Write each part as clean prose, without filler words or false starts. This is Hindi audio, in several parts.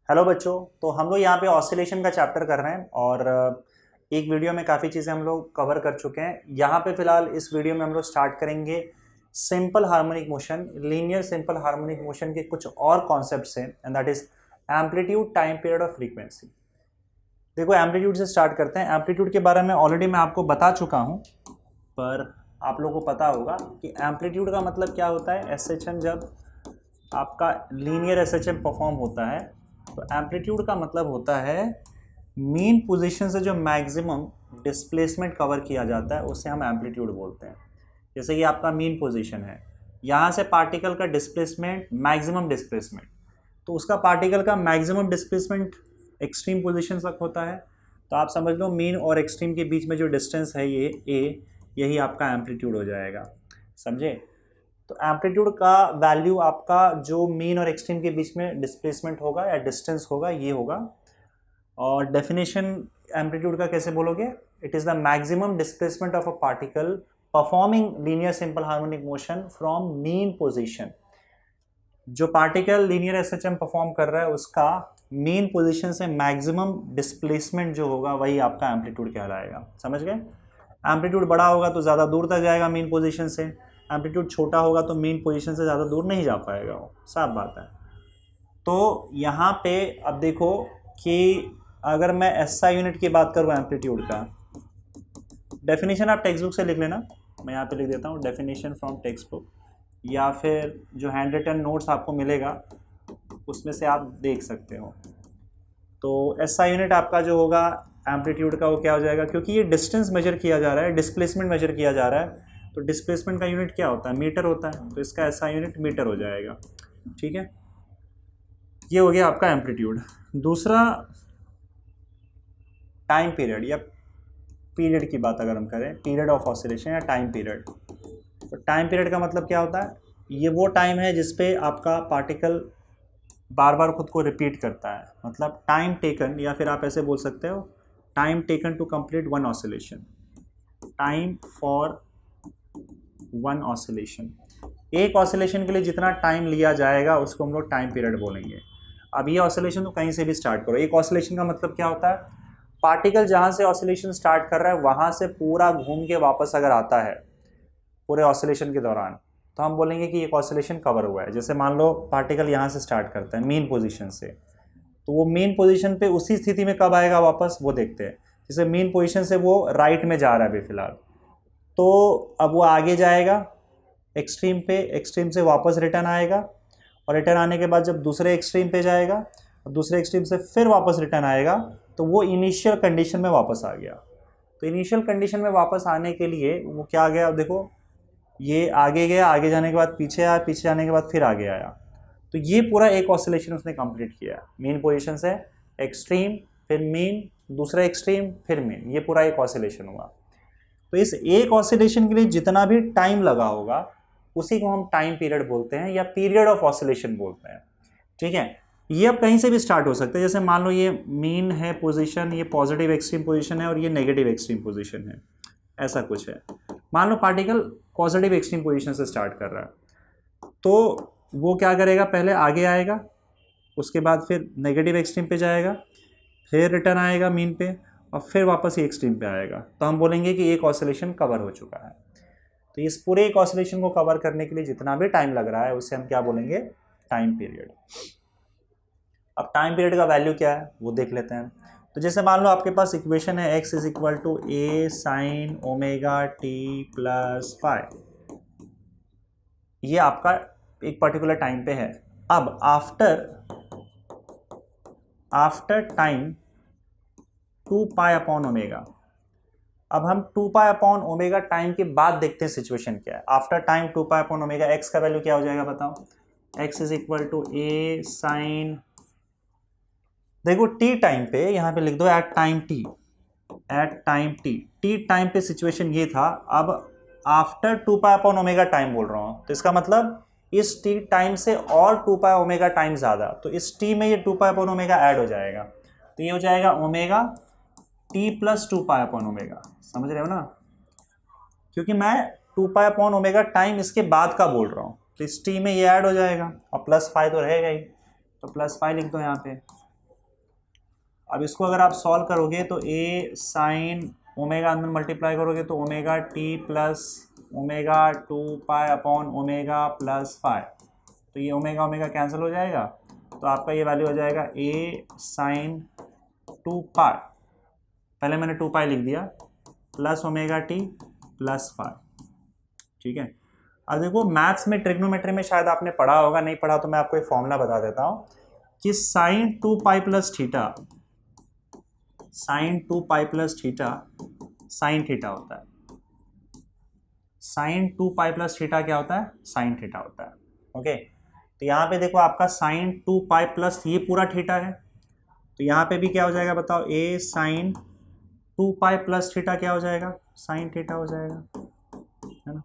हेलो बच्चों। तो हम लोग यहाँ पे ऑसिलेशन का चैप्टर कर रहे हैं और एक वीडियो में काफ़ी चीज़ें हम लोग कवर कर चुके हैं। यहाँ पे फिलहाल इस वीडियो में हम लोग स्टार्ट करेंगे simple harmonic motion, linear simple harmonic motion के कुछ और कॉन्सेप्ट्स हैं and that is amplitude, time period और फ्रीक्वेंसी। देखो एम्पलीट्यूड से स्टार्ट करते हैं। एम्पलीट्यूड के बारे में ऑलरेडी मैं आपको बता चुका हूँ, पर आप लोगों को पता होगा कि एम्पलीट्यूड का मतलब क्या होता है। एसएचएम जब आपका लीनियर एसएचएम परफॉर्म होता है तो एम्पलीट्यूड का मतलब होता है मीन पोजीशन से जो मैक्सिमम डिस्प्लेसमेंट कवर किया जाता है उसे हम एम्पलीट्यूड बोलते हैं। जैसे कि आपका मीन पोजीशन है, यहाँ से पार्टिकल का डिस्प्लेसमेंट मैक्सिमम डिस्प्लेसमेंट, तो उसका पार्टिकल का मैक्सिमम डिस्प्लेसमेंट एक्सट्रीम पोजीशन तक होता है। तो आप समझ लो मीन और एक्सट्रीम के बीच में जो डिस्टेंस है ये ए, यही आपका एम्पलीट्यूड हो जाएगा। समझे? तो एम्पलीट्यूड का वैल्यू आपका जो मीन और एक्सट्रीम के बीच में डिस्प्लेसमेंट होगा या डिस्टेंस होगा ये होगा। और डेफिनेशन एम्पलीट्यूड का कैसे बोलोगे? It is the maximum displacement of a particle performing linear simple harmonic motion from mean position. जो पार्टिकल लीनियर एसएचएम परफॉर्म कर रहा है उसका मीन पोजीशन से मैक्सिमम डिस्प्लेसमेंट जो होगा वही आपका एम्पलीट्यूड कहलाएगा। समझ गए? एम्पलीट्यूड बड़ा होगा तो ज़्यादा दूर तक जाएगा मीन पोजीशन से, एम्पलीट्यूड छोटा होगा तो मीन पोजीशन से ज़्यादा दूर नहीं जा पाएगा वो, साफ बात है। तो यहाँ पे अब देखो कि अगर मैं एसआई यूनिट की बात करूँ एम्पलीट्यूड का, डेफिनेशन आप टेक्स्ट बुक से लिख लेना, मैं यहाँ पे लिख देता हूँ डेफिनेशन फ्रॉम टेक्स्ट बुक, या फिर जो हैंड रिटन नोट्स आपको मिलेगा उसमें से आप देख सकते हो। तो एसआई यूनिट आपका जो होगा एम्पलीट्यूड का वो क्या हो जाएगा, क्योंकि ये डिस्टेंस मेजर किया जा रहा है, डिस्प्लेसमेंट मेजर किया जा रहा है, तो डिस्प्लेसमेंट का यूनिट क्या होता है? मीटर होता है, तो इसका एसआई यूनिट मीटर हो जाएगा। ठीक है, ये हो गया आपका एम्पलीट्यूड। दूसरा टाइम पीरियड या पीरियड की बात अगर हम करें, पीरियड ऑफ ऑसिलेशन या टाइम पीरियड, तो टाइम पीरियड का मतलब क्या होता है? ये वो टाइम है जिसपे आपका पार्टिकल बार बार खुद को रिपीट करता है, मतलब टाइम टेकन, या फिर आप ऐसे बोल सकते हो time taken to complete one oscillation, time for one oscillation. एक ऑसिलेशन के लिए जितना टाइम लिया जाएगा उसको हम लोग टाइम पीरियड बोलेंगे। अब ये ऑसिलेशन तो कहीं से भी स्टार्ट करो, एक ऑसिलेशन का मतलब क्या होता है? पार्टिकल जहाँ से ऑसिलेशन स्टार्ट कर रहा है वहाँ से पूरा घूम के वापस अगर आता है पूरे ऑसिलेशन के दौरान, तो हम बोलेंगे कि एक ऑसिलेशन कवर हुआ है। जैसे मान लो पार्टिकल यहाँ से स्टार्ट करता है मीन पोजीशन से, तो वो मीन पोजीशन पे उसी स्थिति में कब आएगा वापस वो देखते हैं। जैसे मीन पोजीशन से वो राइट में जा रहा है अभी फिलहाल, तो अब वो आगे जाएगा एक्सट्रीम पे, एक्सट्रीम से वापस रिटर्न आएगा, और रिटर्न आने के बाद जब दूसरे एक्सट्रीम पे जाएगा और दूसरे एक्सट्रीम से फिर वापस रिटर्न आएगा, तो वो इनिशियल कंडीशन में वापस आ गया। तो इनिशियल कंडीशन में वापस आने के लिए वो क्या आ गया? देखो ये आगे गया, आगे जाने के बाद पीछे आया, पीछे जाने के बाद फिर आगे आया, तो ये पूरा एक ऑसिलेशन उसने कंप्लीट किया। मीन पोजीशन से एक्सट्रीम, फिर मीन, दूसरा एक्सट्रीम, फिर मीन, ये पूरा एक ऑसिलेशन हुआ। तो इस एक ऑसिलेशन के लिए जितना भी टाइम लगा होगा उसी को हम टाइम पीरियड बोलते हैं या पीरियड ऑफ ऑसिलेशन बोलते हैं। ठीक है, ये अब कहीं से भी स्टार्ट हो सकता है। जैसे मान लो ये मीन है पोजीशन, ये पॉजिटिव एक्सट्रीम पोजीशन है और ये नेगेटिव एक्सट्रीम पोजीशन है, ऐसा कुछ है। मान लो पार्टिकल पॉजिटिव एक्सट्रीम पोजीशन से स्टार्ट कर रहा है, तो वो क्या करेगा? पहले आगे आएगा, उसके बाद फिर नेगेटिव एक्सट्रीम पे जाएगा, फिर रिटर्न आएगा मीन पे, और फिर वापस ये एक्सट्रीम पे आएगा, तो हम बोलेंगे कि एक ऑसिलेशन कवर हो चुका है। तो इस पूरे एक ऑसिलेशन को कवर करने के लिए जितना भी टाइम लग रहा है उसे हम क्या बोलेंगे? Time period. अब टाइम पीरियड का वैल्यू क्या है वो देख लेते हैं। तो जैसे मान लो आपके पास इक्वेशन है x is equal to A sine omega t plus five, ये आपका एक पर्टिकुलर टाइम पे है। अब after time 2 pi upon omega, अब हम 2 पाई अपॉन ओमेगा टाइम के बाद देखते हैं सिचुएशन क्या है। After time 2 pi upon omega, x का वैल्यू क्या हो जाएगा बताओ? x is equal to A sine, देखो टी टाइम पे, यहाँ पे लिख दो at time t, at time t, t time पे सिचुएशन ये था। अब after 2 pi upon omega time बोल रहा हूँ, तो इसका मतलब इस टी टाइम से और 2 पाई ओमेगा टाइम ज़्यादा, तो इस टी में ये 2 पाई अपॉन ओमेगा ऐड हो जाएगा, तो ये हो जाएगा omega t plus 2 pi upon omega. समझ रहे हो ना? क्योंकि मैं 2 पाई अपॉन ओमेगा टाइम इसके बाद का बोल रहा हूँ, तो इस टी में ये ऐड हो जाएगा और प्लस फाइव तो रहेगा ही, तो प्लस फाइव लिख दो यहाँ पे। अब इसको अगर आप सॉल्व करोगे तो ए साइन ओमेगा अंदर मल्टीप्लाई करोगे तो omega t plus omega 2 pi upon omega plus 5, तो ये ओमेगा ओमेगा कैंसिल हो जाएगा, तो आपका ये वैल्यू हो जाएगा ए साइन 2 पाई, पहले मैंने 2 पाई लिख दिया, प्लस ओमेगा टी प्लस 5। ठीक है, अब देखो मैथ्स में ट्रिग्नोमेट्री में शायद आपने पढ़ा होगा, नहीं पढ़ा तो मैं आपको एक फॉर्मूला बता देता हूँ कि sine 2 pi plus theta, sine 2 pi plus theta sine theta होता है, साइन 2 पाई प्लस थीटा क्या होता है, साइन थीटा होता है। ओके, तो यहाँ पे देखो आपका साइन 2 पाई प्लस ये पूरा थीटा है, तो यहाँ पे भी क्या हो जाएगा बताओ, ए साइन 2 पाई प्लस थीटा क्या हो जाएगा, साइन थीटा हो जाएगा, है ना।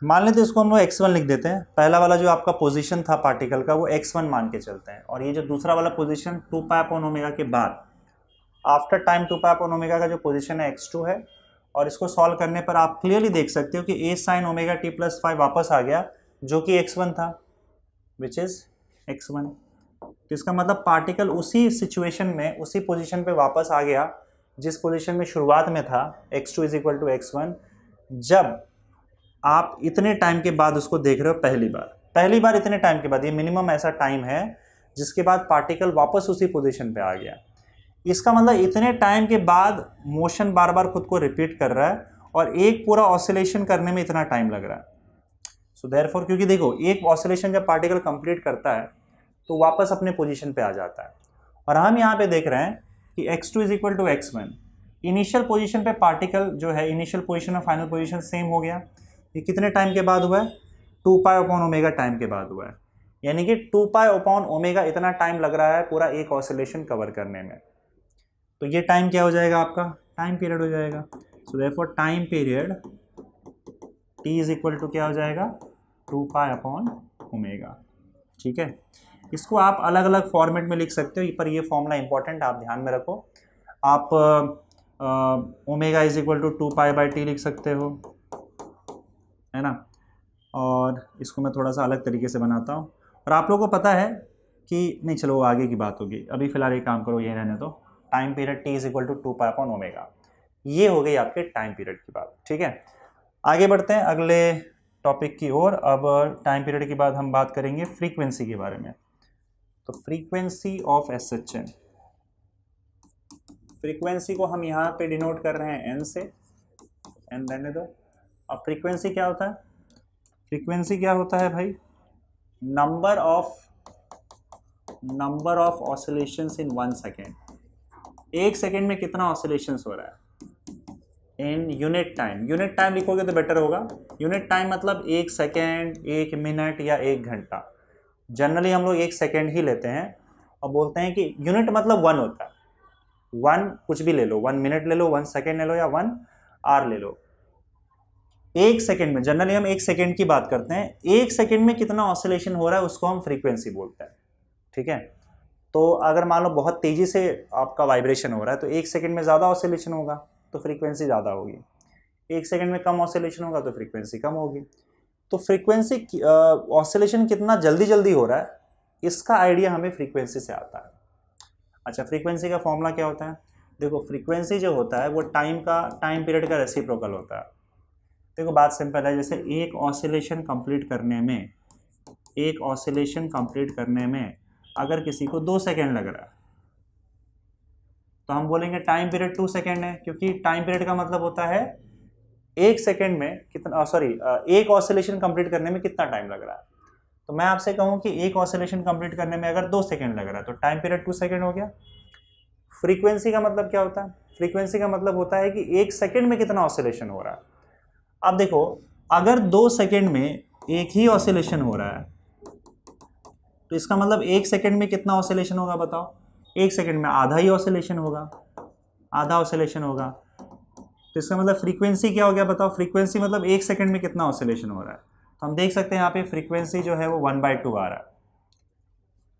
मान लेते इसको हम लोग x1 लिख देते हैं, पहला वाला जो आपका पोजीशन था पार्टिकल का वो x1 मान के चलते हैं, और ये जो दूसरा वाला पोजीशन 2 पाई अपॉन ओमेगा के बाद after time 2 pi upon omega का जो पोजीशन है x2 है, और इसको सॉल्व करने पर आप क्लियरली देख सकते हो कि a sine omega t plus 5 वापस आ गया जो कि x1 था, विच इज x1। तो इसका मतलब पार्टिकल उसी सिचुएशन में उसी पोजीशन पे वापस आ गया जिस पोजीशन में शुरुआत में था, x2 is equal to x1, जब आप इतने टाइम के बाद उसको देख रहे हो पहली बार इतने टाइम के बाद, ये मिनिमम ऐसा टाइम है जिसके बाद पार्टिकल वापस उसी पोजीशन पे आ गया। इसका मतलब इतने टाइम के बाद मोशन बार बार खुद को रिपीट कर रहा है और एक पूरा ऑसिलेशन करने में इतना टाइम लग रहा है। सो देयरफॉर, क्योंकि देखो एक ऑसिलेशन जब पार्टिकल कंप्लीट करता है तो वापस अपने पोजीशन पे आ जाता है, और हम यहाँ पे देख रहे हैं कि x2 is equal to x1, initial position पे पार्टिकल जो है इनिशियल पोजीशन और फाइनल पोजीशन सेम हो गया। ये कितने टाइम के बाद हुआ है, 2 पाई अपॉन ओमेगा टाइम के बाद हुआ है, यानी कि 2 पाई अपॉन ओमेगा इतना टाइम लग रहा है पूरा एक ऑसिलेशन कवर करने में। तो ये टाइम क्या हो जाएगा, आपका टाइम पीरियड हो जाएगा। So therefore time period t is equal to क्या हो जाएगा, 2 पाई अपॉन ओमेगा। ठीक है, इसको आप अलग अलग फॉर्मेट में लिख सकते हो, पर ये फॉर्मूला इंपॉर्टेंट आप ध्यान में रखो। आप omega is equal to 2 pi by t लिख सकते हो, है ना, और इसको मैं थोड़ा सा अलग तरीके से बनाता हूँ, और आप लोगों को पता है कि नहीं, चलो वो आगे की बात होगी, अभी फिलहाल ये काम करो, ये रहने दो। Time period t is equal to 2 pi upon omega, ये हो गई आपके टाइम पीरियड की बात। ठीक है, आगे बढ़ते हैं अगले टॉपिक की ओर। अब टाइम पीरियड के बाद हम बात करेंगे फ्रीक्वेंसी के बारे में। तो फ्रीक्वेंसी ऑफ SHM, फ्रीक्वेंसी को हम यहाँ पे डिनोट कर रहे हैं n से, n रहने दो। अब फ्रीक्वेंसी क्या होता है, फ्रीक्वेंसी क्या होता है भाई, number of oscillations in 1 second, एक सेकेंड में कितना ऑसिलेशंस हो रहा है in unit time. Unit time लिखोगे तो बेटर होगा, यूनिट टाइम मतलब 1 सेकेंड, 1 मिनट या 1 घंटा। जनरली हम लोग 1 सेकेंड ही लेते हैं और बोलते हैं कि यूनिट मतलब 1 होता है, 1 कुछ भी ले लो, 1 मिनट ले लो, 1 सेकेंड ले लो या 1 आवर ले लो। 1 सेकेंड में जनरली हम 1 सेकेंड की बात करते हैं, 1 सेकेंड में कितना ऑसिलेशन हो रहा है उसको हम फ्रीक्वेंसी बोलते हैं। ठीक है, तो अगर मान लो बहुत तेजी से आपका वाइब्रेशन हो रहा है तो 1 सेकेंड में ज़्यादा ऑसिलेशन होगा तो फ्रीक्वेंसी ज़्यादा होगी, 1 सेकेंड में कम ऑसिलेशन होगा तो फ्रीक्वेंसी कम होगी। तो फ्रीक्वेंसी ऑसिलेशन कितना जल्दी जल्दी हो रहा है इसका आइडिया हमें फ्रीक्वेंसी से आता है। अच्छा, फ्रीक्वेंसी का फॉर्मूला क्या होता है, देखो फ्रीक्वेंसी जो होता है वो टाइम पीरियड का रेसिप्रोकल होता है। देखो बात सिंपल है, जैसे एक ऑसिलेशन कंप्लीट करने में अगर किसी को 2 सेकेंड लग रहा है तो हम बोलेंगे टाइम पीरियड 2 सेकेंड है, क्योंकि टाइम पीरियड का मतलब होता है 1 सेकेंड में कितना, एक ऑसिलेशन कंप्लीट करने में कितना टाइम लग रहा है। तो मैं आपसे कहूँ कि एक ऑसिलेशन कंप्लीट करने में अगर 2 सेकेंड लग रहा है तो टाइम पीरियड 2 सेकेंड हो गया। फ्रीक्वेंसी का मतलब क्या होता है, फ्रीक्वेंसी का मतलब होता है कि 1 सेकेंड में कितना ऑसिलेशन हो रहा है। अब देखो अगर 2 सेकेंड में एक ही ऑसिलेशन हो रहा है तो इसका मतलब 1 सेकेंड में कितना ऑसिलेशन होगा बताओ, 1 सेकेंड में आधा ही ऑसिलेशन होगा, आधा ऑसिलेशन होगा। तो इसका मतलब फ्रीक्वेंसी क्या हो गया बताओ, फ्रीक्वेंसी मतलब 1 सेकेंड में कितना ऑसिलेशन हो रहा है। तो हम देख सकते हैं यहाँ पे फ्रीक्वेंसी जो है वो 1/2 आ रहा है।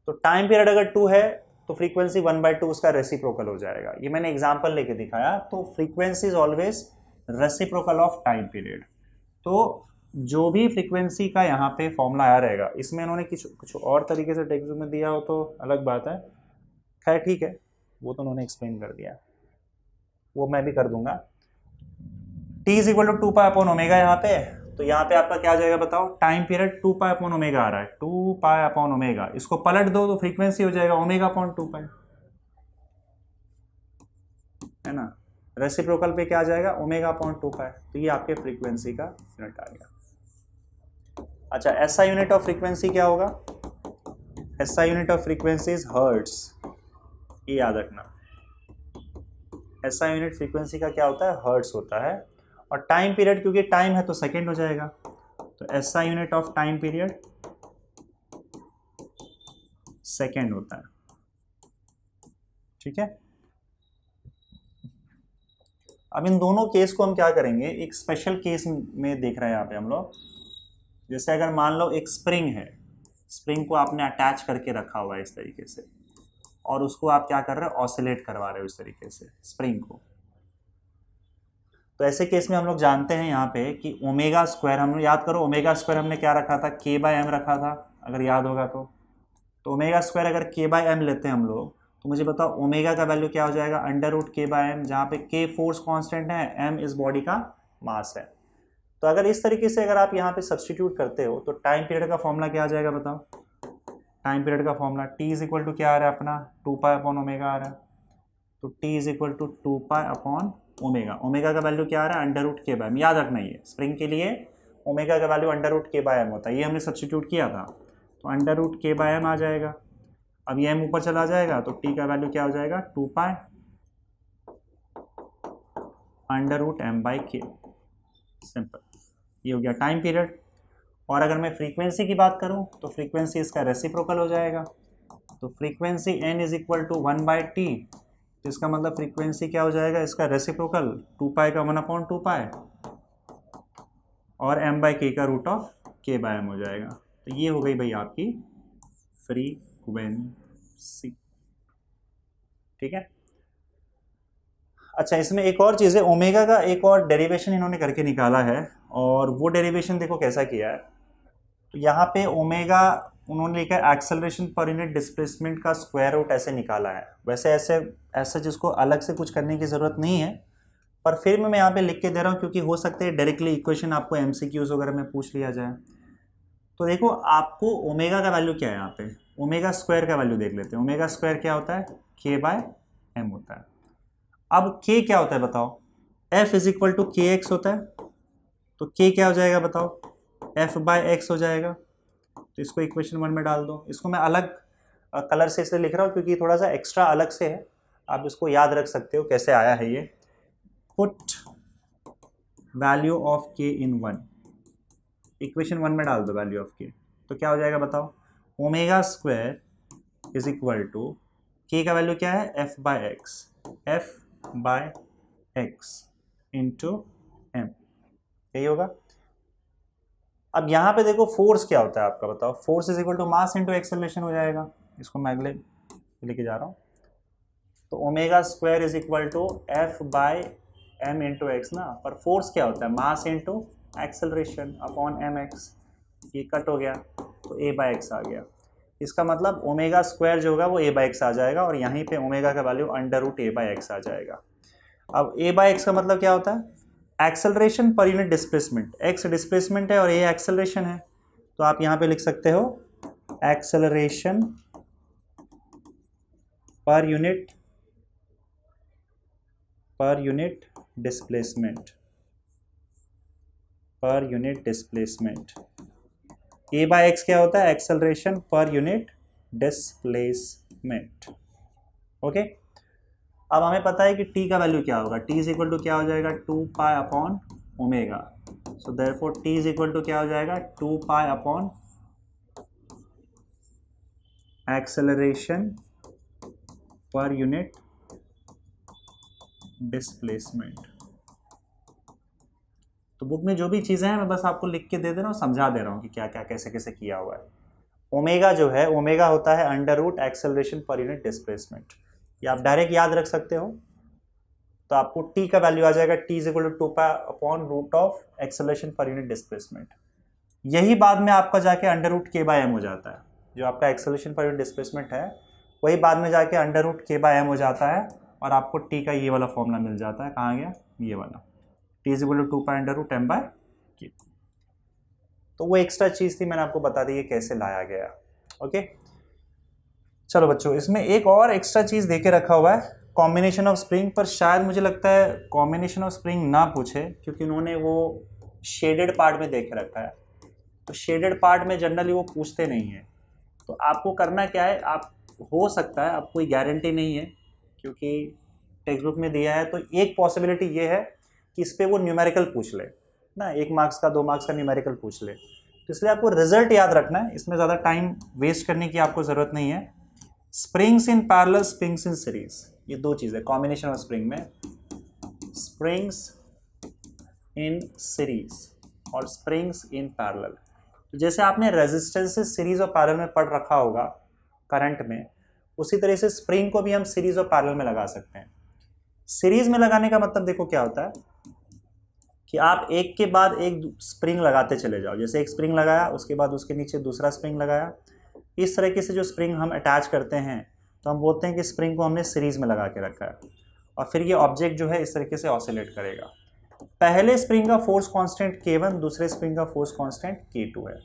तो टाइम पीरियड अगर 2 है तो फ्रीक्वेंसी 1/2 उसका रेसिप्रोकल हो जाएगा। ये मैंने एग्जांपल लेके दिखाया। तो frequency is always reciprocal of time period. तो जो भी फ्रीक्वेंसी का यहाँ पे फॉर्मूला आया रहेगा, इसमें इन्होंने कुछ और तरीके से टेक्स्ट में दिया हो तो अलग बात है, खैर ठीक है, वो तो उन्होंने एक्सप्लेन कर दिया, वो मैं भी कर दूंगा। t इज इक्वल टू 2π/ω यहाँ पे, तो यहाँ पे आपका क्या आ जाएगा बताओ, टाइम पीरियड 2π/ω आ रहा है, 2π/ω, इसको पलट दो तो फ्रीक्वेंसी हो जाएगा ω/2π, है ना। रेसिप्रोकल पे क्या आ जाएगा, ω/2π, तो ये आपके फ्रीक्वेंसी का यूनिट आ गया। अच्छा, एसआई यूनिट ऑफ फ्रीक्वेंसी क्या होगा, SI unit of frequency is hertz, ये याद रखना। एसआई यूनिट फ्रीक्वेंसी का क्या होता है, हर्ट्स होता है। और टाइम पीरियड, क्योंकि टाइम है तो सेकेंड हो जाएगा, तो SI unit of time period second होता है, ठीक है। अब इन दोनों केस को हम क्या करेंगे, एक स्पेशल केस में देख रहे हैं यहाँ पे हम लोग। जैसे अगर मान लो एक स्प्रिंग है, स्प्रिंग को आपने अटैच करके रखा हुआ है इस तरीके से, और उसको आप क्या कर रहे हो, ऑसिलेट करवा रहे हो इस तरीके से स्प्रिंग को। तो ऐसे केस में हम लोग जानते हैं यहाँ पे कि ओमेगा स्क्वायर, हम लोग याद करो ओमेगा स्क्वायर हमने क्या रखा था, k/m रखा था, अगर याद होगा तो ओमेगा स्क्वायर अगर k/m लेते हैं हम लोग, तो मुझे बताओ ओमेगा का वैल्यू क्या हो जाएगा, √k/m, जहाँ पे k फोर्स कांस्टेंट है, m इस बॉडी का मास है। तो अगर इस तरीके से अगर आप यहाँ पे सब्सटीट्यूट करते हो तो टाइम पीरियड का फॉर्मूला क्या आ जाएगा बताओ, टाइम पीरियड का formula t is equal to क्या आ रहा है अपना, 2π/ω आ रहा है, तो t is equal to 2π/ω, omega का वैल्यू क्या आ रहा है, √k/m, याद रखना ये स्प्रिंग के लिए ओमेगा का वैल्यू √k/m होता है, ये हमने सब्सटीट्यूट किया था, तो √k/m आ जाएगा। अब ये m ऊपर चला जाएगा तो t का वैल्यू क्या हो जाएगा, 2π√m/k, सिंपल, ये हो गया टाइम पीरियड। और अगर मैं फ्रीक्वेंसी की बात करूं तो फ्रीक्वेंसी इसका रेसिप्रोकल हो जाएगा, तो frequency n is equal to 1/t, तो इसका मतलब फ्रीक्वेंसी क्या हो जाएगा, इसका रेसिप्रोकल 2π का 1/2π और m/k का √k/m हो जाएगा। तो ये हो गई भाई आपकी फ्रीक्वेंसी, ठीक है। अच्छा, इसमें एक और चीज़ है, ओमेगा का एक और डेरिवेशन इन्होंने करके निकाला है, और वो डेरिवेशन देखो कैसा किया है। तो यहाँ पे ओमेगा उन्होंने लिखा है एक्सेलरेशन पर यूनिट डिस्प्लेसमेंट का स्क्वायर रूट ऐसे निकाला है। वैसे ऐसे जिसको अलग से कुछ करने की ज़रूरत नहीं है, पर फिर मैं यहाँ पे लिख के दे रहा हूँ क्योंकि हो सकता है डायरेक्टली इक्वेशन आपको MCQs वगैरह में पूछ लिया जाए। तो देखो आपको ओमेगा का वैल्यू क्या है, यहाँ पे ओमेगा स्क्वायर का वैल्यू देख लेते हैं। ओमेगा स्क्वायर क्या होता है, k/m होता है। अब k क्या होता है बताओ, f is equal to kx होता है, तो k क्या हो जाएगा बताओ, f/x हो जाएगा। तो इसको इक्वेशन 1 में डाल दो। इसको मैं अलग कलर से इसलिए लिख रहा हूँ क्योंकि थोड़ा सा एक्स्ट्रा अलग से है, आप इसको याद रख सकते हो कैसे आया है ये। Put value of k in 1, equation 1 में डाल दो वैल्यू ऑफ k, तो क्या हो जाएगा बताओ, omega square is equal to k का वैल्यू क्या है, f/x, f/x इंटू m, यही होगा। अब यहाँ पे देखो फोर्स क्या होता है आपका बताओ, force is equal to mass into acceleration हो जाएगा। इसको मैं अगले लेके जा रहा हूँ, तो omega square is equal to f/m into x ना, पर फोर्स क्या होता है, mass into acceleration upon mx, ये कट हो गया तो a/x आ गया। इसका मतलब ओमेगा स्क्वायर जो होगा वो a/x आ जाएगा, और यहीं पे ओमेगा का वैल्यू √a/x आ जाएगा। अब a/x का मतलब क्या होता है, एक्सेलरेशन पर यूनिट डिस्प्लेसमेंट, x डिस्प्लेसमेंट है और a एक्सेलरेशन है, तो आप यहाँ पे लिख सकते हो एक्सेलरेशन पर यूनिट डिस्प्लेसमेंट, a/x क्या होता है, एक्सेलरेशन पर यूनिट डिस्प्लेसमेंट, ओके। अब हमें पता है कि t का वैल्यू क्या होगा, t इज इक्वल टू क्या हो जाएगा, 2π/ω, so therefore t is equal to क्या हो जाएगा, 2π/ एक्सेलरेशन पर यूनिट डिस्प्लेसमेंट। तो बुक में जो भी चीज़ें हैं मैं बस आपको लिख के दे दे रहा हूँ, समझा दे रहा हूँ कि क्या क्या कैसे कैसे किया हुआ है। ओमेगा जो है, ओमेगा होता है √ एक्सेलरेशन पर यूनिट डिस्प्लेसमेंट, ये आप डायरेक्ट याद रख सकते हो। तो आपको t का वैल्यू आ जाएगा, t is equal to 2π/√ acceleration पर यूनिट डिस्प्लेसमेंट। यही बाद में आपका जाके √k/m हो जाता है, जो आपका एक्सेलरेशन पर यूनिट डिस्प्लेसमेंट है वही बाद में जाके √k/m हो जाता है और आपको t का ये वाला फॉर्मूला मिल जाता है। कहाँ गया? ये वाला, t = 2π√m/k। तो वो एक्स्ट्रा चीज़ थी, मैंने आपको बता दी ये कैसे लाया गया। ओके, चलो बच्चों, इसमें एक और एक्स्ट्रा चीज़ देके रखा हुआ है, कॉम्बिनेशन ऑफ स्प्रिंग, पर शायद मुझे लगता है कॉम्बिनेशन ऑफ स्प्रिंग ना पूछे, क्योंकि उन्होंने वो शेडेड पार्ट में देख रखा है। तो शेडेड पार्ट में जनरली वो पूछते नहीं है। तो आपको करना क्या है, आप हो सकता है, आप कोई गारंटी नहीं है क्योंकि टेक्स्ट बुक में दिया है, तो एक पॉसिबिलिटी ये है कि इस पर वो न्यूमेरिकल पूछ ले ना, 1 मार्क्स का 2 मार्क्स का न्यूमेरिकल पूछ ले। तो इसलिए आपको रिजल्ट याद रखना है, इसमें ज़्यादा टाइम वेस्ट करने की आपको ज़रूरत नहीं है। Springs in parallel, springs in series, ये दो चीज़ें कॉम्बिनेशन ऑफ स्प्रिंग में, स्प्रिंग्स इन सीरीज और स्प्रिंग्स इन पैरेलल। तो जैसे आपने रेजिस्टेंसेस सीरीज और पैरेलल में पढ़ रखा होगा करंट में, उसी तरह से स्प्रिंग को भी हम सीरीज और पैरेलल में लगा सकते हैं। सीरीज में लगाने का मतलब देखो क्या होता है कि आप एक के बाद एक स्प्रिंग लगाते चले जाओ। जैसे एक स्प्रिंग लगाया, उसके बाद उसके नीचे दूसरा स्प्रिंग लगाया, इस तरीके से जो स्प्रिंग हम अटैच करते हैं तो हम बोलते हैं कि स्प्रिंग को हमने सीरीज में लगा के रखा है। और फिर ये ऑब्जेक्ट जो है इस तरीके से ऑसिलेट करेगा। पहले स्प्रिंग का फोर्स कांस्टेंट K1, दूसरे स्प्रिंग का फोर्स कांस्टेंट K2 है।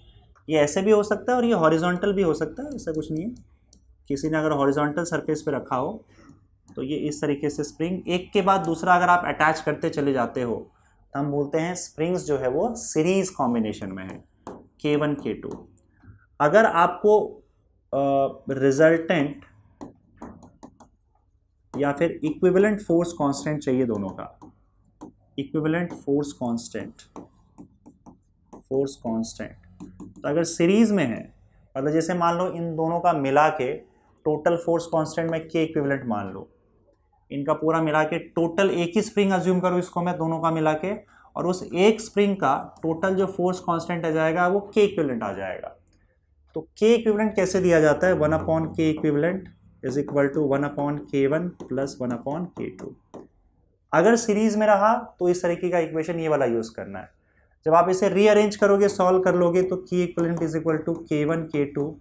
ये ऐसे भी हो सकता है और ये हॉरिजॉन्टल भी हो सकता है, ऐसा कुछ नहीं है। किसी ने अगर हॉरिजॉन्टल सरफेस पे रखा हो तो ये इस तरीके से स्प्रिंग एक के बाद दूसरा अगर आप अटैच करते चले जाते हो तो हम बोलते हैं स्प्रिंग्स जो है वो सीरीज कॉम्बिनेशन में है, K1 K2। अगर आपको रिजल्टेंट या फिर इक्विवेलेंट फोर्स कांस्टेंट चाहिए, दोनों का इक्विवेलेंट फोर्स कांस्टेंट, तो अगर सीरीज में है, मतलब जैसे मान लो इन दोनों का मिला के टोटल फोर्स कांस्टेंट में K इक्विवेलेंट मान लो, इनका पूरा मिला के टोटल एक ही स्प्रिंग अज्यूम करो इसको मैं, दोनों का मिला के, और उस एक स्प्रिंग का टोटल जो फोर्स कांस्टेंट आ जाएगा वो K इक्विवेलेंट आ जाएगा। तो K इक्विवेलेंट कैसे दिया जाता है? 1/K equivalent is equal to 1/K1 plus 1/K2। अगर सीरीज में रहा तो इस तरीके का इक्वेशन ये वाला यूज करना है। जब आप इसे रीअरेंज करोगे, सॉल्व कर लोगे, तो K equivalent is equal to K1 K2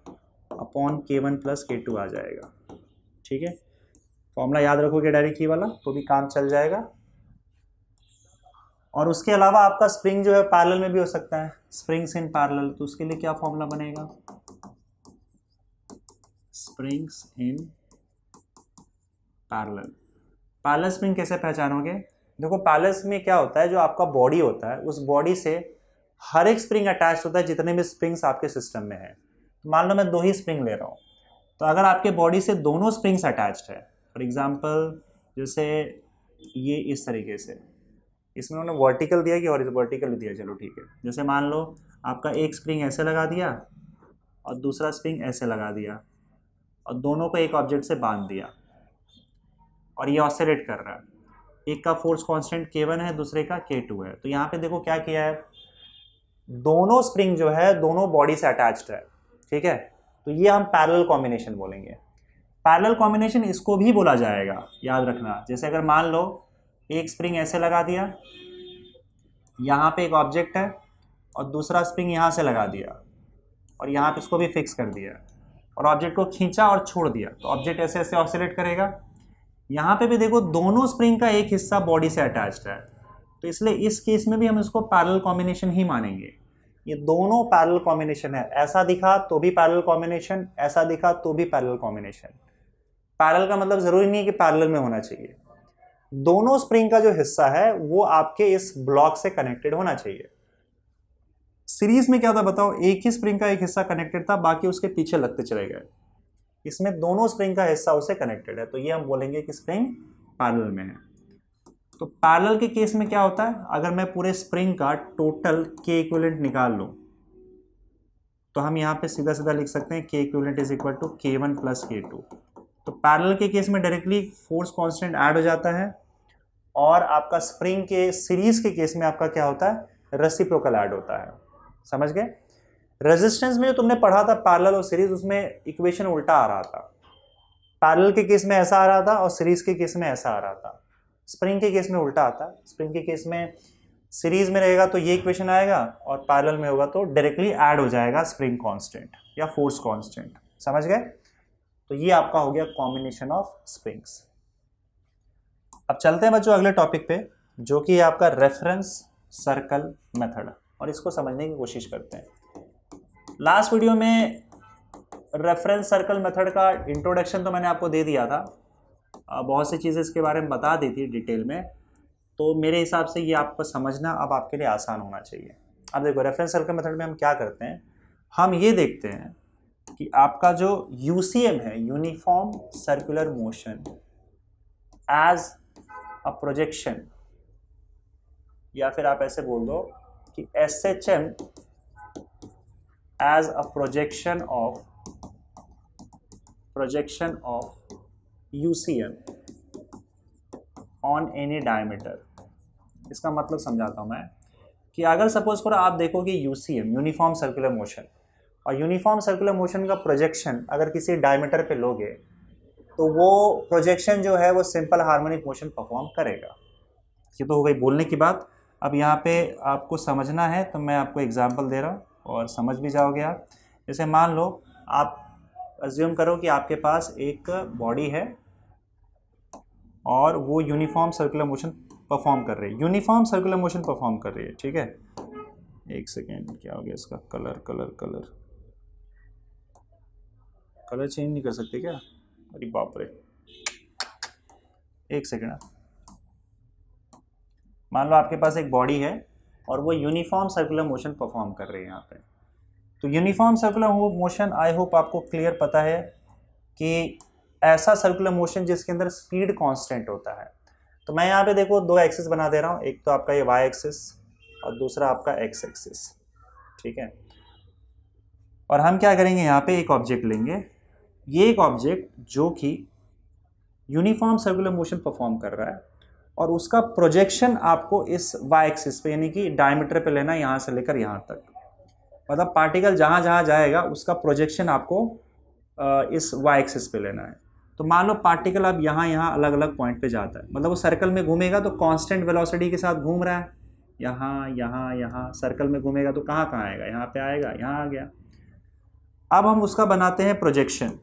upon K1 plus K2 आ जाएगा। ठीक है, फॉर्मूला याद रखोगे डायरेक्ट ही वाला तो भी काम चल जाएगा। और उसके अलावा आपका स्प्रिंग जो है पैरेलल में भी हो सकता है, स्प्रिंग्स इन पैरेलल, तो उसके लिए क्या फॉर्मूला बनेगा? Springs in parallel. Parallel spring कैसे पहचानोगे? देखो पैरेलल में क्या होता है, जो आपका बॉडी होता है उस बॉडी से हर एक स्प्रिंग अटैच होता है जितने भी स्प्रिंग्स आपके सिस्टम में है। तो मान लो मैं 2 ही स्प्रिंग ले रहा हूँ, तो अगर आपके बॉडी से दोनों स्प्रिंग्स अटैच्ड है, फॉर एग्जांपल जैसे ये इस तरीके से, इसमें उन्होंने वर्टिकल दिया कि और वर्टिकल दिया, चलो ठीक है। जैसे मान लो आपका एक स्प्रिंग ऐसे लगा दिया और दूसरा स्प्रिंग ऐसे लगा दिया और दोनों को एक ऑब्जेक्ट से बांध दिया और ये ऑसिलेट कर रहा है। एक का फोर्स कांस्टेंट K1 है, दूसरे का K2 है। तो यहाँ पे देखो क्या किया है, दोनों स्प्रिंग जो है दोनों बॉडी से अटैच्ड है। ठीक है, तो ये हम पैरेलल कॉम्बिनेशन बोलेंगे। पैरेलल कॉम्बिनेशन इसको भी बोला जाएगा, याद रखना। जैसे अगर मान लो एक स्प्रिंग ऐसे लगा दिया, यहाँ पे एक ऑब्जेक्ट है और दूसरा स्प्रिंग यहाँ से लगा दिया और यहाँ पे इसको भी फिक्स कर दिया और ऑब्जेक्ट को खींचा और छोड़ दिया, तो ऑब्जेक्ट ऐसे ऐसे ऑसिलेट करेगा। यहाँ पे भी देखो दोनों स्प्रिंग का एक हिस्सा बॉडी से अटैच्ड है, तो इसलिए इस केस में भी हम इसको पैरेलल कॉम्बिनेशन ही मानेंगे। ये दोनों पैरेलल कॉम्बिनेशन है, ऐसा दिखा तो भी पैरेलल कॉम्बिनेशन, ऐसा दिखा तो भी पैरेलल कॉम्बिनेशन। पैरेलल का मतलब जरूरी नहीं है कि पैरेलल में होना चाहिए, दोनों स्प्रिंग का जो हिस्सा है वो आपके इस ब्लॉक से कनेक्टेड होना चाहिए। सीरीज में क्या था बताओ, एक ही स्प्रिंग का एक हिस्सा कनेक्टेड था, बाकी उसके पीछे लगते चले गए। इसमें दोनों स्प्रिंग का हिस्सा उससे कनेक्टेड है, तो ये हम बोलेंगे कि स्प्रिंग पैरेलल में है। तो पैरेलल के केस में क्या होता है, अगर मैं पूरे स्प्रिंग का टोटल K इक्विवेलेंट निकाल लूं तो हम यहाँ पे सीधा सीधा लिख सकते हैं K equivalent is equal to K1 plus K2। तो पैरेलल के केस में डायरेक्टली फोर्स कांस्टेंट ऐड हो जाता है, और आपका स्प्रिंग के सीरीज के केस में आपका क्या होता है, रेसिप्रोकल ऐड होता है। समझ गए? रेजिस्टेंस में जो तुमने पढ़ा था पैरेलल और सीरीज, उसमें इक्वेशन उल्टा आ रहा था। पैरेलल के केस में ऐसा आ रहा था और सीरीज के केस में ऐसा आ रहा था। स्प्रिंग के केस में उल्टा आता है। स्प्रिंग के केस में सीरीज में रहेगा तो ये इक्वेशन आएगा और पैरेलल में होगा तो डायरेक्टली ऐड हो जाएगा स्प्रिंग कांस्टेंट या फोर्स कांस्टेंट। समझ गए? तो ये आपका हो गया कॉम्बिनेशन ऑफ स्प्रिंग्स। अब चलते हैं बच्चों अगले टॉपिक पे, जो कि आपका रेफरेंस सर्कल मेथड, और इसको समझने की कोशिश करते हैं। लास्ट वीडियो में रेफरेंस सर्कल मेथड का इंट्रोडक्शन तो मैंने आपको दे दिया था, बहुत सी चीज़ें इसके बारे में बता दी थी डिटेल में, तो मेरे हिसाब से ये आपको समझना अब आपके लिए आसान होना चाहिए। अब देखो रेफरेंस सर्कल मेथड में हम क्या करते हैं, हम ये देखते हैं कि आपका जो यूसीएम है, uniform circular motion as a projection, या फिर आप ऐसे बोल दो कि SHM as a projection of UCM on any diameter. इसका मतलब समझाता हूं मैं कि अगर सपोज करो आप देखोगे यूसीएम, यूनिफॉर्म सर्कुलर मोशन, और यूनिफॉर्म सर्कुलर मोशन का प्रोजेक्शन अगर किसी डायमीटर पे लोगे तो वो प्रोजेक्शन जो है वो सिंपल हार्मोनिक मोशन परफॉर्म करेगा। ये तो हो गई बोलने की बात। अब यहाँ पे आपको समझना है तो मैं आपको एग्जांपल दे रहा हूँ और समझ भी जाओगे आप। जैसे मान लो आप अज्यूम करो कि आपके पास एक बॉडी है और वो यूनिफॉर्म सर्कुलर मोशन परफॉर्म कर रही है, यूनिफॉर्म सर्कुलर मोशन परफॉर्म कर रही है, ठीक है। एक सेकेंड, क्या हो गया इसका, कलर चेंज नहीं कर सकते क्या? अरे बाप रे, एक सेकेंड। मान लो आपके पास एक बॉडी है और वो यूनिफॉर्म सर्कुलर मोशन परफॉर्म कर रही है यहाँ पे। तो uniform circular motion, I hope आपको क्लियर पता है कि ऐसा सर्कुलर मोशन जिसके अंदर स्पीड कांस्टेंट होता है। तो मैं यहाँ पे देखो दो एक्सिस बना दे रहा हूँ, एक तो आपका ये वाई एक्सिस और दूसरा आपका एक्स एक्सिस, ठीक है। और हम क्या करेंगे, यहाँ पे एक ऑब्जेक्ट लेंगे, ये एक ऑब्जेक्ट जो कि यूनिफॉर्म सर्कुलर मोशन परफॉर्म कर रहा है और उसका प्रोजेक्शन आपको इस वाई एक्सिस पे यानी कि डायमीटर पे लेना है, यहाँ से लेकर यहाँ तक। मतलब पार्टिकल जहाँ जहाँ जाएगा उसका प्रोजेक्शन आपको इस वाई एक्सिस पे लेना है। तो मान लो पार्टिकल अब यहाँ अलग अलग पॉइंट पे जाता है, मतलब वो सर्कल में घूमेगा तो कांस्टेंट वेलोसिटी के साथ घूम रहा है, यहाँ सर्कल में घूमेगा तो कहाँ आएगा, यहाँ पे आएगा, यहाँ आ गया। अब हम उसका बनाते हैं प्रोजेक्शन।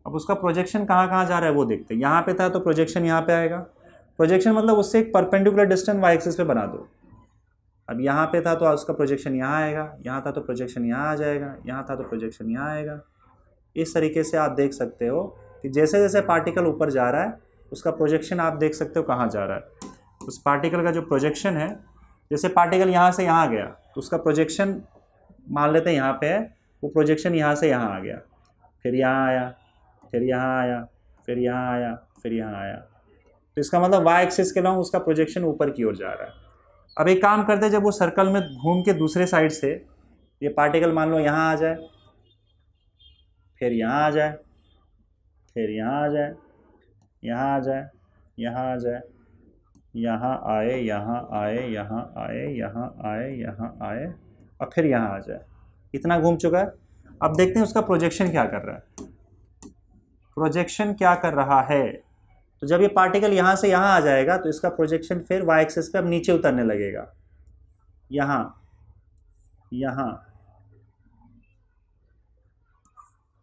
अब उसका प्रोजेक्शन कहाँ जा रहा है वो देखते हैं। यहाँ पे था तो प्रोजेक्शन यहाँ पे आएगा, प्रोजेक्शन मतलब उससे एक परपेंडिकुलर डिस्टेंस वाई एक्सिस पे बना दो। अब यहाँ पे था तो उसका प्रोजेक्शन यहाँ आएगा, यहाँ था तो प्रोजेक्शन यहाँ आ जाएगा, यहाँ था तो प्रोजेक्शन यहाँ आएगा। इस तरीके से आप देख सकते हो कि जैसे जैसे पार्टिकल ऊपर जा रहा है उसका प्रोजेक्शन आप देख सकते हो कहाँ जा रहा है। उस पार्टिकल का जो प्रोजेक्शन है, जैसे पार्टिकल यहाँ से यहाँ गया तो उसका प्रोजेक्शन मान लेते हैं यहाँ पे है, वो प्रोजेक्शन यहाँ से यहाँ आ गया, फिर यहाँ आया, फिर यहाँ आया, फिर यहाँ आया, फिर यहाँ आया। तो इसका मतलब वाई एक्सिस के लॉन्ग उसका प्रोजेक्शन ऊपर की ओर जा रहा है। अब एक काम करते हैं, जब वो सर्कल में घूम के दूसरे साइड से ये पार्टिकल मान लो यहाँ आ जाए, फिर यहाँ आ जाए, फिर यहाँ आ जाए, यहाँ आ जाए, यहाँ आ जाए, यहाँ आए, यहाँ आए, यहाँ आए, यहाँ आए, यहाँ आए और फिर यहाँ आ जाए। इतना घूम चुका है। अब देखते हैं उसका प्रोजेक्शन क्या कर रहा है। प्रोजेक्शन क्या कर रहा है, तो जब ये पार्टिकल यहाँ से यहाँ आ जाएगा तो इसका प्रोजेक्शन फिर वाई एक्सिस पे अब नीचे उतरने लगेगा, यहाँ, यहाँ,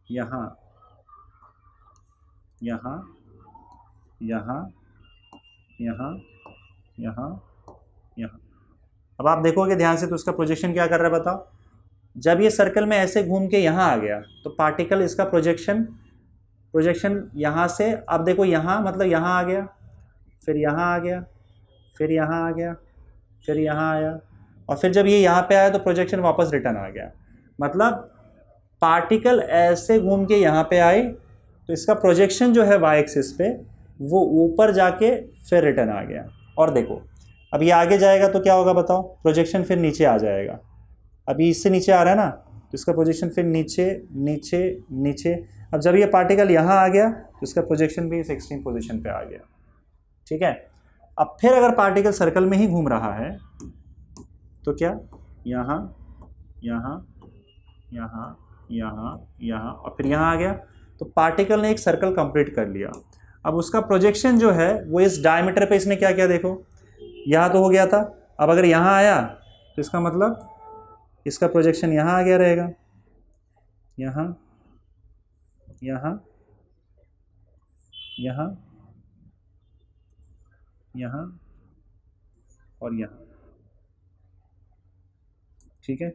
यहाँ, यहाँ, यहाँ, यहाँ, यहाँ, यहाँ। अब आप देखोगे ध्यान से तो उसका प्रोजेक्शन क्या कर रहा है बताओ। जब ये सर्कल में ऐसे घूम के यहाँ आ गया तो पार्टिकल इसका प्रोजेक्शन यहाँ से, अब देखो यहाँ मतलब यहाँ आ गया, फिर यहाँ आ गया, फिर यहाँ आ गया, फिर यहाँ आया और फिर जब ये यहाँ पे आया तो प्रोजेक्शन वापस रिटर्न आ गया। मतलब पार्टिकल ऐसे घूम के यहाँ पे आए तो इसका प्रोजेक्शन जो है वाई एक्सिस पे वो ऊपर जाके फिर रिटर्न आ गया। और देखो अब ये आगे जाएगा तो क्या होगा बताओ, प्रोजेक्शन फिर नीचे आ जाएगा। अभी इससे नीचे आ रहा है ना तो इसका प्रोजेक्शन फिर नीचे नीचे नीचे। अब जब ये पार्टिकल यहाँ आ गया तो इसका प्रोजेक्शन भी इस एक्सट्रीम पोजीशन पे आ गया, ठीक है। अब फिर अगर पार्टिकल सर्कल में ही घूम रहा है तो क्या, यहाँ, यहाँ, यहाँ, यहाँ, यहाँ और फिर यहाँ आ गया तो पार्टिकल ने एक सर्कल कंप्लीट कर लिया। अब उसका प्रोजेक्शन जो है वो इस डायमीटर पे इसने क्या किया, देखो यहाँ तो हो गया था, अब अगर यहाँ आया तो इसका मतलब इसका प्रोजेक्शन यहाँ आ गया रहेगा, यहाँ, यहाँ, यहाँ, यहाँ और यहाँ, ठीक है।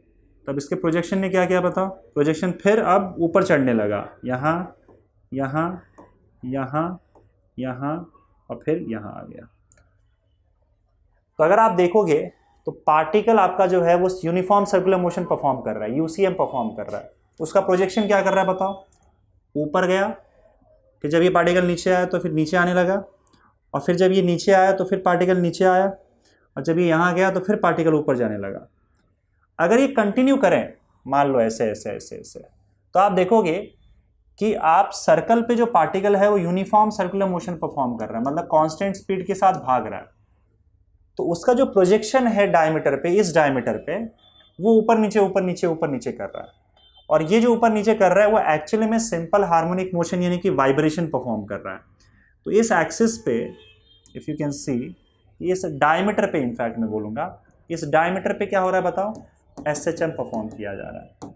तब इसके प्रोजेक्शन ने क्या किया बताओ, प्रोजेक्शन फिर अब ऊपर चढ़ने लगा, यहाँ यहाँ यहाँ यहाँ और फिर यहाँ आ गया। तो अगर आप देखोगे तो पार्टिकल आपका जो है वो यूनिफॉर्म सर्कुलर मोशन परफॉर्म कर रहा है, यूसीएम परफॉर्म कर रहा है। उसका प्रोजेक्शन क्या कर रहा है बताओ, ऊपर गया, फिर जब ये पार्टिकल नीचे आया तो फिर नीचे आने लगा, और फिर जब ये नीचे आया तो फिर पार्टिकल नीचे आया, और जब ये यहाँ गया तो फिर पार्टिकल ऊपर जाने लगा। अगर ये कंटिन्यू करें, मान लो ऐसे ऐसे ऐसे ऐसे, तो आप देखोगे कि आप सर्कल पे जो पार्टिकल है वो यूनिफॉर्म सर्कुलर मोशन परफॉर्म कर रहा है, मतलब कांस्टेंट स्पीड के साथ भाग रहा है। तो उसका जो प्रोजेक्शन है डायमीटर पे, इस डायमीटर पे, वो ऊपर नीचे ऊपर नीचे ऊपर नीचे कर रहा है। और ये जो ऊपर नीचे कर रहा है वो एक्चुअली में सिंपल हार्मोनिक मोशन यानी कि वाइब्रेशन परफॉर्म कर रहा है। तो इस एक्सिस पे इफ यू कैन सी, इस डायमीटर पे, इनफैक्ट मैं बोलूँगा इस डायमीटर पे क्या हो रहा है बताओ, एसएचएम परफॉर्म किया जा रहा है।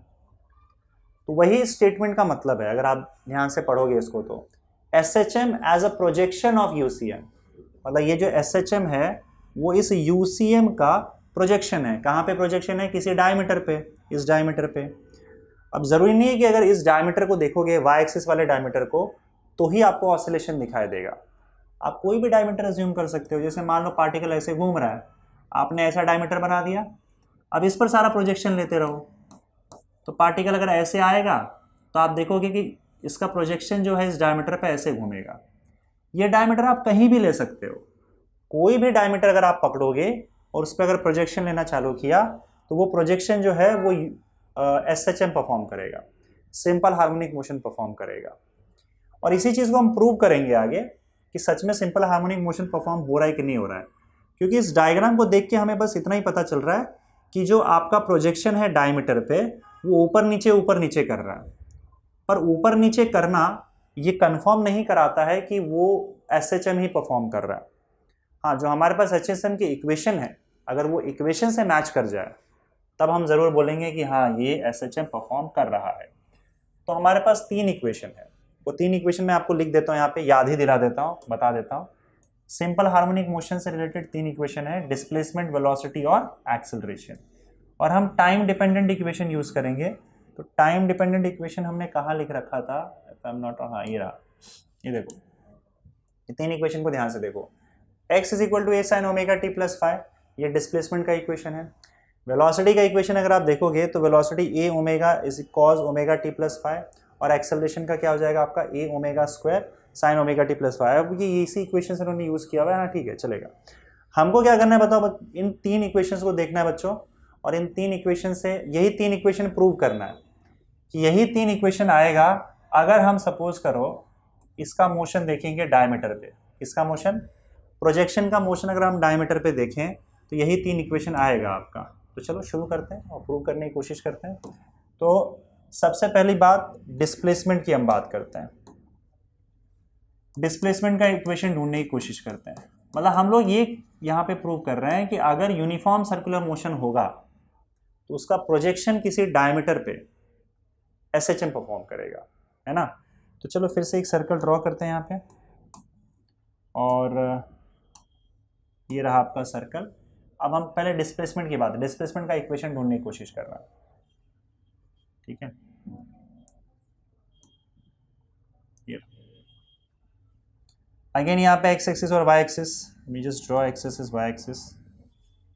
तो वही स्टेटमेंट का मतलब है, अगर आप ध्यान से पढ़ोगे इसको तो SHM as a projection of UCM, मतलब ये जो एसएचएम है वो इस यूसीएम का प्रोजेक्शन है। कहाँ पे प्रोजेक्शन है, किसी डायमीटर पे, इस डायमीटर पे। अब जरूरी नहीं है कि अगर इस डायमीटर को देखोगे, वाई एक्सिस वाले डायमीटर को, तो ही आपको ऑसिलेशन दिखाई देगा। आप कोई भी डायमीटर अज्यूम कर सकते हो। जैसे मान लो पार्टिकल ऐसे घूम रहा है, आपने ऐसा डायमीटर बना दिया, अब इस पर सारा प्रोजेक्शन लेते रहो, तो पार्टिकल अगर ऐसे आएगा तो आप देखोगे कि इसका प्रोजेक्शन जो है इस डायमीटर पे ऐसे घूमेगा। ये डायमीटर आप कहीं भी ले सकते हो, कोई भी डायमीटर अगर आप पकड़ोगे और उस पर अगर प्रोजेक्शन लेना चालू किया तो वो प्रोजेक्शन जो है वो एसएचएम परफॉर्म करेगा, सिंपल हार्मोनिक मोशन परफॉर्म करेगा। और इसी चीज़ को हम प्रूव करेंगे आगे कि सच में सिंपल हार्मोनिक मोशन परफॉर्म हो रहा है कि नहीं हो रहा है। क्योंकि इस डायग्राम को देख के हमें बस इतना ही पता चल रहा है कि जो आपका प्रोजेक्शन है डायमीटर पे वो ऊपर नीचे कर रहा है, पर ऊपर नीचे करना ये कंफर्म नहीं कराता है कि वो एसएचएम ही परफॉर्म कर रहा है। हाँ, जो हमारे पास एसएचएम की इक्वेशन है, अगर वो इक्वेशन से मैच कर जाए तब हम जरूर बोलेंगे कि हाँ ये एसएचएम परफॉर्म कर रहा है। तो हमारे पास 3 इक्वेशन है, वो 3 इक्वेशन मैं आपको लिख देता हूँ यहाँ पे, याद ही दिला देता हूँ, बता देता हूँ। सिंपल हार्मोनिक मोशन से रिलेटेड 3 इक्वेशन है, डिस्प्लेसमेंट, वेलोसिटी और एक्सेलरेशन। और हम टाइम डिपेंडेंट इक्वेशन यूज करेंगे। तो टाइम डिपेंडेंट इक्वेशन हमने कहाँ लिख रखा था, इफ आई एम नॉट, हाँ ये रहा, ये देखो, ये 3 इक्वेशन को ध्यान से देखो। x is equal to A sine omega t plus five, ये डिस्प्लेसमेंट का इक्वेशन है। वेलोसिटी का इक्वेशन अगर आप देखोगे तो velocity A omega is cos omega t plus five, और एक्सेलरेशन का क्या हो जाएगा आपका A omega square sine omega t plus five. अब ये इसी इक्वेशन से उन्होंने यूज़ किया हुआ है, हाँ ठीक है चलेगा। हमको क्या करना है बताओ, इन 3 इक्वेशंस को देखना है बच्चों, और इन 3 इक्वेशन से यही 3 इक्वेशन प्रूव करना है कि यही 3 इक्वेशन आएगा अगर हम सपोज करो इसका मोशन देखेंगे डायमीटर पे, इसका मोशन, प्रोजेक्शन का मोशन अगर हम डायमीटर पे देखें तो यही 3 इक्वेशन आएगा आपका। तो चलो शुरू करते हैं और प्रूव करने की कोशिश करते हैं। तो सबसे पहली बात डिस्प्लेसमेंट की हम बात करते हैं, डिस्प्लेसमेंट का इक्वेशन ढूंढने की कोशिश करते हैं। मतलब हम लोग ये यहाँ पे प्रूव कर रहे हैं कि अगर यूनिफॉर्म सर्कुलर मोशन होगा तो उसका प्रोजेक्शन किसी डायमीटर पे एसएचएम परफॉर्म करेगा, है ना। तो चलो फिर से एक सर्कल ड्रॉ करते हैं यहाँ पे, और ये रहा आपका सर्कल। अब हम पहले डिस्प्लेसमेंट की बात, डिस्प्लेसमेंट का इक्वेशन ढूंढने की कोशिश कर रहे हैं, ठीक है। ये अगेन यहाँ पे एक्स एक्सिस और y axis, we just draw x axis y axis.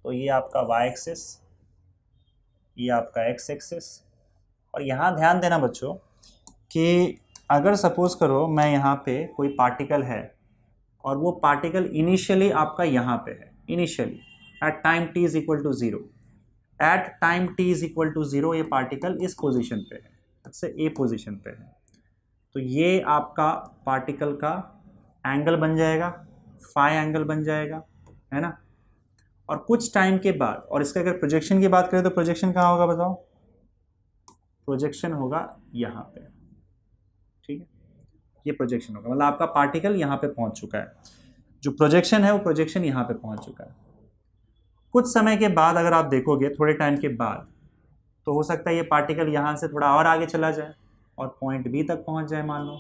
तो ये आपका वाई एक्सिस, ये आपका एक्स एक्सिस। और यहाँ ध्यान देना बच्चों कि अगर सपोज करो मैं यहाँ पे कोई पार्टिकल है और वो पार्टिकल इनिशियली आपका यहाँ पे है, initially at time t is equal to 0, at time t is equal to 0 ये पार्टिकल इस पोजीशन पे है, सबसे ए पोजीशन पे है। तो ये आपका पार्टिकल का एंगल बन जाएगा, फाई एंगल बन जाएगा, है ना। और कुछ टाइम के बाद, और इसका अगर प्रोजेक्शन की बात करें तो प्रोजेक्शन कहाँ होगा बताओ, प्रोजेक्शन होगा यहाँ पे, ठीक है। ये प्रोजेक्शन होगा, मतलब आपका पार्टिकल यहाँ पे पहुँच चुका है, जो प्रोजेक्शन है वो प्रोजेक्शन यहाँ पे पहुँच चुका है। कुछ समय के बाद अगर आप देखोगे, थोड़े टाइम के बाद, तो हो सकता है ये पार्टिकल यहाँ से थोड़ा और आगे चला जाए और पॉइंट बी तक पहुँच जाए मान लो,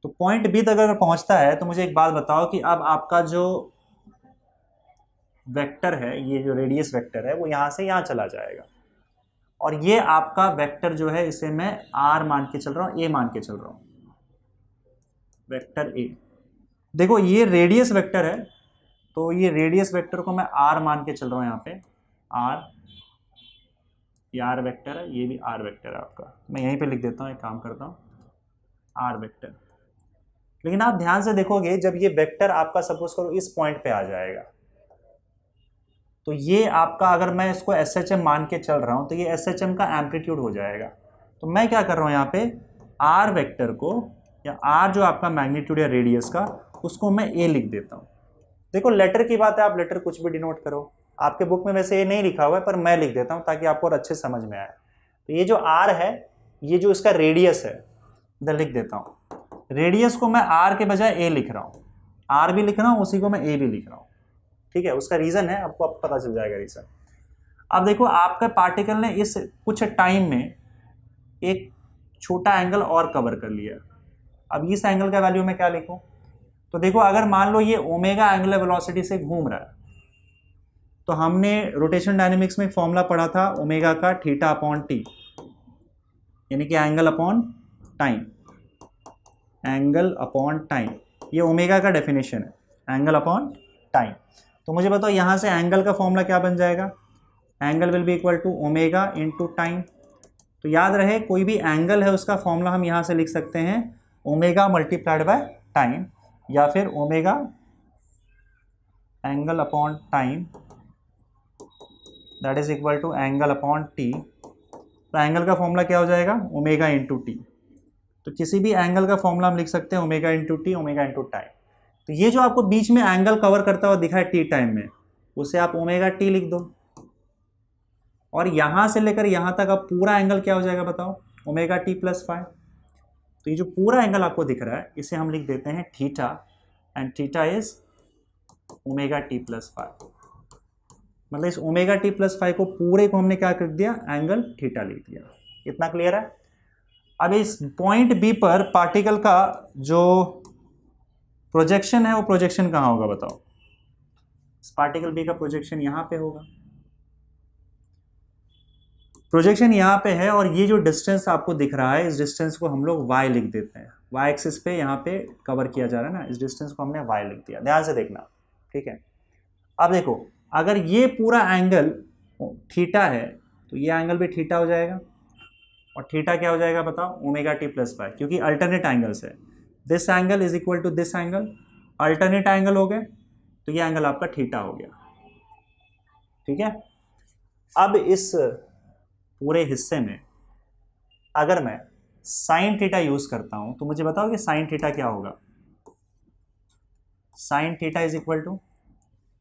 तो पॉइंट बी तक अगर पहुंचता है तो मुझे एक बात बताओ कि अब आपका जो वेक्टर है, ये जो रेडियस वेक्टर है, वो यहाँ से यहाँ चला जाएगा, और ये आपका वेक्टर जो है इसे मैं आर मान के चल रहा हूँ, ए मान के चल रहा हूँ, वेक्टर ए। देखो ये रेडियस वेक्टर है, तो ये रेडियस वेक्टर को मैं आर मान के चल रहा हूँ यहाँ पे, आर, ये आर वेक्टर है, ये भी आर वेक्टर है आपका। मैं यहीं पे लिख देता हूँ, एक काम करता हूँ, आर वेक्टर। लेकिन आप ध्यान से देखोगे, जब ये वेक्टर आपका सपोज करो इस पॉइंट पे आ जाएगा, तो ये आपका, अगर मैं इसको एस एच एम मान के चल रहा हूँ, तो ये एस एच एम का एम्पलीट्यूड हो जाएगा। तो मैं क्या कर रहा हूँ यहाँ पे, आर वेक्टर को, या आर जो आपका मैग्नीट्यूड या रेडियस का, उसको मैं ए लिख देता हूँ। देखो लेटर की बात है, आप लेटर कुछ भी डिनोट करो, आपके बुक में वैसे ये नहीं लिखा हुआ है, पर मैं लिख देता हूँ ताकि आपको और अच्छे समझ में आए। तो ये जो आर है, ये जो इसका रेडियस है, इधर लिख देता हूँ। रेडियस को मैं आर के बजाय ए लिख रहा हूँ, आर भी लिख रहा हूँ, उसी को मैं ए भी लिख रहा हूँ, ठीक है। उसका रीजन है, आपको अब पता चल जाएगा रीजन। अब देखो आपका पार्टिकल ने इस कुछ टाइम में एक छोटा एंगल और कवर कर लिया। अब इस एंगल का वैल्यू मैं क्या लिखूं, तो देखो अगर मान लो ये ओमेगा एंगुलर वेलोसिटी से घूम रहा है, तो हमने रोटेशन डायनेमिक्स में एक फॉर्मूला पढ़ा था ओमेगा का थीटा अपॉन टी, यानी कि angle upon time, angle upon time, ये ओमेगा का डेफिनेशन है, एंगल अपॉन टाइम। तो मुझे बताओ यहाँ से एंगल का फॉर्मूला क्या बन जाएगा, angle will be equal to omega into time. तो याद रहे, कोई भी एंगल है उसका फॉर्मूला हम यहाँ से लिख सकते हैं ओमेगा मल्टीप्लाइड बाय टाइम, या फिर omega angle upon time that is equal to angle upon t. तो एंगल का फॉर्मूला क्या हो जाएगा, ओमेगा इंटू टी। तो किसी भी एंगल का फॉर्मूला हम लिख सकते हैं omega into T, omega into time. तो ये जो आपको बीच में एंगल कवर करता हुआ दिखा है टी टाइम में, उसे आप ओमेगा टी लिख दो, और यहां से लेकर यहां तक अब पूरा एंगल क्या हो जाएगा बताओ, ओमेगा टी प्लस 5। तो ये जो पूरा एंगल आपको दिख रहा है, इसे हम लिख देते हैं theta, and theta is omega t plus 5। मतलब इस ओमेगा टी प्लस 5 को पूरे को हमने क्या कर दिया, एंगल थीटा लिख दिया। इतना क्लियर है। अब इस पॉइंट बी पर पार्टिकल का जो प्रोजेक्शन है, वो प्रोजेक्शन कहाँ होगा बताओ, इस पार्टिकल बी का प्रोजेक्शन यहां पे होगा, प्रोजेक्शन यहाँ पे है, और ये जो डिस्टेंस आपको दिख रहा है, इस डिस्टेंस को हम लोग y लिख देते हैं, y एक्सिस पे यहाँ पे कवर किया जा रहा है ना, इस डिस्टेंस को हमने y लिख दिया। ध्यान से देखना, ठीक है। अब देखो अगर ये पूरा एंगल थीटा है, तो ये एंगल भी थीटा हो जाएगा, और थीटा क्या हो जाएगा बताओ, ओमेगा टी प्लस 5, क्योंकि अल्टरनेट एंगल्स है। This angle is equal to this angle, alternate angle हो गए, तो ये एंगल आपका थीटा हो गया, ठीक है। अब इस पूरे हिस्से में अगर मैं साइन थीटा यूज करता हूं, तो मुझे बताओ कि साइन थीटा क्या होगा। Sine theta is equal to,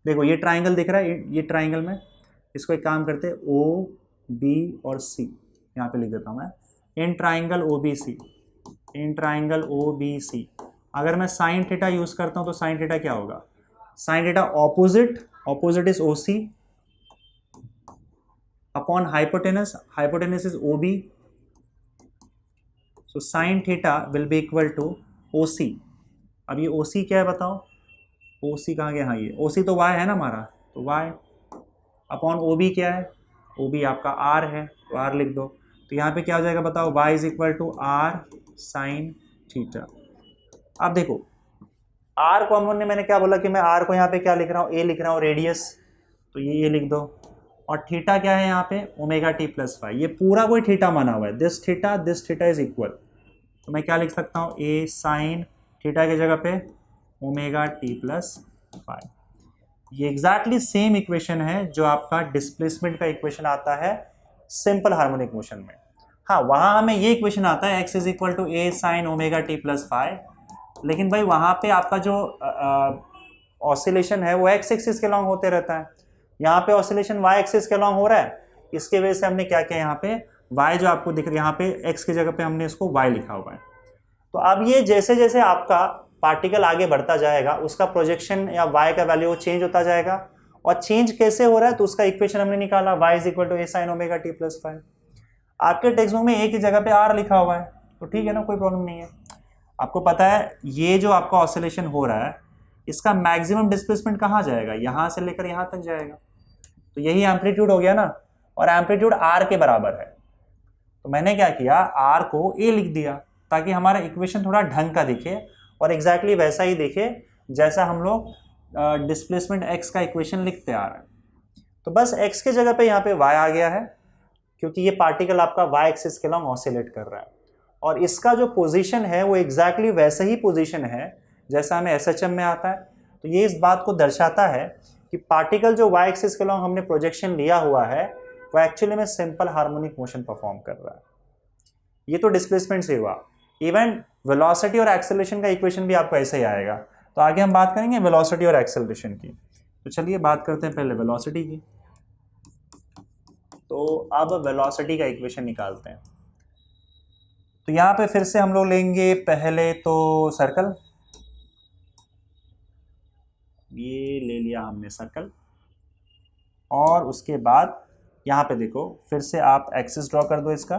देखो ये ट्राइंगल दिख रहा है, ये ट्राइंगल में इसको एक काम करते हैं, ओ बी और सी यहाँ पे लिख देता हूं मैं, in triangle O B C, in triangle O B C. अगर मैं साइन थीटा यूज करता हूं, तो साइन थीटा क्या होगा, sine theta opposite, opposite is O C upon hypotenuse, hypotenuse is O B, so sine theta will be equal to O C. अब ये ओ सी क्या है बताओ, ओ सी कहाँ गया, हाँ ये ओ सी तो y है ना हमारा, तो y अपॉन ओ बी क्या है, ओ बी आपका r है, तो r लिख दो। तो यहाँ पे क्या हो जाएगा बताओ, y is equal to r sine theta. अब देखो r को हमने, मैंने क्या बोला कि मैं r को यहाँ पे क्या लिख रहा हूँ, a लिख रहा हूँ, रेडियस, तो ये लिख दो, और थीटा क्या है यहाँ पे, ओमेगा टी प्लस 5। ये पूरा कोई थीटा माना हुआ है, दिस थीटा इज इक्वल, तो मैं क्या लिख सकता हूँ, ए साइन थीटा की जगह पे ओमेगा टी प्लस 5। ये एग्जैक्टली सेम इक्वेशन है जो आपका डिस्प्लेसमेंट का इक्वेशन आता है सिंपल हार्मोनिक मोशन में। हाँ, वहां हमें ये इक्वेशन आता है x is equal to A sine omega t plus 5, लेकिन भाई वहां पे आपका जो ऑसिलेशन है वो x एक्सिस के लॉन्ग होते रहता है, यहाँ पे ऑसिलेशन y एक्सिस के लॉन्ग हो रहा है। इसके वजह से हमने क्या किया, यहाँ पे y जो आपको दिख रहा है, यहाँ पे x की जगह पे हमने इसको y लिखा हुआ है। तो अब ये जैसे जैसे आपका पार्टिकल आगे बढ़ता जाएगा, उसका प्रोजेक्शन या y का वैल्यू चेंज होता जाएगा, और चेंज कैसे हो रहा है, तो उसका इक्वेशन हमने निकाला, y is equal to A sine omega t plus 5। आपके टेक्स्ट बुक में एक ही जगह पे r लिखा हुआ है, तो ठीक है ना, कोई प्रॉब्लम नहीं है। आपको पता है ये जो आपका ऑसिलेशन हो रहा है इसका मैक्सिमम डिस्प्लेसमेंट कहाँ जाएगा, यहाँ से लेकर यहाँ तक जाएगा। तो यही एम्पलीट्यूड हो गया ना, और एम्पलीट्यूड आर के बराबर है। तो मैंने क्या किया, आर को ए लिख दिया ताकि हमारा इक्वेशन थोड़ा ढंग का दिखे और एग्जैक्टली वैसा ही दिखे जैसा हम लोग डिस्प्लेसमेंट एक्स का इक्वेशन लिखते आ रहे हैं। तो बस एक्स के जगह पे यहाँ पे वाई आ गया है, क्योंकि ये पार्टिकल आपका वाई एक्सिस के लॉन्ग ऑसिलेट कर रहा है और इसका जो पोजीशन है वो एग्जैक्टली वैसा ही पोजीशन है जैसा हमें एसएचएम में आता है। तो ये इस बात को दर्शाता है कि पार्टिकल जो वाई एक्सिस के लॉन्ग हमने प्रोजेक्शन लिया हुआ है वो एक्चुअली में सिंपल हार्मोनिक मोशन परफॉर्म कर रहा है। ये तो डिस्प्लेसमेंट से हुआ। इवन वेलोसिटी और एक्सेलरेशन का इक्वेशन भी आपको ऐसे ही आएगा। तो आगे हम बात करेंगे वेलोसिटी और एक्सेलरेशन की। तो चलिए बात करते हैं पहले वेलोसिटी की। तो अब वेलोसिटी का इक्वेशन निकालते हैं। तो यहाँ पे फिर से हम लोग लेंगे पहले तो सर्कल, ये ले लिया हमने सर्कल, और उसके बाद यहाँ पे देखो फिर से आप एक्सिस ड्रॉ कर दो इसका।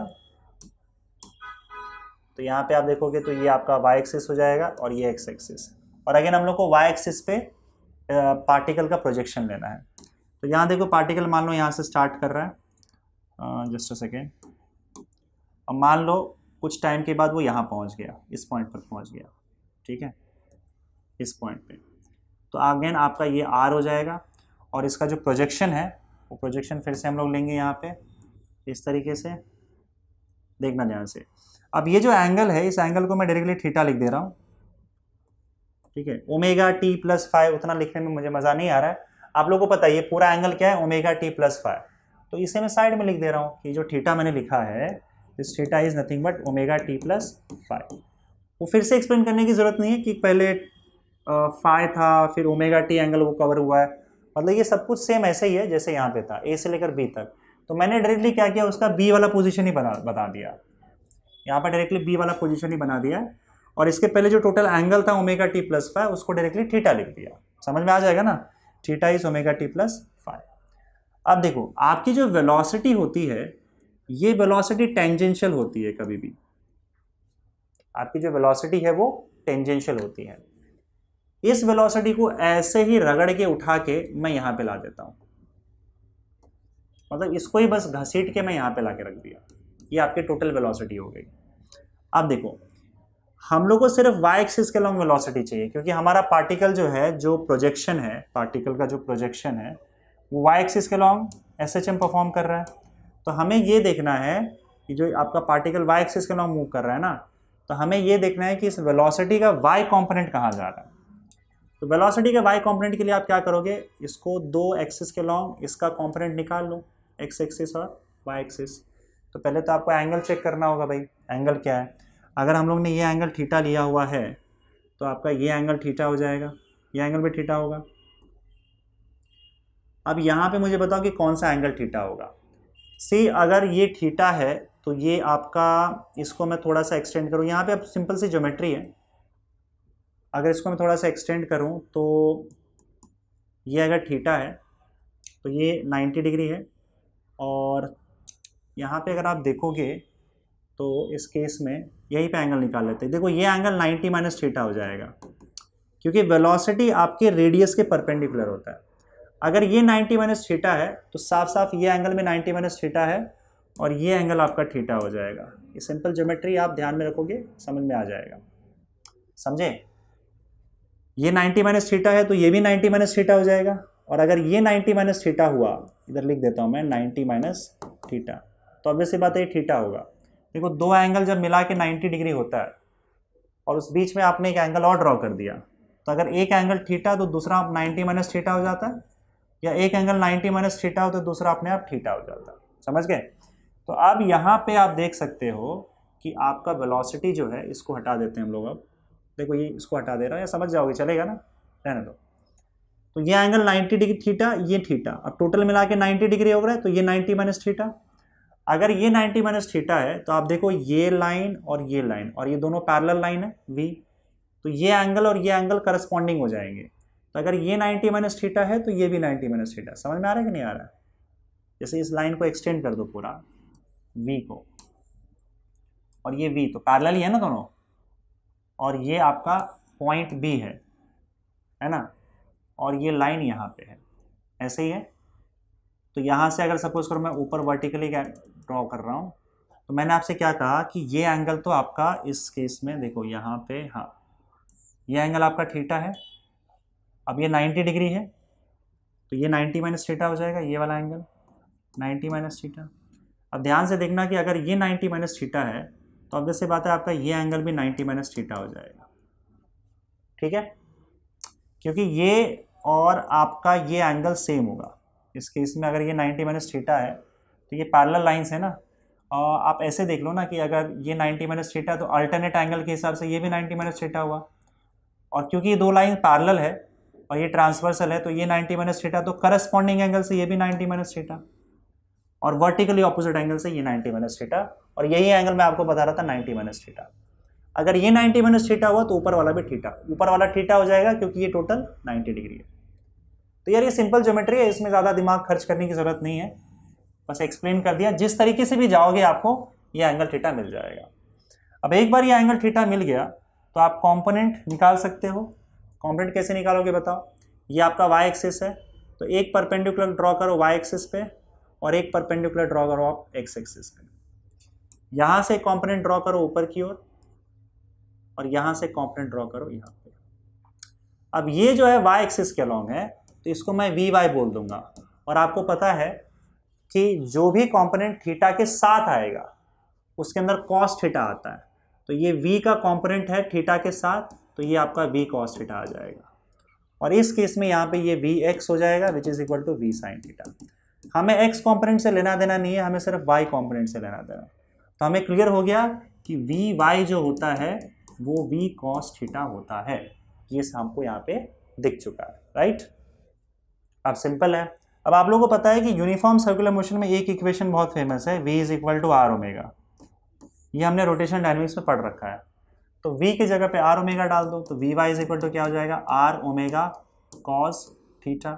तो यहाँ पे आप देखोगे तो ये आपका वाई एक्सिस हो जाएगा और ये एक्स एक्सिस, और अगेन हम लोग को वाई एक्सिस पे पार्टिकल का प्रोजेक्शन लेना है। तो यहाँ देखो पार्टिकल मान लो यहाँ से स्टार्ट कर रहा है, जस्ट अ सेकेंड, अब मान लो कुछ टाइम के बाद वो यहाँ पहुँच गया, इस पॉइंट पर पहुँच गया, ठीक है, इस पॉइंट पे। तो अगेन आपका ये आर हो जाएगा और इसका जो प्रोजेक्शन है वो प्रोजेक्शन फिर से हम लोग लेंगे यहाँ पे इस तरीके से, देखना ध्यान से। अब ये जो एंगल है इस एंगल को मैं डायरेक्टली थीटा लिख दे रहा हूँ, ठीक है। ओमेगा टी प्लस फाइव उतना लिखने में मुझे मज़ा नहीं आ रहा है, आप लोगों को पता है ये पूरा एंगल क्या है, ओमेगा टी प्लस फाइव। तो इसे मैं साइड में लिख दे रहा हूँ कि जो थीटा मैंने लिखा है this theta is nothing but omega t plus five. वो फिर से एक्सप्लेन करने की जरूरत नहीं है कि पहले फाइव था फिर ओमेगा टी एंगल वो कवर हुआ है, मतलब ये सब कुछ सेम ऐसे ही है जैसे यहाँ पे था, ए से लेकर बी तक। तो मैंने डायरेक्टली क्या किया, उसका बी वाला पोजीशन ही बता दिया, यहाँ पर डायरेक्टली बी वाला पोजीशन ही बना दिया, और इसके पहले जो टोटल एंगल था ओमेगा टी प्लस फाइव उसको डायरेक्टली थीटा लिख दिया। समझ में आ जाएगा ना, theta is omega t plus five. अब देखो आपकी जो वेलोसिटी होती है ये वेलोसिटी टेंजेंशियल होती है, कभी भी आपकी जो वेलोसिटी है वो टेंजेंशियल होती है। इस वेलोसिटी को ऐसे ही रगड़ के उठा के मैं यहाँ पे ला देता हूँ, मतलब इसको ही बस घसीट के मैं यहाँ पे ला के रख दिया, ये आपकी टोटल वेलोसिटी हो गई। अब देखो हम लोग को सिर्फ वाई एक्सिस के लॉन्ग वेलोसिटी चाहिए, क्योंकि हमारा पार्टिकल जो है, जो प्रोजेक्शन है, पार्टिकल का जो प्रोजेक्शन है वो वाई एक्सिस के लॉन्ग एसएचएम परफॉर्म कर रहा है। तो हमें ये देखना है कि जो आपका पार्टिकल वाई एक्सिस के लॉन्ग मूव कर रहा है ना, तो हमें ये देखना है कि इस वेलोसिटी का वाई कॉम्पोनेंट कहाँ जा रहा है। तो वेलोसिटी के वाई कॉम्पोनेंट के लिए आप क्या करोगे, इसको दो एक्सिस के लॉन्ग इसका कॉम्पोनेंट निकाल लो, एक्स एक्सिस और वाई एक्सिस। तो पहले तो आपको एंगल चेक करना होगा, भाई एंगल क्या है। अगर हम लोग ने ये एंगल थीटा लिया हुआ है तो आपका ये एंगल थीटा हो जाएगा, ये एंगल भी थीटा होगा। अब यहाँ पे मुझे बताओ कि कौन सा एंगल थीटा होगा। सी अगर ये थीटा है तो ये आपका, इसको मैं थोड़ा सा एक्सटेंड करूँ, यहाँ पे अब सिंपल सी ज्योमेट्री है, अगर इसको मैं थोड़ा सा एक्सटेंड करूँ तो ये अगर थीटा है तो ये 90 डिग्री है, और यहाँ पे अगर आप देखोगे तो इस केस में यहीं पे एंगल निकाल लेते हैं। देखो ये एंगल 90 माइनस थीटा हो जाएगा, क्योंकि वेलोसिटी आपके रेडियस के परपेंडिकुलर होता है। अगर ये 90 माइनस थीटा है तो साफ साफ ये एंगल में 90 माइनस थीटा है और ये एंगल आपका थीटा हो जाएगा। ये सिंपल ज्योमेट्री आप ध्यान में रखोगे समझ में आ जाएगा, समझे। ये 90 माइनस थीटा है तो ये भी 90 माइनस थीटा हो जाएगा, और अगर ये 90 माइनस थीटा हुआ, इधर लिख देता हूँ मैं 90 माइनस थीटा, तो ऑब्वियस सी बात है ये थीटा होगा। देखो दो एंगल जब मिला के 90 डिग्री होता है और उस बीच में आपने एक एंगल और ड्रॉ कर दिया, तो अगर एक एंगल थीटा तो दूसरा 90 माइनस थीटा हो जाता है, या एक एंगल 90 माइनस थीटा हो तो दूसरा अपने आप थीटा हो जाता है। समझ गए। तो अब यहाँ पे आप देख सकते हो कि आपका वेलोसिटी जो है, इसको हटा देते हैं हम लोग। अब देखो ये इसको हटा दे रहा है, या समझ जाओगे, चलेगा ना, रहने दो। तो ये एंगल 90 डिग्री थीटा, ये थीटा, अब टोटल मिला के 90 डिग्री हो रहा है, तो ये 90 माइनस थीटा। अगर ये 90 माइनस थीटा है तो आप देखो ये लाइन और ये दोनों पैरेलल लाइन है वी, तो ये एंगल और ये एंगल करस्पॉन्डिंग हो जाएंगे। तो अगर ये 90 माइनस थीटा है तो ये भी 90 माइनस थीटा। समझ में आ रहा है कि नहीं आ रहा है। जैसे इस लाइन को एक्सटेंड कर दो पूरा वी को, और ये वी तो पैरेलल ही है ना दोनों, और ये आपका पॉइंट बी है ना, और ये लाइन यहाँ पे है, ऐसे ही है। तो यहाँ से अगर सपोज करो मैं ऊपर वर्टिकली ड्रॉ कर रहा हूँ, तो मैंने आपसे क्या कहा कि ये एंगल तो आपका इस केस में देखो यहाँ पे, हाँ ये एंगल आपका थीटा है। अब ये 90 डिग्री है, तो ये 90 माइनस थीटा हो जाएगा, ये वाला एंगल 90 माइनस थीटा। अब ध्यान से देखना कि अगर ये 90 माइनस थीटा है तो अब जैसे बात है आपका ये एंगल भी 90 माइनस थीटा हो जाएगा, ठीक है, क्योंकि ये और आपका ये एंगल सेम होगा। इस केस में अगर ये 90 माइनस थीटा है तो ये पैरेलल लाइंस है ना, और आप ऐसे देख लो ना कि अगर ये 90 माइनस थीटा तो अल्टरनेट एंगल के हिसाब से ये भी 90 माइनस थीटा हुआ, और क्योंकि ये दो लाइन पैरेलल है और ये ट्रांसवर्सल है तो ये 90 माइनस थीटा, तो करस्पॉन्डिंग एंगल से ये भी 90 माइनस थीटा, और वर्टिकली ऑपोजिट एंगल से ये 90 माइनस थीटा, और यही एंगल मैं आपको बता रहा था 90 माइनस थीटा। अगर ये 90 माइनस थीटा हुआ तो ऊपर वाला भी थीटा, ऊपर वाला थीटा हो जाएगा क्योंकि ये टोटल 90 डिग्री है। तो यार ये सिंपल ज्योमेट्री है, इसमें ज़्यादा दिमाग खर्च करने की जरूरत नहीं है, बस एक्सप्लेन कर दिया। जिस तरीके से भी जाओगे आपको ये एंगल थीटा मिल जाएगा। अब एक बार ये एंगल थीटा मिल गया तो आप कॉम्पोनेंट निकाल सकते हो। कॉम्पोनेंट कैसे निकालोगे बताओ? ये आपका वाई एक्सिस है, तो एक परपेंडिकुलर ड्रॉ करो वाई एक्सिस पे और एक परपेंडिकुलर ड्रॉ करो आप एक्स एक्सिस पे। यहाँ से कॉम्पोनेंट ड्रॉ करो ऊपर की ओर और यहाँ से कॉम्पोनेंट ड्रॉ करो यहाँ पे। अब ये जो है वाई एक्सिस के अलॉन्ग है तो इसको मैं वी वाई बोल दूंगा, और आपको पता है कि जो भी कंपोनेंट थीटा के साथ आएगा उसके अंदर कॉस थीटा आता है, तो ये v का कंपोनेंट है थीटा के साथ, तो ये आपका v कॉस थीटा आ जाएगा, और इस केस में यहाँ पे ये vx हो जाएगा which is equal to v sine theta. हमें x कंपोनेंट से लेना देना नहीं है, हमें सिर्फ y कंपोनेंट से लेना देना। तो हमें क्लियर हो गया कि vy जो होता है वो v कॉस थीटा होता है, ये हमको यहाँ पे दिख चुका है, राइट। अब सिंपल है। अब आप लोगों को पता है कि यूनिफॉर्म सर्कुलर मोशन में एक इक्वेशन बहुत फेमस है, v is equal to r omega. ये हमने रोटेशन डायनेमिक्स में पढ़ रखा है। तो v की जगह पे आर ओमेगा डाल दो, तो v y is equal to क्या हो जाएगा, आर ओमेगा कॉस थीटा।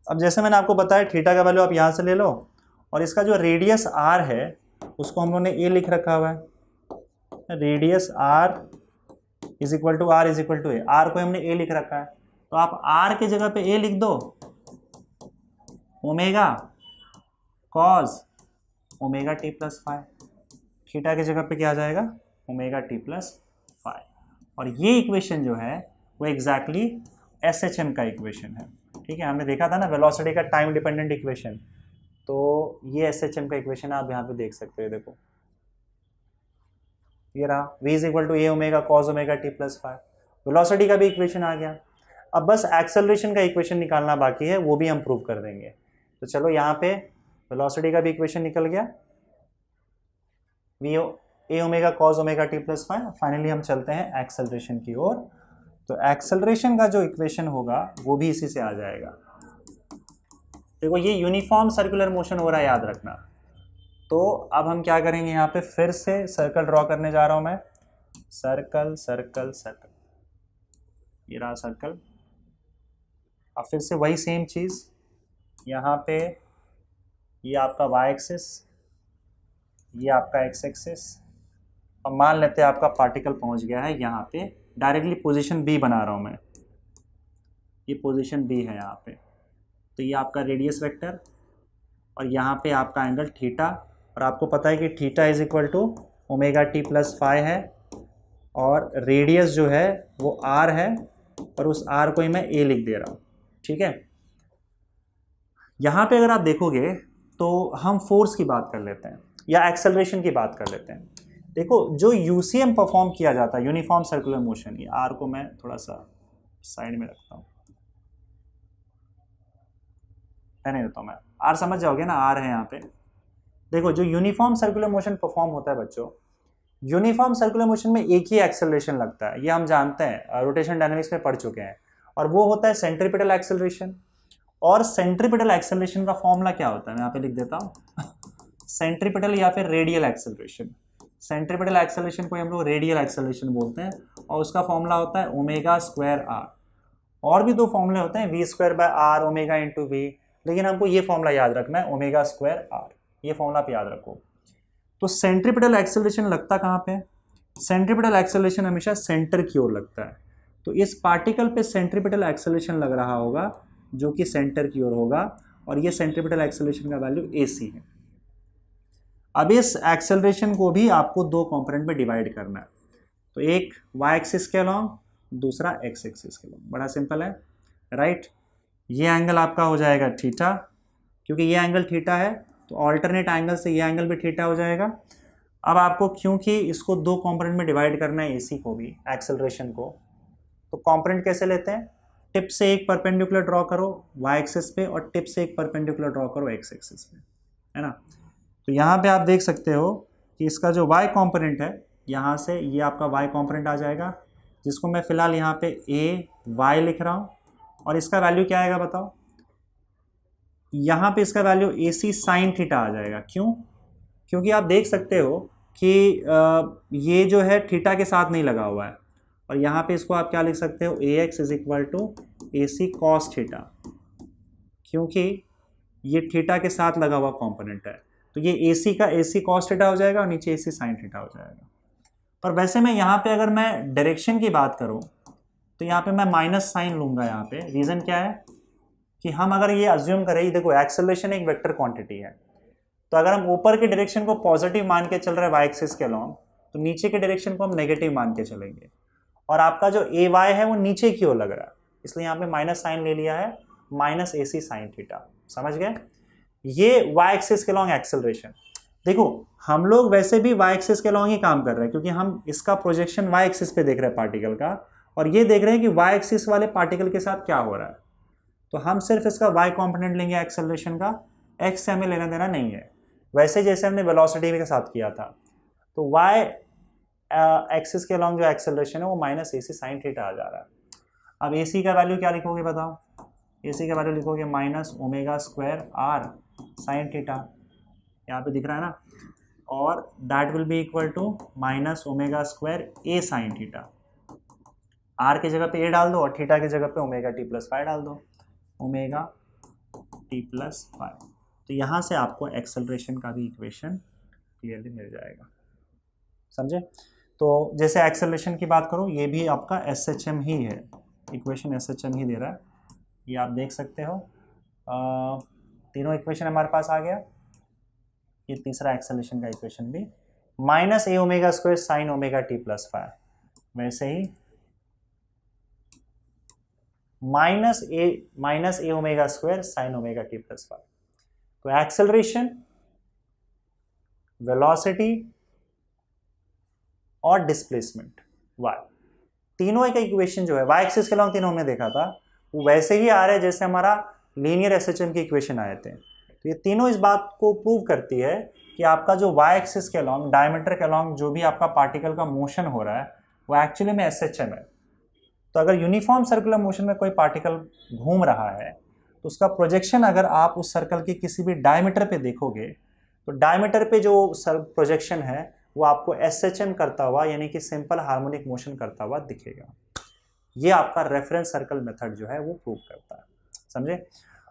अब जैसे मैंने आपको बताया थीटा का वैल्यू आप यहाँ से ले लो, और इसका जो रेडियस r है उसको हम लोगों ने a लिख रखा हुआ है, radius r is equal to r is equal to a. R को हमने a लिख रखा है, तो आप r के जगह पे a लिख दो, omega cos omega t plus five. Theta की जगह पे क्या आ जाएगा, ओमेगा टी प्लस फाइव। और ये इक्वेशन जो है वो एग्जैक्टली SHM का इक्वेशन है, ठीक है। हमने देखा था ना वेलोसिटी का टाइम डिपेंडेंट इक्वेशन, तो ये SHM का इक्वेशन आप यहाँ पे देख सकते हो। देखो ये रहा, v is equal to A omega cos omega t plus five. Velocity का भी इक्वेशन आ गया। अब बस एक्सेलरेशन का इक्वेशन निकालना बाकी है, वो भी हम प्रूव कर देंगे। तो चलो यहाँ पे वेलोसिटी का भी इक्वेशन निकल गया, V A omega cos omega t plus five. Finally हम चलते हैं एक्सेलरेशन की ओर। तो एक्सेलरेशन का जो इक्वेशन होगा वो भी इसी से आ जाएगा। देखो ये यूनिफॉर्म सर्कुलर मोशन हो रहा है, याद रखना। तो अब हम क्या करेंगे, यहाँ पे फिर से सर्कल ड्रॉ करने जा रहा हूँ मैं, सर्कल सर्कल सर्कल, ये रहा सर्कल। अब फिर से वही सेम चीज़, यहाँ पे ये आपका वाई एक्सिस, ये आपका एक्स एक्सिस। अब मान लेते हैं आपका पार्टिकल पहुँच गया है यहाँ पे, डायरेक्टली पोजीशन बी बना रहा हूँ मैं, ये पोजीशन बी है यहाँ पे। तो ये आपका रेडियस वेक्टर और यहाँ पे आपका एंगल थीटा, और आपको पता है कि theta is equal to omega t plus five है, और रेडियस जो है वो आर है, और उस आर को ही मैं ए लिख दे रहा हूँ, ठीक है। यहाँ पे अगर आप देखोगे तो हम फोर्स की बात कर लेते हैं या एक्सेलरेशन की बात कर लेते हैं। देखो जो यूसीएम परफॉर्म किया जाता है, यूनिफॉर्म सर्कुलर मोशन, ये आर को मैं थोड़ा सा साइड में रखता हूँ, रहने देता हूँ मैं, आर समझ जाओगे ना, आर है यहाँ पे। देखो जो यूनिफॉर्म सर्कुलर मोशन परफॉर्म होता है बच्चों, यूनिफॉर्म सर्कुलर मोशन में एक ही एक्सेलरेशन लगता है, ये हम जानते हैं, रोटेशन डायनामिक्स में पढ़ चुके हैं, और वो होता है सेंट्रीपिटल एक्सेलरेशन। और सेंट्रीपिटल एक्सेलरेशन का फॉर्मूला क्या होता है, मैं यहाँ पे लिख देता हूँ, सेंट्रीपिटल या फिर रेडियल एक्सेलरेशन। सेंट्रीपिटल एक्सेलरेशन को हम लोग रेडियल एक्सेलरेशन बोलते हैं, और उसका फॉर्मूला होता है ओमेगा स्क्वायर आर। और भी दो फॉर्मूले होते हैं, v square by r omega into v, लेकिन हमको ये फॉर्मूला याद रखना है, ओमेगा स्क्वायर आर, ये फॉर्मूला आप याद रखो। तो सेंट्रीपिटल एक्सेलरेशन लगता कहाँ पे, सेंट्रीपिटल एक्सेलरेशन हमेशा सेंटर की ओर लगता है, तो इस पार्टिकल पे सेंट्रीपिटल एक्सेलरेशन लग रहा होगा जो कि सेंटर की ओर होगा, और ये सेंट्रीपिटल एक्सेलरेशन का वैल्यू AC है। अब इस एक्सेलरेशन को भी आपको दो कंपोनेंट में डिवाइड करना है, तो एक y एक्सिस के अलॉन्ग, दूसरा x एक्सिस के अलॉन्ग। बड़ा सिंपल है, राइट। ये एंगल आपका हो जाएगा थीटा, क्योंकि ये एंगल थीटा है तो ऑल्टरनेट एंगल से ये एंगल भी थीटा हो जाएगा। अब आपको क्योंकि इसको दो कंपोनेंट में डिवाइड करना है AC को भी, एक्सेलरेशन को, तो कंपोनेंट कैसे लेते हैं, टिप से एक परपेंडिकुलर ड्रॉ करो y एक्सिस पे और टिप से एक परपेंडिकुलर ड्रॉ करो x एक्सिस पे, है ना। तो यहाँ पे आप देख सकते हो कि इसका जो y कंपोनेंट है, यहाँ से ये आपका y कंपोनेंट आ जाएगा, जिसको मैं फिलहाल यहाँ पे AY लिख रहा हूँ, और इसका वैल्यू क्या आएगा बताओ, यहाँ पे इसका वैल्यू AC साइन थीटा आ जाएगा। क्यों? क्योंकि आप देख सकते हो कि ये जो है थीटा के साथ नहीं लगा हुआ है, और यहाँ पे इसको आप क्या लिख सकते हो, AX is equal to AC cos theta, क्योंकि ये थीटा के साथ लगा हुआ कंपोनेंट है, तो ये AC का AC कॉस थीटा हो जाएगा और नीचे AC साइन थीटा हो जाएगा। पर वैसे मैं यहाँ पे अगर मैं डायरेक्शन की बात करूँ तो यहाँ पे मैं माइनस साइन लूंगा यहाँ पे। रीज़न क्या है कि हम अगर ये अज्यूम करें, देखो एक्सेलरेशन एक वेक्टर क्वांटिटी है, तो अगर हम ऊपर के डायरेक्शन को पॉजिटिव मान के चल रहे हैं वाई एक्सिस के अलॉन्ग, तो नीचे के डायरेक्शन को हम नेगेटिव मान के चलेंगे, और आपका जो AY है वो नीचे की ओर लग रहा है, इसलिए यहाँ पे माइनस साइन ले लिया है, माइनस AC साइन थीटा। समझ गए? ये वाई एक्सिस के अलॉन्ग एक्सेलरेशन। देखो हम लोग वैसे भी वाई एक्सिस के अलॉन्ग ही काम कर रहे हैं, क्योंकि हम इसका प्रोजेक्शन वाई एक्सिस पे देख रहे हैं पार्टिकल का, और ये देख रहे हैं कि वाई एक्सिस वाले पार्टिकल के साथ क्या हो रहा है। तो हम सिर्फ इसका वाई कंपोनेंट लेंगे एक्सेलरेशन का, एक्स से हमें लेना देना नहीं है, वैसे जैसे हमने वेलोसिटी के साथ किया था। तो वाई एक्सिस के अलॉन्ग जो एक्सेलरेशन है वो माइनस AC साइन थीटा आ जा रहा है। अब AC का वैल्यू क्या लिखोगे बताओ, AC का वैल्यू लिखोगे minus omega square R sine theta, यहाँ पे दिख रहा है ना, और that will be equal to minus omega square A sine theta. R की जगह पे A डाल दो और थीटा की जगह पे ओमेगा T प्लस फाइव डाल दो, ओमेगा T प्लस फाइव। तो यहाँ से आपको एक्सेलरेशन का भी इक्वेशन क्लियरली मिल जाएगा। समझे? तो जैसे एक्सेलरेशन की बात करूँ, ये भी आपका SHM ही है, इक्वेशन SHM ही दे रहा है, ये आप देख सकते हो। तीनों इक्वेशन हमारे पास आ गया। ये तीसरा एक्सेलरेशन का इक्वेशन भी minus A omega square sine omega T plus five, वैसे ही minus A omega square sine omega T plus five. तो एक्सेलरेशन, वेलोसिटी और डिस्प्लेसमेंट y, तीनों एक इक्वेशन जो है y एक्सिस के अलॉन्ग तीनों हमने देखा था, वो वैसे ही आ रहा है जैसे हमारा लीनियर SHM की इक्वेशन आए थे। तो ये तीनों इस बात को प्रूव करती है कि आपका जो y एक्सिस के अलॉन्ग, डायमीटर के अलॉन्ग जो भी आपका पार्टिकल का मोशन हो रहा है वो एक्चुअली में SHM है। तो अगर यूनिफॉर्म सर्कुलर मोशन में कोई पार्टिकल घूम रहा है तो उसका प्रोजेक्शन अगर आप उस सर्कल के किसी भी डायमीटर पे देखोगे, तो डायमीटर पे जो प्रोजेक्शन है वो आपको SHM करता हुआ, यानी कि सिंपल हार्मोनिक मोशन करता हुआ दिखेगा। ये आपका रेफरेंस सर्कल मेथड जो है वो प्रूव करता है। समझे?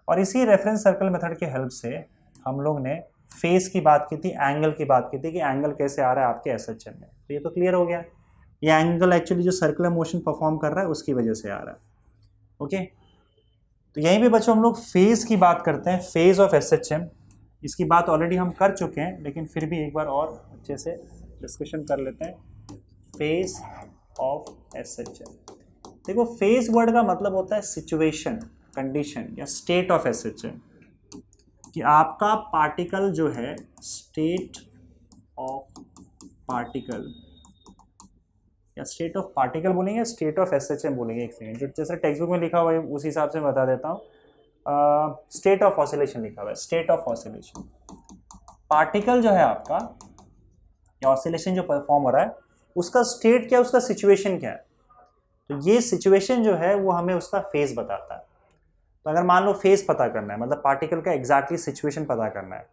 और इसी रेफरेंस सर्कल मेथड के हेल्प से हम लोग ने फेस की बात की थी, एंगल की बात की थी कि एंगल कैसे आ रहा है आपके SHM में। तो ये तो क्लियर हो गया, ये एंगल एक्चुअली जो सर्कुलर मोशन परफॉर्म कर रहा है उसकी वजह से आ रहा है। ओके, तो यहीं पे बच्चों हम लोग फेज की बात करते हैं, फेज ऑफ SHM। इसकी बात ऑलरेडी हम कर चुके हैं, लेकिन फिर भी एक बार और अच्छे से डिस्कशन कर लेते हैं। फेज ऑफ SHM, देखो फेज वर्ड का मतलब होता है सिचुएशन, कंडीशन या स्टेट ऑफ SHM, कि आपका पार्टिकल जो है, स्टेट ऑफ पार्टिकल या स्टेट ऑफ पार्टिकल बोलेंगे, स्टेट ऑफ SHM बोलेंगे। एक सेकेंड, जो जैसे टेक्स्ट बुक में लिखा हुआ है उस हिसाब से बता देता हूँ। स्टेट ऑफ ऑसिलेशन लिखा हुआ है, स्टेट ऑफ ऑसिलेशन। पार्टिकल जो है आपका, या ऑसिलेशन जो परफॉर्म हो रहा है, उसका स्टेट क्या है, उसका सिचुएशन क्या है। तो ये सिचुएशन जो है वो हमें उसका फेज बताता है। तो अगर मान लो फेज पता करना है, मतलब पार्टिकल का एग्जैक्टली सिचुएशन पता करना है।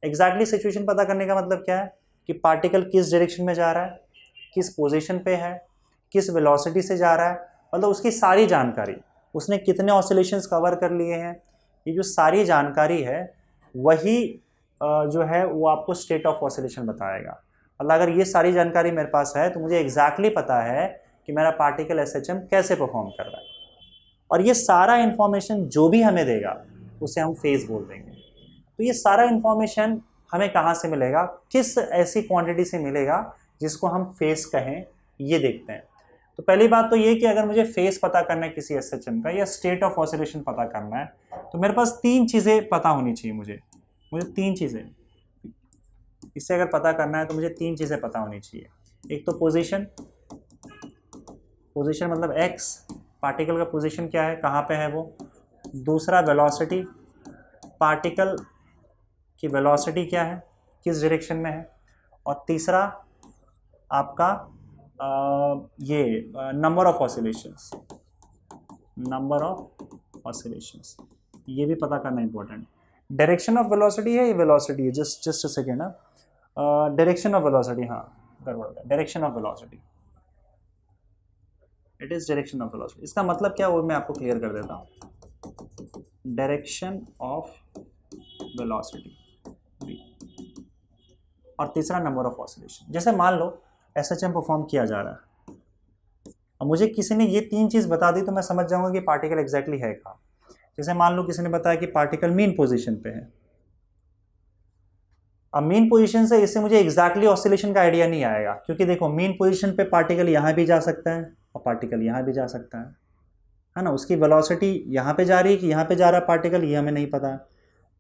एग्जैक्टली सिचुएशन पता करने का मतलब क्या है कि पार्टिकल किस डायरेक्शन में जा रहा है, किस पोजीशन पे है, किस वेलोसिटी से जा रहा है, मतलब उसकी सारी जानकारी, उसने कितने ऑसिलेशंस कवर कर लिए हैं, ये जो सारी जानकारी है वही जो है वो आपको स्टेट ऑफ ऑसिलेशन बताएगा। मतलब अगर ये सारी जानकारी मेरे पास है तो मुझे एग्जैक्टली पता है कि मेरा पार्टिकल एसएचएम कैसे परफॉर्म कर रहा है। और ये सारा इंफॉर्मेशन जो भी हमें देगा उसे हम फेज बोल देंगे। तो ये सारा इंफॉर्मेशन हमें कहाँ से मिलेगा, किस ऐसी क्वांटिटी से मिलेगा जिसको हम फेज कहें, ये देखते हैं। तो पहली बात तो ये कि अगर मुझे फेज पता करना है किसी एसएचएम का या स्टेट ऑफ ऑसिलेशन पता करना है तो मेरे पास 3 चीज़ें पता होनी चाहिए। मुझे 3 चीज़ें, इससे अगर पता करना है तो मुझे 3 चीज़ें पता होनी चाहिए। एक तो पोजीशन मतलब एक्स, पार्टिकल का पोजीशन क्या है, कहाँ पे है वो। दूसरा वेलोसिटी, पार्टिकल की वेलोसिटी क्या है, किस डायरेक्शन में है। और तीसरा आपका ये नंबर ऑफ ऑसिलेशंस, ये भी पता करना इंपॉर्टेंट। डायरेक्शन ऑफ वेलोसिटी है, ये वेलोसिटी है, just a second. Direction of velocity, हाँ गड़बड़ हो गया, direction of velocity, it is direction of velocity. इसका मतलब क्या वो मैं आपको क्लियर कर देता हूँ। डायरेक्शन ऑफ वेलोसिटी, और तीसरा नंबर ऑफ ऑसिलेशन। जैसे मान लो एसएचएम परफॉर्म किया जा रहा है, अब मुझे किसी ने ये 3 चीज़ बता दी तो मैं समझ जाऊंगा कि पार्टिकल एग्जैक्टली है कहाँ। जैसे मान लो किसी ने बताया कि पार्टिकल मीन पोजीशन पे है। अब मीन पोजीशन से इससे मुझे एग्जैक्टली ऑसिलेशन का आइडिया नहीं आएगा, क्योंकि देखो मीन पोजीशन पे पार्टिकल यहाँ भी जा सकता है और पार्टिकल यहाँ भी जा सकता है ना। उसकी वेलोसिटी यहाँ पे जा रही है कि यहाँ पे जा रहा है पार्टिकल, ये हमें नहीं पता।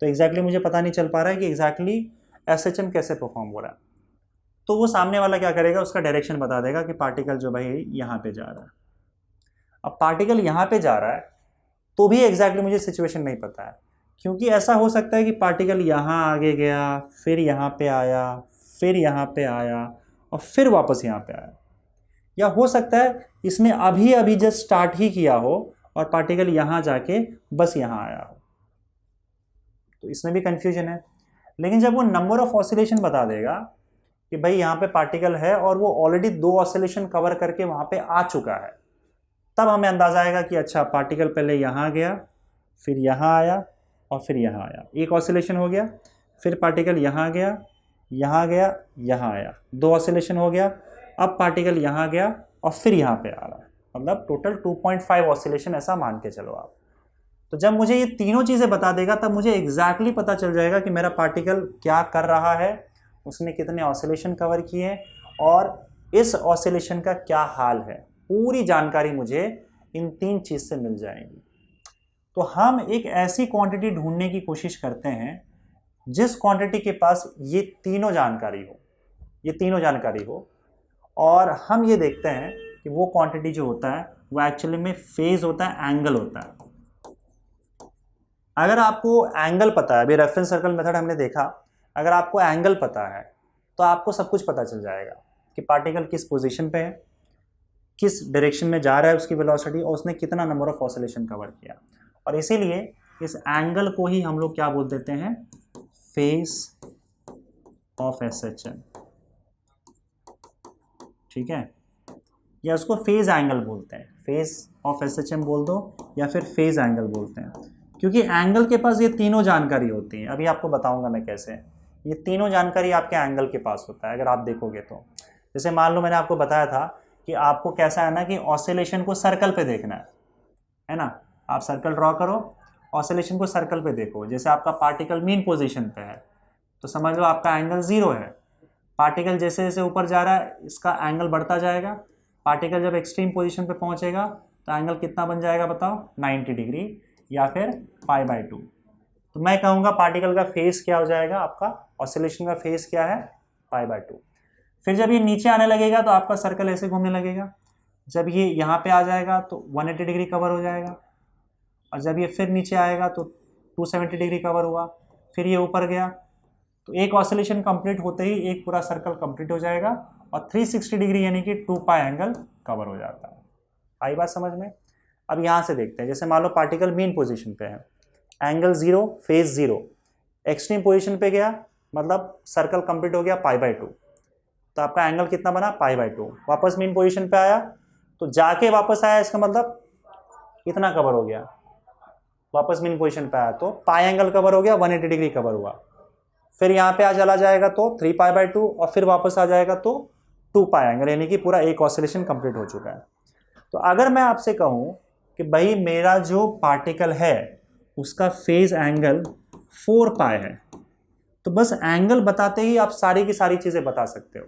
तो एग्जैक्टली मुझे पता नहीं चल पा रहा है कि एग्जैक्टली एसएचएम कैसे परफॉर्म हो रहा है। तो वो सामने वाला क्या करेगा, उसका डायरेक्शन बता देगा कि पार्टिकल जो भाई यहाँ पे जा रहा है। अब पार्टिकल यहाँ पे जा रहा है तो भी एग्जैक्टली मुझे सिचुएशन नहीं पता है, क्योंकि ऐसा हो सकता है कि पार्टिकल यहाँ आगे गया, फिर यहाँ पे आया, फिर यहाँ पे आया और फिर वापस यहाँ पे आया। या हो सकता है इसने अभी अभी जस्ट स्टार्ट ही किया हो और पार्टिकल यहाँ जाके बस यहाँ आया हो, तो इसमें भी कंफ्यूजन है। लेकिन जब वो नंबर ऑफ ऑसिलेशन बता देगा कि भाई यहाँ पे पार्टिकल है और वो ऑलरेडी 2 ऑसिलेशन कवर करके वहाँ पे आ चुका है, तब हमें अंदाजा आएगा कि अच्छा पार्टिकल पहले यहाँ गया, फिर यहाँ आया और फिर यहाँ आया, 1 ऑसिलेशन हो गया, फिर पार्टिकल यहाँ गया, यहाँ गया, यहाँ आया, 2 ऑसिलेशन हो गया, अब पार्टिकल यहाँ गया और फिर यहाँ पे आ रहा है, मतलब टोटल 2.5 ऑसिलेशन ऐसा मान के चलो आप। तो जब मुझे ये तीनों चीज़ें बता देगा तब मुझे एग्जैक्टली पता चल जाएगा कि मेरा पार्टिकल क्या कर रहा है, उसने कितने ऑसिलेशन कवर किए और इस ऑसिलेशन का क्या हाल है। पूरी जानकारी मुझे इन 3 चीज़ से मिल जाएगी। तो हम एक ऐसी क्वांटिटी ढूंढने की कोशिश करते हैं जिस क्वांटिटी के पास ये तीनों जानकारी हो, और हम ये देखते हैं कि वो क्वांटिटी जो होता है वो एक्चुअली में फेज होता है, एंगल होता है। अगर आपको एंगल पता है, अभी रेफरेंस सर्कल मेथड हमने देखा, अगर आपको एंगल पता है तो आपको सब कुछ पता चल जाएगा कि पार्टिकल किस पोजीशन पे है, किस डायरेक्शन में जा रहा है उसकी वेलोसिटी, और उसने कितना नंबर ऑफ ऑसिलेशन कवर किया। और इसीलिए इस एंगल को ही हम लोग क्या बोल देते हैं, फेज ऑफ एसएचएम, ठीक है, या उसको फेज एंगल बोलते हैं। फेज ऑफ एसएचएम बोल दो या फिर फेज एंगल बोलते हैं, क्योंकि एंगल के पास ये तीनों जानकारी होती है। अभी आपको बताऊंगा मैं कैसे। ये तीनों जानकारी आपके एंगल के पास होता है अगर आप देखोगे तो। जैसे मान लो मैंने आपको बताया था कि आपको कैसा है ना कि ऑसिलेशन को सर्कल पे देखना है ना। आप सर्कल ड्रॉ करो, ऑसिलेशन को सर्कल पे देखो। जैसे आपका पार्टिकल मीन पोजीशन पे है तो समझ लो आपका एंगल 0 है। पार्टिकल जैसे जैसे ऊपर जा रहा है इसका एंगल बढ़ता जाएगा। पार्टिकल जब एक्सट्रीम पोजीशन पे पहुंचेगा तो एंगल कितना बन जाएगा बताओ, 90 डिग्री या फिर π/2। तो मैं कहूँगा पार्टिकल का फेस क्या हो जाएगा, आपका ऑसिलेशन का फेस क्या है, π/2। फिर जब ये नीचे आने लगेगा तो आपका सर्कल ऐसे घूमने लगेगा। जब ये यहाँ पे आ जाएगा तो 180 डिग्री कवर हो जाएगा, और जब ये फिर नीचे आएगा तो 270 डिग्री कवर हुआ। फिर ये ऊपर गया तो एक ऑसिलेशन कंप्लीट होते ही एक पूरा सर्कल कंप्लीट हो जाएगा और 360 डिग्री यानी कि 2π एंगल कवर हो जाता है। आई बात समझ में। अब यहाँ से देखते हैं, जैसे मान लो पार्टिकल मीन पोजीशन पे है, एंगल 0, फेज 0, एक्सट्रीम पोजीशन पे गया मतलब सर्कल कंप्लीट हो गया π/2, तो आपका एंगल कितना बना, π/2। वापस मीन पोजीशन पे आया तो जाके वापस आया, इसका मतलब इतना कवर हो गया। वापस मीन पोजीशन पे आया तो π एंगल कवर हो गया, 180 डिग्री कवर हुआ। फिर यहाँ पे आ चला जाएगा तो 3π/2 और फिर वापस आ जाएगा तो 2π एंगल, यानी कि पूरा एक ऑसिलेशन कंप्लीट हो चुका है। तो अगर मैं आपसे कहूँ कि भाई मेरा जो पार्टिकल है उसका फेज एंगल 4π है, तो बस एंगल बताते ही आप सारी की सारी चीज़ें बता सकते हो,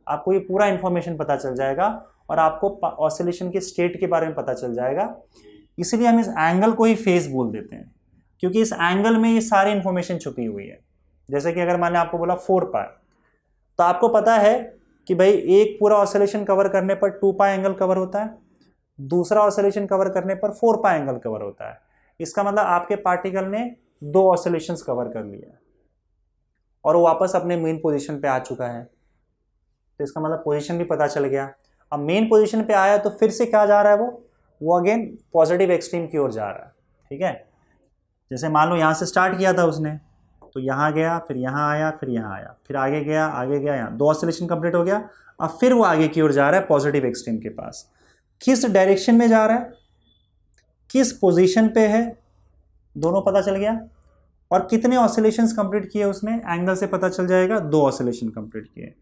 आपको ये पूरा इंफॉर्मेशन पता चल जाएगा और आपको ऑसिलेशन के स्टेट के बारे में पता चल जाएगा। इसलिए हम इस एंगल को ही फेज बोल देते हैं, क्योंकि इस एंगल में ये सारी इंफॉर्मेशन छुपी हुई है। जैसे कि अगर मैंने आपको बोला 4π, तो आपको पता है कि भाई एक पूरा ऑसिलेशन कवर करने पर 2π एंगल कवर होता है, दूसरा ऑसिलेशन कवर करने पर 4π एंगल कवर होता है। इसका मतलब आपके पार्टिकल ने 2 ऑसिलेशंस कवर कर लिया और वो वापस अपने मेन पोजीशन पे आ चुका है। तो इसका मतलब पोजीशन भी पता चल गया। अब मेन पोजीशन पे आया तो फिर से क्या जा रहा है, वो अगेन पॉजिटिव एक्सट्रीम की ओर जा रहा है। ठीक है, जैसे मान लो यहाँ से स्टार्ट किया था उसने, तो यहाँ गया, फिर यहाँ आया, फिर यहाँ आया, फिर आगे गया, यहाँ 2 ऑसिलेशन कंप्लीट हो गया। अब फिर वो आगे की ओर जा रहा है पॉजिटिव एक्सट्रीम के पास। किस डायरेक्शन में जा रहा है, किस पोजीशन पे है, दोनों पता चल गया। और कितने ऑसिलेशंस कंप्लीट किए उसने, एंगल से पता चल जाएगा, 2 ऑसिलेशन कंप्लीट किए।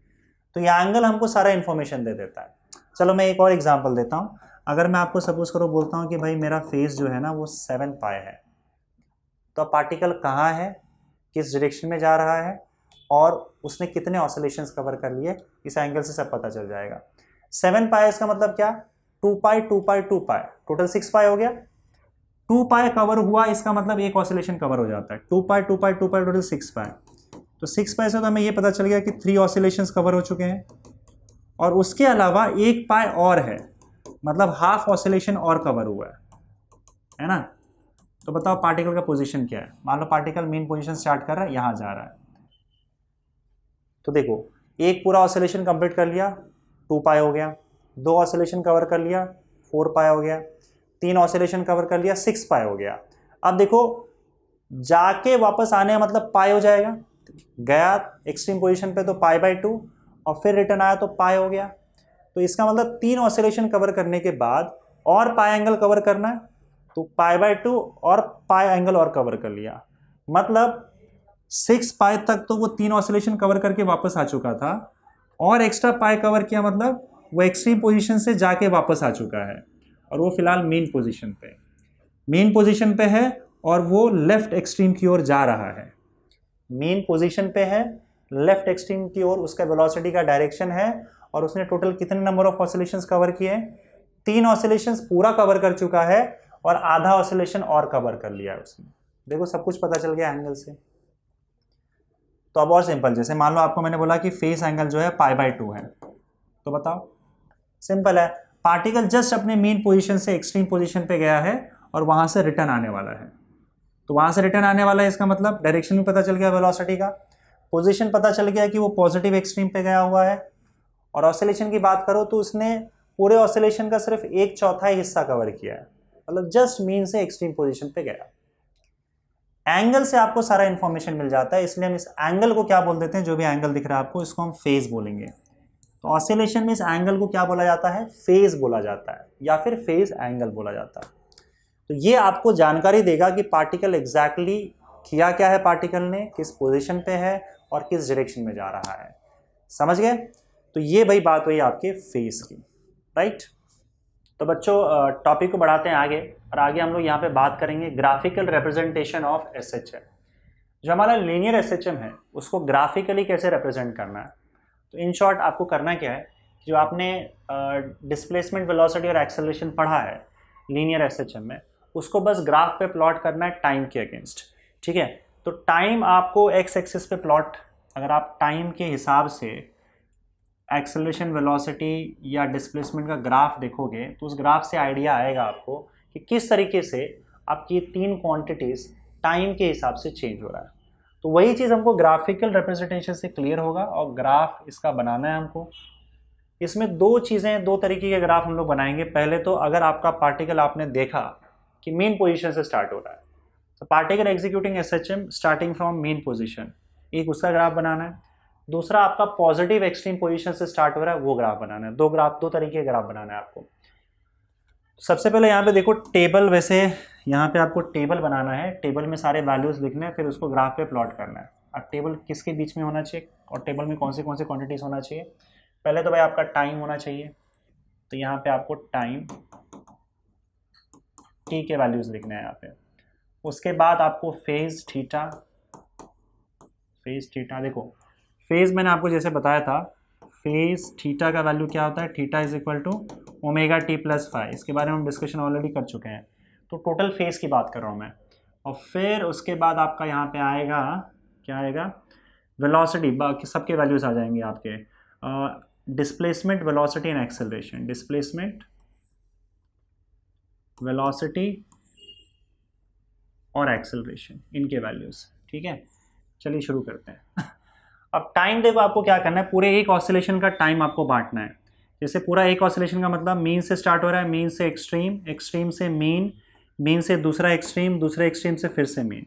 तो ये एंगल हमको सारा इन्फॉर्मेशन दे देता है। चलो मैं एक और एग्जांपल देता हूँ। अगर मैं आपको सपोज करो बोलता हूँ कि भाई मेरा फेज जो है ना वो 7π है, तो पार्टिकल कहाँ है, किस डायरेक्शन में जा रहा है और उसने कितने ऑसिलेशंस कवर कर लिए, इस एंगल से सब पता चल जाएगा। 7π इसका मतलब क्या, 2π 2π 2π, टोटल 6π हो गया। 2π कवर हुआ, इसका मतलब एक ऑसिलेशन कवर हो जाता है। 2π 2π 2π टोटल 6π, तो 6π से तो हमें ये पता चल गया कि 3 ऑसिलेशंस कवर हो चुके हैं और उसके अलावा 1π और है, मतलब हाफ ऑसिलेशन और कवर हुआ है ना। तो बताओ पार्टिकल का पोजीशन क्या है। मान लो पार्टिकल मेन पोजीशन स्टार्ट कर रहा है, यहाँ जा रहा है, तो देखो एक पूरा ऑसिलेशन कंप्लीट कर लिया, 2π हो गया, 2 ऑसिलेशन कवर कर लिया, 4π हो गया, 3 ऑसिलेशन कवर कर लिया, 6π हो गया। अब देखो जाके वापस आने का मतलब पाई हो जाएगा, गया एक्सट्रीम पोजीशन पे तो π/2 और फिर रिटर्न आया तो पाई हो गया। तो इसका मतलब 3 ऑसिलेशन कवर करने के बाद और पाई एंगल कवर करना है, तो π/2 और पाई एंगल और कवर कर लिया, मतलब 6π तक तो वो 3 ऑसिलेशन कवर करके वापस आ चुका था और एक्स्ट्रा पाई कवर किया, मतलब वो एक्सट्रीम पोजीशन से जाके वापस आ चुका है और वो फिलहाल मेन पोजीशन पे है और वो लेफ्ट एक्सट्रीम की ओर जा रहा है। मेन पोजीशन पे है, लेफ्ट एक्सट्रीम की ओर उसका वेलोसिटी का डायरेक्शन है और उसने टोटल कितने नंबर ऑफ ऑसिलेशंस कवर किए, 3 ऑसिलेशंस पूरा कवर कर चुका है और आधा ऑसिलेशन और कवर कर लिया है उसने। देखो सब कुछ पता चल गया एंगल से। तो अब और सिंपल, जैसे मान लो आपको मैंने बोला कि फेस एंगल जो है π/2 है, तो बताओ सिंपल है, पार्टिकल जस्ट अपने मेन पोजीशन से एक्सट्रीम पोजीशन पे गया है और वहां से रिटर्न आने वाला है। तो वहां से रिटर्न आने वाला है, इसका मतलब डायरेक्शन भी पता चल गया, वेलोसिटी का पोजीशन पता चल गया कि वो पॉजिटिव एक्सट्रीम पे गया हुआ है। और ऑसिलेशन की बात करो तो उसने पूरे ऑसिलेशन का सिर्फ 1/4 हिस्सा कवर किया है, मतलब जस्ट मीन से एक्सट्रीम पोजीशन पे गया। एंगल से आपको सारा इंफॉर्मेशन मिल जाता है, इसलिए हम इस एंगल को क्या बोल देते हैं, जो भी एंगल दिख रहा है आपको, इसको हम फेज बोलेंगे। तो ऑसिलेशन में इस एंगल को क्या बोला जाता है, फेज बोला जाता है या फिर फेज एंगल बोला जाता है। तो ये आपको जानकारी देगा कि पार्टिकल एग्जैक्टली किया क्या है, पार्टिकल ने किस पोजीशन पे है और किस डायरेक्शन में जा रहा है। समझ गए। तो ये भाई बात हुई आपके फेज की, राइट। तो बच्चों टॉपिक को बढ़ाते हैं आगे, और आगे हम लोग यहाँ पे बात करेंगे ग्राफिकल रिप्रेजेंटेशन ऑफ एसएचएम। जो हमारा लीनियर एसएचएम है उसको ग्राफिकली कैसे रिप्रेजेंट करना है। तो इन शॉर्ट आपको करना क्या है, जो आपने डिस्प्लेसमेंट वेलोसिटी और एक्सेलरेशन पढ़ा है लीनियर एसएचएम में, उसको बस ग्राफ पे प्लॉट करना है टाइम के अगेंस्ट। ठीक है, तो टाइम आपको एक्स एक्सिस पे प्लॉट, अगर आप टाइम के हिसाब से एक्सेलरेशन वेलोसिटी या डिस्प्लेसमेंट का ग्राफ देखोगे तो उस ग्राफ से आइडिया आएगा आपको कि किस तरीके से आपकी ये 3 क्वांटिटीज़ टाइम के हिसाब से चेंज हो रहा है। तो वही चीज़ हमको ग्राफिकल रिप्रेजेंटेशन से क्लियर होगा और ग्राफ इसका बनाना है हमको। इसमें 2 चीज़ें, 2 तरीके के ग्राफ हम लोग बनाएंगे। पहले तो अगर आपका पार्टिकल आपने देखा कि मेन पोजीशन से स्टार्ट हो रहा है, तो particle executing SHM starting from main position, एक उसका ग्राफ बनाना है। दूसरा आपका पॉजिटिव एक्सट्रीम पोजीशन से स्टार्ट हो रहा है, वो ग्राफ बनाना है। 2 तरीके के ग्राफ बनाना है आपको। सबसे पहले यहाँ पे देखो टेबल, वैसे यहाँ पे आपको टेबल बनाना है, टेबल में सारे वैल्यूज लिखने हैं, फिर उसको ग्राफ पे प्लॉट करना है। अब टेबल किसके बीच में होना चाहिए और टेबल में कौन से क्वांटिटीज़ होना चाहिए? पहले तो भाई आपका टाइम होना चाहिए, तो यहाँ पे आपको टाइम टी के वैल्यूज़ लिखने हैं यहाँ पे। उसके बाद आपको फेज़ थीटा, देखो फेज़ मैंने आपको जैसे बताया था, फेज़ थीटा का वैल्यू क्या होता है, theta is equal to omega t plus phi. इसके बारे में हम डिस्कशन ऑलरेडी कर चुके हैं, तो टोटल फेज़ की बात कर रहा हूँ मैं। और फिर उसके बाद आपका यहाँ पे आएगा, क्या आएगा, वेलोसिटी, बाकी सबके वैल्यूज़ आ जाएंगे आपके, displacement, velocity and acceleration, displacement, velocity और एक्सेलरेशन, इनके वैल्यूज़। ठीक है, चलिए शुरू करते हैं। अब टाइम देखो आपको क्या करना है, पूरे एक ऑसिलेशन का टाइम आपको बांटना है। जैसे पूरा एक ऑसिलेशन का मतलब मीन से स्टार्ट हो रहा है, मीन से एक्सट्रीम, एक्सट्रीम से मीन, मीन से दूसरा एक्सट्रीम, दूसरे एक्सट्रीम से फिर से मीन,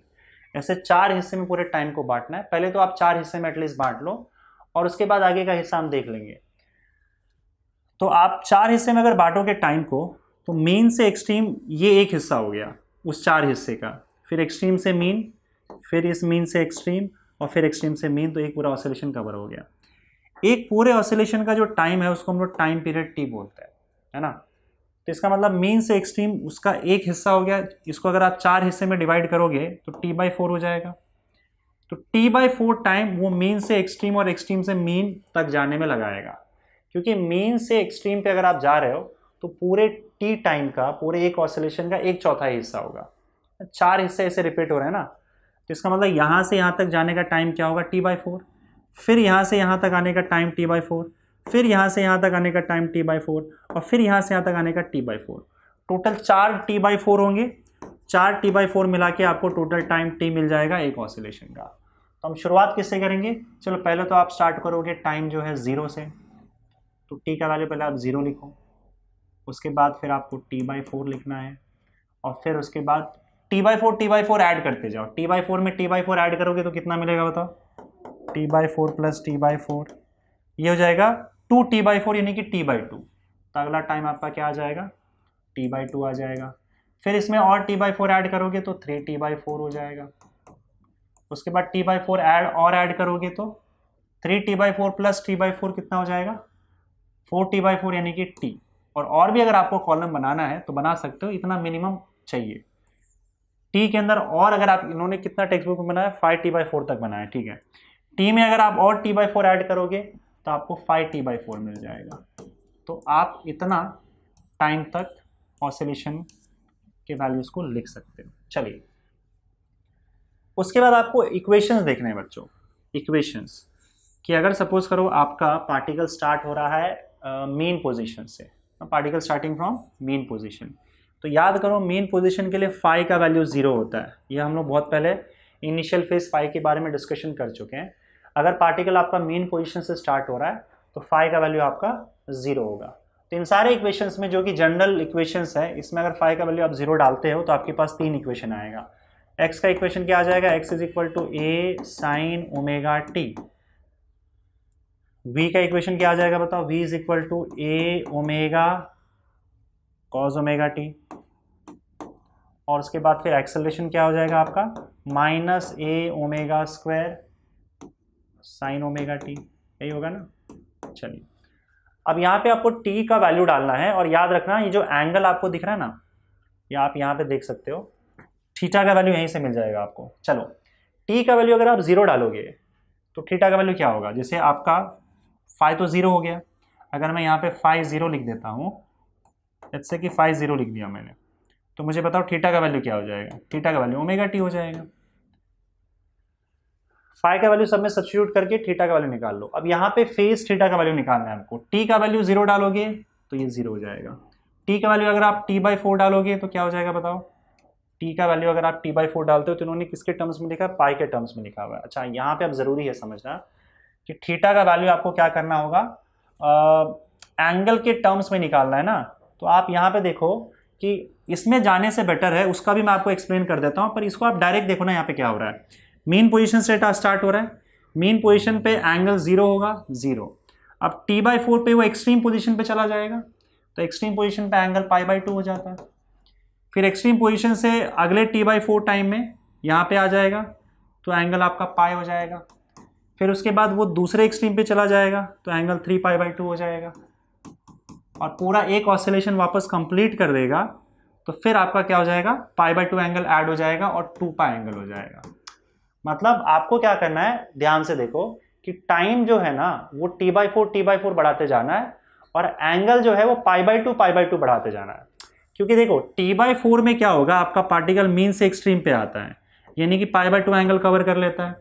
ऐसे 4 हिस्से में पूरे टाइम को बांटना है। पहले तो आप 4 हिस्से में एटलीस्ट बांट लो और उसके बाद आगे का हिस्सा हम देख लेंगे। तो आप 4 हिस्से में अगर बांटोगे टाइम को, तो मीन से एक्सट्रीम ये एक हिस्सा हो गया उस 4 हिस्से का, फिर एक्सट्रीम से मीन, फिर इस मीन से एक्सट्रीम और फिर एक्सट्रीम से मीन, तो एक पूरा ऑसिलेशन कवर हो गया। एक पूरे ऑसिलेशन का जो टाइम है उसको हम लोग टाइम पीरियड टी बोलते हैं, है ना। तो इसका मतलब मीन से एक्सट्रीम उसका एक हिस्सा हो गया। इसको अगर आप 4 हिस्से में डिवाइड करोगे तो t/4 हो जाएगा। तो t/4 टाइम वो मीन से एक्सट्रीम और एक्सट्रीम से मीन तक जाने में लगाएगा, क्योंकि मीन से एक्सट्रीम पे अगर आप जा रहे हो तो पूरे टी टाइम का, पूरे एक ऑसिलेशन का 1/4 हिस्सा होगा। 4 हिस्से ऐसे रिपीट हो रहे हैं ना, तो इसका मतलब यहाँ से यहाँ तक जाने का टाइम क्या होगा, t/4, फिर यहाँ से यहाँ तक आने का टाइम t/4, फिर यहाँ से यहाँ तक आने का टाइम t/4 और फिर यहाँ से यहाँ तक आने का t/4। टोटल 4 t/4 होंगे। 4 t/4 मिला के आपको टोटल टाइम t मिल जाएगा एक ऑसिलेशन का। तो हम शुरुआत किससे करेंगे, चलो पहले तो आप स्टार्ट करोगे टाइम जो है 0 से, तो t का वैल्यू पहले आप 0 लिखो। उसके बाद फिर आपको t/4 लिखना है और फिर उसके बाद t/4 ऐड करते जाओ। t/4 में t/4 ऐड करोगे तो कितना मिलेगा बताओ, t/4 प्लस t/4, ये हो जाएगा 2t/4 यानी कि t/2। तो अगला टाइम आपका क्या आ जाएगा, t/2 आ जाएगा। फिर इसमें और t/4 ऐड करोगे तो 3t/4 हो जाएगा। उसके बाद t/4 ऐड करोगे तो 3t/4 प्लस t/4 कितना हो जाएगा, 4t/4 यानी कि t। और भी अगर आपको कॉलम बनाना है तो बना सकते हो, इतना मिनिमम चाहिए टी के अंदर। और अगर आप, इन्होंने कितना टेक्स्ट बुक में बनाया, 5t/4 तक बनाया, ठीक है। टी में अगर आप और t/4 ऐड करोगे तो आपको 5t/4 मिल जाएगा। तो आप इतना टाइम तक ऑसिलेशन के वैल्यूज को लिख सकते हो। चलिए, उसके बाद आपको इक्वेशंस देखने हैं बच्चों। इक्वेशंस कि अगर सपोज करो आपका पार्टिकल स्टार्ट हो रहा है मेन पोजीशन से, particle starting from main position, तो याद करो मेन पोजीशन के लिए फाई का वैल्यू 0 होता है। ये हम लोग बहुत पहले इनिशियल फेज फाई के बारे में डिस्कशन कर चुके हैं। अगर पार्टिकल आपका मेन पोजीशन से स्टार्ट हो रहा है तो फाई का वैल्यू आपका 0 होगा। तो इन सारे इक्वेशंस में जो कि जनरल इक्वेशंस है, इसमें अगर फाई का वैल्यू आप 0 डालते हो तो आपके पास 3 इक्वेशन आएगा। एक्स का इक्वेशन क्या आ जाएगा, X is equal to A sine omega t. V का इक्वेशन क्या आ जाएगा बताओ, V is equal to A omega cos omega t. और उसके बाद फिर एक्सेलरेशन क्या हो जाएगा आपका, minus A omega square sine omega t, यही होगा ना। चलिए, अब यहाँ पे आपको टी का वैल्यू डालना है और याद रखना ये जो एंगल आपको दिख रहा है ना, ये आप यहाँ पे देख सकते हो, थीटा का वैल्यू यहीं से मिल जाएगा आपको। चलो, टी का वैल्यू अगर आप 0 डालोगे तो थीटा का वैल्यू क्या होगा, जैसे आपका फाई तो 0 हो गया, अगर मैं यहाँ पे फाई 0 लिख देता हूँ, जैसे कि फाई 0 लिख दिया मैंने, तो मुझे बताओ थीटा का वैल्यू क्या हो जाएगा, थीटा का वैल्यू ओमेगा टी हो जाएगा। फाई का वैल्यू सब में सब्स्टिट्यूट करके थीटा का वैल्यू निकाल लो। अब यहाँ पे फेज थीटा का वैल्यू निकालना है हमको। टी का वैल्यू 0 डालोगे तो ये 0 हो जाएगा। टी का वैल्यू अगर आप t/4 डालोगे तो क्या हो जाएगा बताओ, टी का वैल्यू अगर आप t/4 डालते हो तो इन्होंने किसके टर्म्स में लिखा है, पाई के टर्म्स में लिखा हुआ है। अच्छा, यहाँ पे अब जरूरी है समझना कि थीटा का वैल्यू आपको क्या करना होगा, एंगल के टर्म्स में निकालना है ना। तो आप यहाँ पे देखो कि इसमें जाने से बेटर है, उसका भी मैं आपको एक्सप्लेन कर देता हूँ, पर इसको आप डायरेक्ट देखो ना यहाँ पे क्या हो रहा है। मेन पोजीशन से स्टार्ट हो रहा है, मेन पोजीशन पे एंगल 0 होगा, 0। अब t/4 पे वो एक्सट्रीम पोजीशन पे चला जाएगा, तो एक्सट्रीम पोजीशन पे एंगल π/2 हो जाता है। फिर एक्सट्रीम पोजीशन से अगले t/4 टाइम में यहाँ पे आ जाएगा, तो एंगल आपका पाई हो जाएगा। फिर उसके बाद वो दूसरे एक्सट्रीम पे चला जाएगा तो एंगल 3π/2 हो जाएगा, और पूरा एक ऑसिलेशन वापस कंप्लीट कर देगा तो फिर आपका क्या हो जाएगा, π/2 एंगल ऐड हो जाएगा और 2π एंगल हो जाएगा। मतलब आपको क्या करना है, ध्यान से देखो कि टाइम जो है ना वो t/4 बढ़ाते जाना है, और एंगल जो है वो π/2 बढ़ाते जाना है। क्योंकि देखो t/4 में क्या होगा, आपका पार्टिकल मीन से एक्सट्रीम पे आता है, यानी कि π/2 एंगल कवर कर लेता है,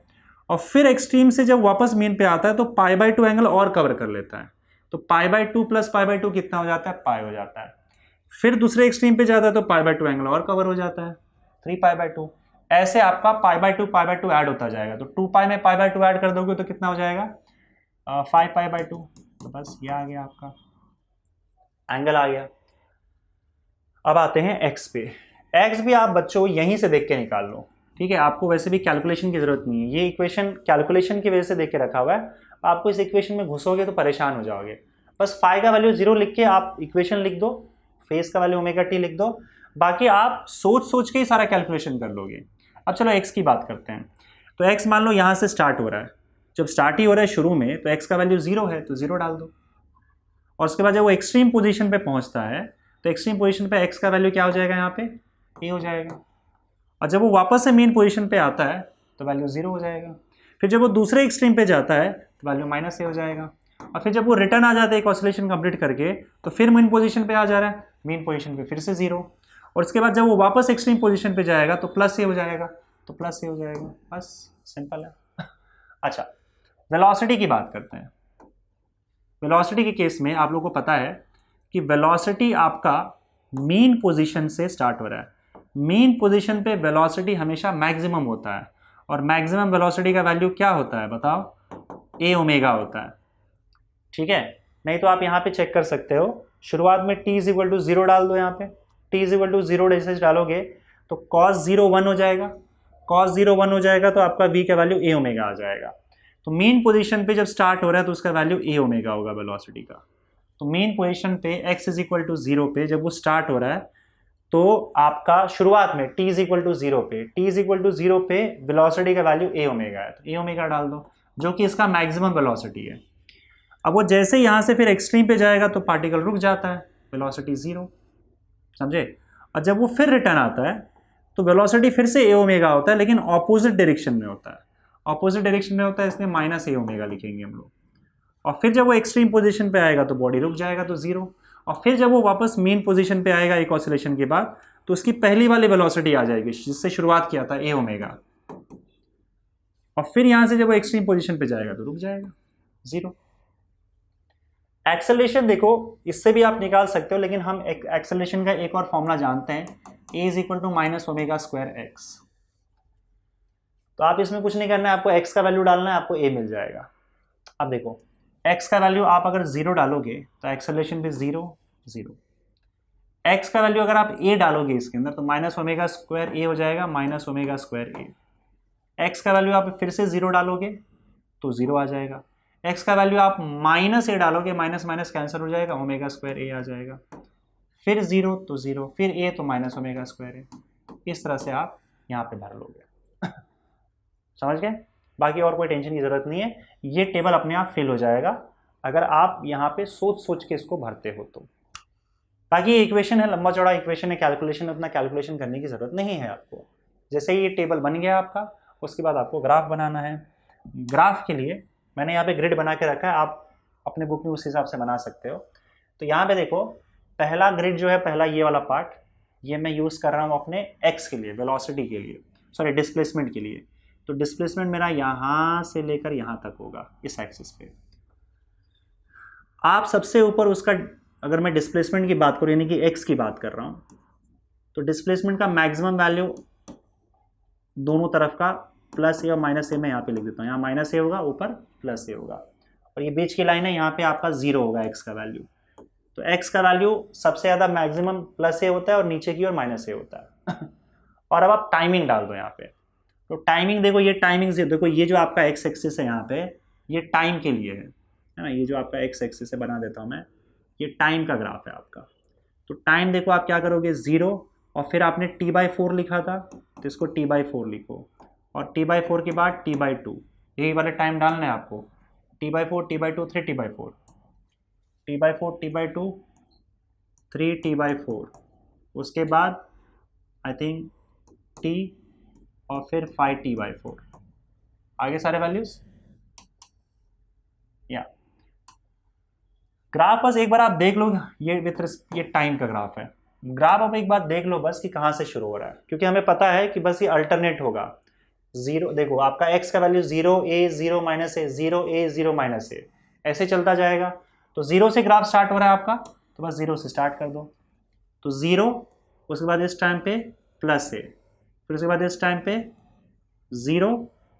और फिर एक्सट्रीम से जब वापस मीन पे आता है तो π/2 एंगल और कवर कर लेता है। तो π/2 प्लस π/2 कितना हो जाता है, पाई हो जाता है। फिर दूसरे एक्सट्रीम पे जाता है तो π/2 एंगल और कवर हो जाता है, 3π/2। ऐसे आपका π/2 ऐड होता जाएगा। तो 2π में π/2 ऐड कर दोगे तो कितना हो जाएगा, 5π/2। तो बस ये आ गया आपका एंगल आ गया। अब आते हैं एक्स पे। एक्स भी आप बच्चों यहीं से देख के निकाल लो, ठीक है। आपको वैसे भी कैलकुलेशन की जरूरत नहीं है, ये इक्वेशन कैलकुलेशन की वजह से देख के रखा हुआ है। आपको इस इक्वेशन में घुसोगे तो परेशान हो जाओगे। बस फाई का वैल्यू 0 लिख के आप इक्वेशन लिख दो, फेस का वैल्यू ω t लिख दो, बाकी आप सोच सोच के ही सारा कैलकुलेशन कर लोगे। अब चलो एक्स की बात करते हैं। तो एक्स मान लो यहाँ से स्टार्ट हो रहा है, जब स्टार्ट ही हो रहा है शुरू में तो एक्स का वैल्यू 0 है तो 0 डाल दो, और उसके बाद जब वो एक्सट्रीम पोजीशन पे पहुंचता है तो एक्सट्रीम पोजीशन पे एक्स का वैल्यू क्या हो जाएगा, यहाँ पे ए हो जाएगा, और जब वो वापस से मेन पोजीशन पे आता है तो वैल्यू 0 हो जाएगा। फिर जब वो दूसरे एक्सट्रीम पे जाता है तो वैल्यू -a हो जाएगा, और फिर जब वो रिटर्न आ जाता है एक ऑसिलेशन कंप्लीट करके तो फिर मेन पोजीशन पे आ जा रहा है, मेन पोजीशन पे फिर से 0, और उसके बाद जब वो वापस एक्सट्रीम पोजीशन पे जाएगा तो +a हो जाएगा, तो +a हो जाएगा। बस सिंपल है। अच्छा, वेलोसिटी की बात करते हैं। वेलोसिटी के केस में आप लोगों को पता है कि वेलोसिटी आपका मेन पोजीशन से स्टार्ट हो रहा है। मेन पोजीशन पे वेलोसिटी हमेशा मैक्सिमम होता है, और मैक्सिमम वेलोसिटी का वैल्यू क्या होता है बताओ, a होता है, ठीक है। नहीं तो आप यहाँ पे चेक कर सकते हो, शुरुआत में t = 0 डाल दो, यहाँ पे t = 0 जैसे डालोगे तो cos 0 1 हो जाएगा, cos 0 1 हो जाएगा तो आपका v का वैल्यू a आ जाएगा। तो मेन पोजीशन पे जब स्टार्ट हो रहा है तो उसका वैल्यू a होगा वेलोसिटी का। तो मेन पोजीशन पे x = 0 पे जब वो स्टार्ट हो रहा है तो आपका शुरुआत में t = 0 पे वेलोसिटी का वैल्यू a है, तो a डाल दो जो कि इसका मैक्सिमम वेलोसिटी है। अब वो जैसे यहाँ से फिर एक्सट्रीम पे जाएगा तो पार्टिकल रुक जाता है, वेलोसिटी 0, समझे। और जब वो फिर रिटर्न आता है तो वेलोसिटी फिर से a होता है, लेकिन ऑपोजिट डायरेक्शन में होता है, ऑपोजिट डायरेक्शन में होता है, इसलिए -a लिखेंगे हम लोग। और फिर जब वो एक्सट्रीम पोजीशन पे आएगा तो बॉडी रुक जाएगा, तो 0, और फिर जब वो वापस मेन पोजीशन पे आएगा एक ऑसिलेशन के बाद तो उसकी पहली वाली वेलोसिटी आ जाएगी जिससे शुरुआत किया था a, और फिर यहाँ से जब वो एक्सट्रीम पोजीशन पे जाएगा तो रुक जाएगा, 0। एक्सेलरेशन देखो इससे भी आप निकाल सकते हो, लेकिन हम एक्सेलरेशन का एक और फॉर्मूला जानते हैं, a = -ω²x। तो आप इसमें कुछ नहीं करना है, आपको x का वैल्यू डालना है, आपको a मिल जाएगा। अब देखो x का वैल्यू आप अगर 0 डालोगे तो एक्सेलरेशन भी 0 0, x का वैल्यू अगर आप a डालोगे इसके अंदर तो -ω² हो जाएगा, -ω²a। x का वैल्यू आप फिर से 0 डालोगे तो 0 आ जाएगा, x का वैल्यू आप -a डालोगे, माइनस माइनस कैंसिल हो जाएगा, ω² आ जाएगा, फिर 0 तो 0, फिर a तो -ω²a। इस तरह से आप यहाँ पे भर लोगे। समझ गए। बाकी और कोई टेंशन की जरूरत नहीं है, ये टेबल अपने आप फिल हो जाएगा अगर आप यहाँ पे सोच सोच के इसको भरते हो तो। बाकी ये इक्वेशन है, लंबा चौड़ा इक्वेशन है, कैलकुलेशन उतना कैलकुलेशन करने की जरूरत नहीं है आपको। जैसे ही ये टेबल बन गया आपका, उसके बाद आपको ग्राफ बनाना है। ग्राफ के लिए मैंने यहाँ पे ग्रिड बना के रखा है, आप अपने बुक में उस हिसाब से बना सकते हो। तो यहाँ पे देखो पहला ग्रिड जो है, पहला ये वाला पार्ट, ये मैं यूज़ कर रहा हूँ अपने एक्स के लिए, वेलोसिटी के लिए, सॉरी डिस्प्लेसमेंट के लिए। तो डिस्प्लेसमेंट मेरा यहाँ से लेकर यहाँ तक होगा इस एक्सिस पे। आप सबसे ऊपर उसका, अगर मैं डिस्प्लेसमेंट की बात करूँ यानी कि एक्स की बात कर रहा हूँ, तो डिस्प्लेसमेंट का मैक्सिमम वैल्यू दोनों तरफ का +a और -a मैं यहाँ पे लिख देता हूँ। यहाँ -a होगा, ऊपर +a होगा, और ये बीच की लाइन है, यहाँ पे आपका 0 होगा एक्स का वैल्यू। तो एक्स का वैल्यू सबसे ज़्यादा मैक्सिमम +a होता है और नीचे की ओर -a होता है। और अब आप टाइमिंग डाल दो यहाँ पे। तो टाइमिंग देखो, ये टाइमिंग से देखो, ये जो आपका एक्स एक्सिस है यहाँ पे, ये टाइम के लिए है ना, ये जो आपका एक्स एक्सिस है, बना देता हूँ मैं, ये टाइम का ग्राफ है आपका। तो टाइम देखो आप क्या करोगे, 0, और फिर आपने t/4 लिखा था तो इसको t/4 लिखो, और t/4 के बाद t/2, यही वाले टाइम डालना है आपको। t/4 t/2 3 t/4, t/4 t/2 3 t/4, उसके बाद आई थिंक t और फिर 5 t/4, आगे सारे वैल्यूज। या ग्राफ बस एक बार आप देख लो, ये टाइम का ग्राफ है। ग्राफ आप एक बार देख लो बस कि कहाँ से शुरू हो रहा है, क्योंकि हमें पता है कि बस ये अल्टरनेट होगा। 0 देखो, आपका x का value 0 a 0 minus a 0 a 0 minus a ऐसे चलता जाएगा। तो 0 से ग्राफ स्टार्ट हो रहा है आपका, तो बस 0 से स्टार्ट कर दो। तो 0, उसके बाद इस टाइम पे प्लस a, फिर उसके बाद इस टाइम पे 0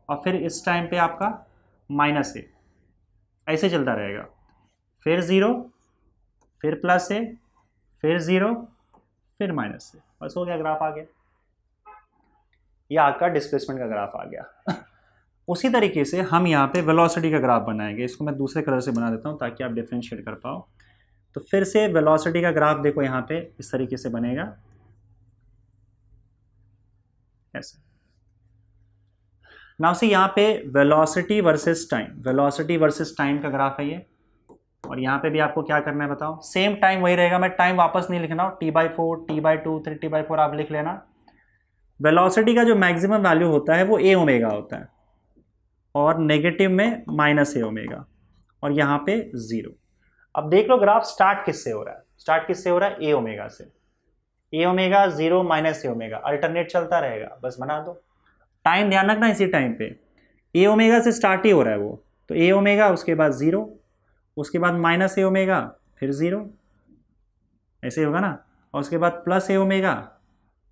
और फिर इस टाइम पे आपका माइनस a, ऐसे चलता रहेगा। फिर 0, फिर प्लस a, फिर 0, फिर माइनस a, बस हो गया, ग्राफ आ गया। ये आपका डिस्प्लेसमेंट का ग्राफ आ गया। उसी तरीके से हम यहाँ पे वेलोसिटी का ग्राफ बनाएंगे। इसको मैं दूसरे कलर से बना देता हूँ ताकि आप डिफ्रेंशिएट कर पाओ। तो फिर से वेलोसिटी का ग्राफ देखो यहाँ पे इस तरीके से बनेगा, ऐसे। नाउ से यहाँ पे वेलोसिटी वर्सेस टाइम का ग्राफ है ये। और यहाँ पे भी आपको क्या करना है बताओ, सेम टाइम वही रहेगा, मैं टाइम वापस नहीं लिखना हूँ। t/4 t/2 3 t/4 आप लिख लेना। वेलोसिटी का जो मैक्सिमम वैल्यू होता है वो a ओमेगा होता है, और नेगेटिव में माइनस a ओमेगा, और यहाँ पे 0। अब देख लो ग्राफ स्टार्ट किससे हो रहा है, a ओमेगा से। a omega 0 minus a omega alternate चलता रहेगा, बस बना दो। टाइम ध्यान रखना, इसी टाइम पे a ओमेगा से स्टार्ट ही हो रहा है वो, तो a ओमेगा उसके बाद 0, उसके बाद माइनस a ओमेगा फिर 0, ऐसे होगा ना। और उसके बाद प्लस a ओमेगा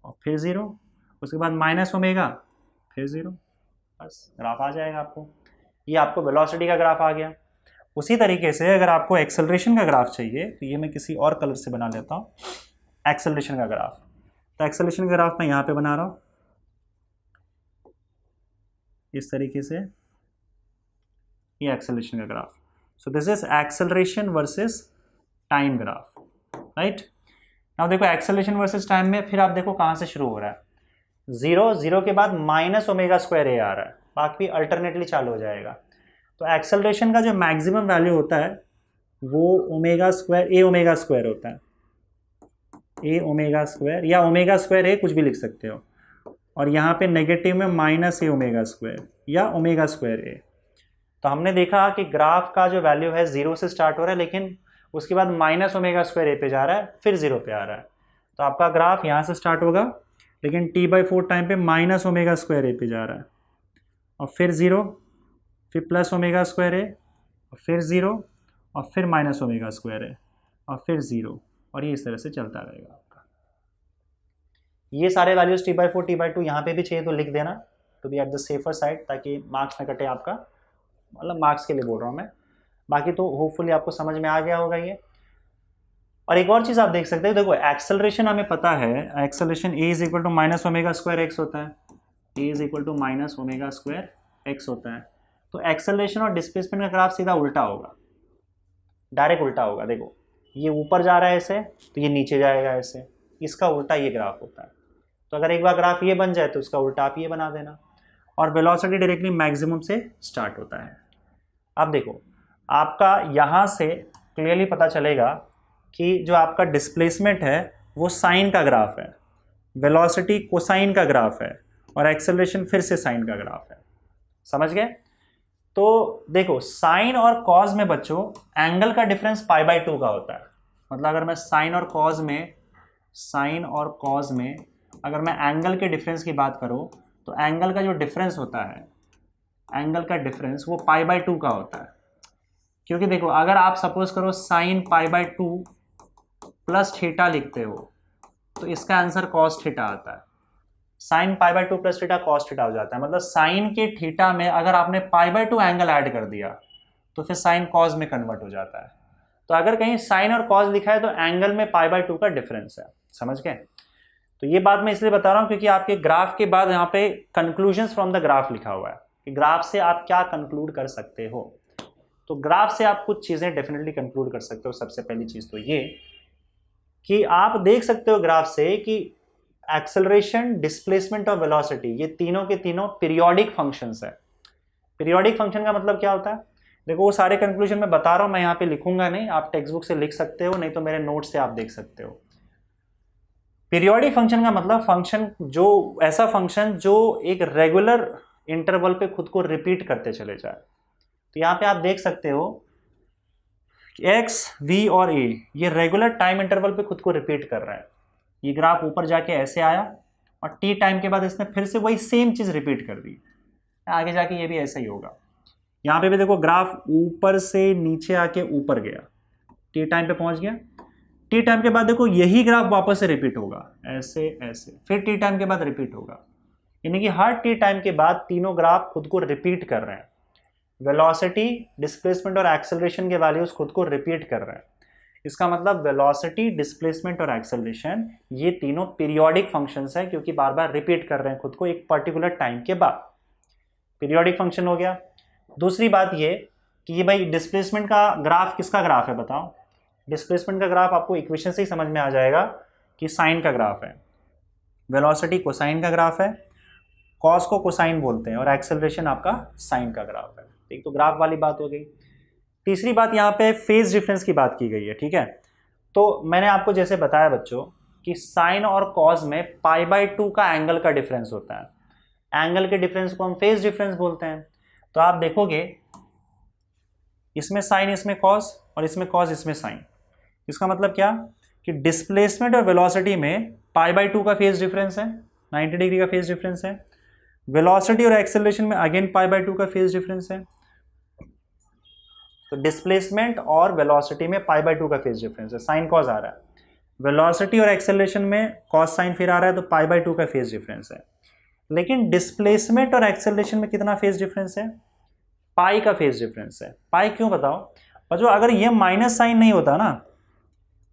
और फिर 0, उसके बाद माइनस ओमेगा फिर 0, बस ग्राफ आ जाएगा आपको। ये आपको वेलोसिटी का ग्राफ आ गया। उसी तरीके से अगर आपको एक्सेलरेशन का ग्राफ चाहिए तो ये मैं किसी और कलर से बना लेता हूँ, एक्सेलरेशन का ग्राफ। तो एक्सेलरेशन का ग्राफ मैं यहाँ पे बना रहा हूँ इस तरीके से, ये एक्सेलरेशन का graph. So this is acceleration versus time graph, right. Now देखो एक्सेलरेशन वर्सेस टाइम में फिर आप देखो कहाँ से शुरू हो रहा है। 0 के बाद माइनस ओमेगा स्क्वायर a आ रहा है, बाकी अल्टरनेटली चालू हो जाएगा। तो एक्सेलरेशन का जो मैक्सिमम वैल्यू होता है वो omega square a omega square होता है, a ओमेगा स्क्वायर या ओमेगा स्क्वायर a, कुछ भी लिख सकते हो। और यहाँ पे नेगेटिव में माइनस a ओमेगा स्क्वायर या ओमेगा स्क्वायर a। तो हमने देखा कि ग्राफ का जो वैल्यू है 0 से स्टार्ट हो रहा है, लेकिन उसके बाद माइनस ओमेगा स्क्वायर a पे जा रहा है, फिर 0 पे आ रहा है। तो आपका ग्राफ यहाँ से स्टार्ट होगा, लेकिन t/4 टाइम पे माइनस ओमेगा स्क्वायर a पे जा रहा है, और फिर 0, फिर प्लस ओमेगा स्क्वायर a, और फिर 0, और फिर माइनस ओमेगा स्क्वायर a, और फिर 0, और ये इस तरह से चलता रहेगा आपका। ये सारे वैल्यूज t/4 t/2 यहाँ पे भी चाहिए तो लिख देना, to be at the safer side, ताकि मार्क्स न कटे आपका, मतलब मार्क्स के लिए बोल रहा हूँ मैं। बाकी तो होपफुली आपको समझ में आ गया होगा ये। और एक और चीज़ आप देख सकते हो, देखो एक्सेलरेशन हमें पता है, acceleration a is equal to minus omega square x होता है, a is equal to minus omega square x होता है। तो एक्सेलरेशन और डिस्प्लेसमेंट का ग्राफ सीधा उल्टा होगा, डायरेक्ट उल्टा होगा। देखो ये ऊपर जा रहा है ऐसे, तो ये नीचे जाएगा ऐसे, इसका उल्टा ये ग्राफ होता है। तो अगर एक बार ग्राफ ये बन जाए तो उसका उल्टा आप ये बना देना। और वेलोसिटी डायरेक्टली मैक्सिमम से स्टार्ट होता है। अब देखो आपका यहाँ से क्लियरली पता चलेगा कि जो आपका डिस्प्लेसमेंट है वो साइन का ग्राफ है, वेलोसिटी कोसाइन का ग्राफ है, और एक्सेलरेशन फिर से साइन का ग्राफ है। समझ गए? तो देखो साइन और कॉज में बच्चों एंगल का डिफरेंस π/2 का होता है। मतलब अगर मैं साइन और कॉज में अगर मैं एंगल के डिफरेंस की बात करूं तो एंगल का जो डिफरेंस होता है, एंगल का डिफरेंस वो π/2 का होता है। क्योंकि देखो अगर आप सपोज करो साइन π/2 प्लस थीटा लिखते हो तो इसका आंसर कॉस थीटा आता है। Sine π/2 plus theta cos theta हो जाता है। मतलब साइन के थीटा में अगर आपने π/2 एंगल ऐड कर दिया तो फिर साइन कॉस में कन्वर्ट हो जाता है। तो अगर कहीं साइन और कॉस लिखा है तो एंगल में π/2 का डिफरेंस है। समझ गए? तो ये बात मैं इसलिए बता रहा हूँ क्योंकि आपके ग्राफ के बाद यहाँ पे कंक्लूजन्स फ्रॉम द ग्राफ लिखा हुआ है कि ग्राफ से आप क्या कंक्लूड कर सकते हो। तो ग्राफ से आप कुछ चीज़ें डेफिनेटली कंक्लूड कर सकते हो। सबसे पहली चीज़ तो ये कि आप देख सकते हो ग्राफ से कि एक्सेलरेशन, डिस्प्लेसमेंट और वेलोसिटी, ये तीनों के तीनों पीरियोडिक फंक्शंस है। पीरियोडिक फंक्शन का मतलब क्या होता है? देखो वो सारे कंक्लूजन मैं बता रहा हूं, मैं यहाँ पे लिखूंगा नहीं, आप टेक्स्ट बुक से लिख सकते हो, नहीं तो मेरे नोट से आप देख सकते हो। पीरियोडिक फंक्शन का मतलब फंक्शन जो ऐसा फंक्शन जो एक रेगुलर इंटरवल पे खुद को रिपीट करते चले जाए। तो यहाँ पे आप देख सकते हो एक्स, वी और ए ये रेगुलर टाइम इंटरवल पे खुद को रिपीट कर रहा है। ये ग्राफ ऊपर जाके ऐसे आया और टी टाइम के बाद इसने फिर से वही सेम चीज रिपीट कर दी, आगे जाके ये भी ऐसा ही होगा। यहाँ पे भी देखो ग्राफ ऊपर से नीचे आके ऊपर गया, टी टाइम पे पहुंच गया, टी टाइम के बाद देखो यही ग्राफ वापस से रिपीट होगा, ऐसे ऐसे, फिर टी टाइम के बाद रिपीट होगा। यानी कि हर टी टाइम के बाद तीनों ग्राफ खुद को रिपीट कर रहे हैं। वेलोसिटी, डिस्प्लेसमेंट और एक्सेलरेशन के वैल्यूज खुद को रिपीट कर रहे हैं। इसका मतलब वेलोसिटी, डिस्प्लेसमेंट और एक्सेलरेशन ये तीनों पीरियोडिक फंक्शंस है, क्योंकि बार बार रिपीट कर रहे हैं खुद को एक पर्टिकुलर टाइम के बाद। पीरियोडिक फंक्शन हो गया। दूसरी बात ये कि ये भाई डिस्प्लेसमेंट का ग्राफ किसका ग्राफ है बताओ? डिस्प्लेसमेंट का ग्राफ आपको इक्वेशन से ही समझ में आ जाएगा कि साइन का ग्राफ है, वेलोसिटी कोसाइन का ग्राफ है, कॉस को कोसाइन बोलते हैं, और एक्सेलरेशन आपका साइन का ग्राफ है। एक तो ग्राफ वाली बात हो गई। तीसरी बात यहाँ पे फेज डिफरेंस की बात की गई है, ठीक है। तो मैंने आपको जैसे बताया बच्चों कि साइन और कॉस में π/2 का एंगल का डिफरेंस होता है। एंगल के डिफरेंस को हम फेज डिफरेंस बोलते हैं। तो आप देखोगे इसमें साइन, इसमें कॉस, और इसमें कॉस, इसमें साइन। इसका मतलब क्या कि डिस्प्लेसमेंट और वेलोसिटी में π/2 का फेज डिफरेंस है, 90 डिग्री का फेज डिफरेंस है। वेलोसिटी और एक्सेलरेशन में अगेन π/2 का फेज डिफरेंस है। तो डिस्प्लेसमेंट और वेलोसिटी में π/2 का फेज डिफरेंस है, साइन कॉस आ रहा है। वेलोसिटी और एक्सेलरेशन में कॉस साइन फिर आ रहा है, तो π/2 का फेज डिफरेंस है। लेकिन डिस्प्लेसमेंट और एक्सेलरेशन में कितना फेज डिफरेंस है? पाई का फेज डिफरेंस है। पाई क्यों बताओ? और जो अगर ये माइनस साइन नहीं होता ना,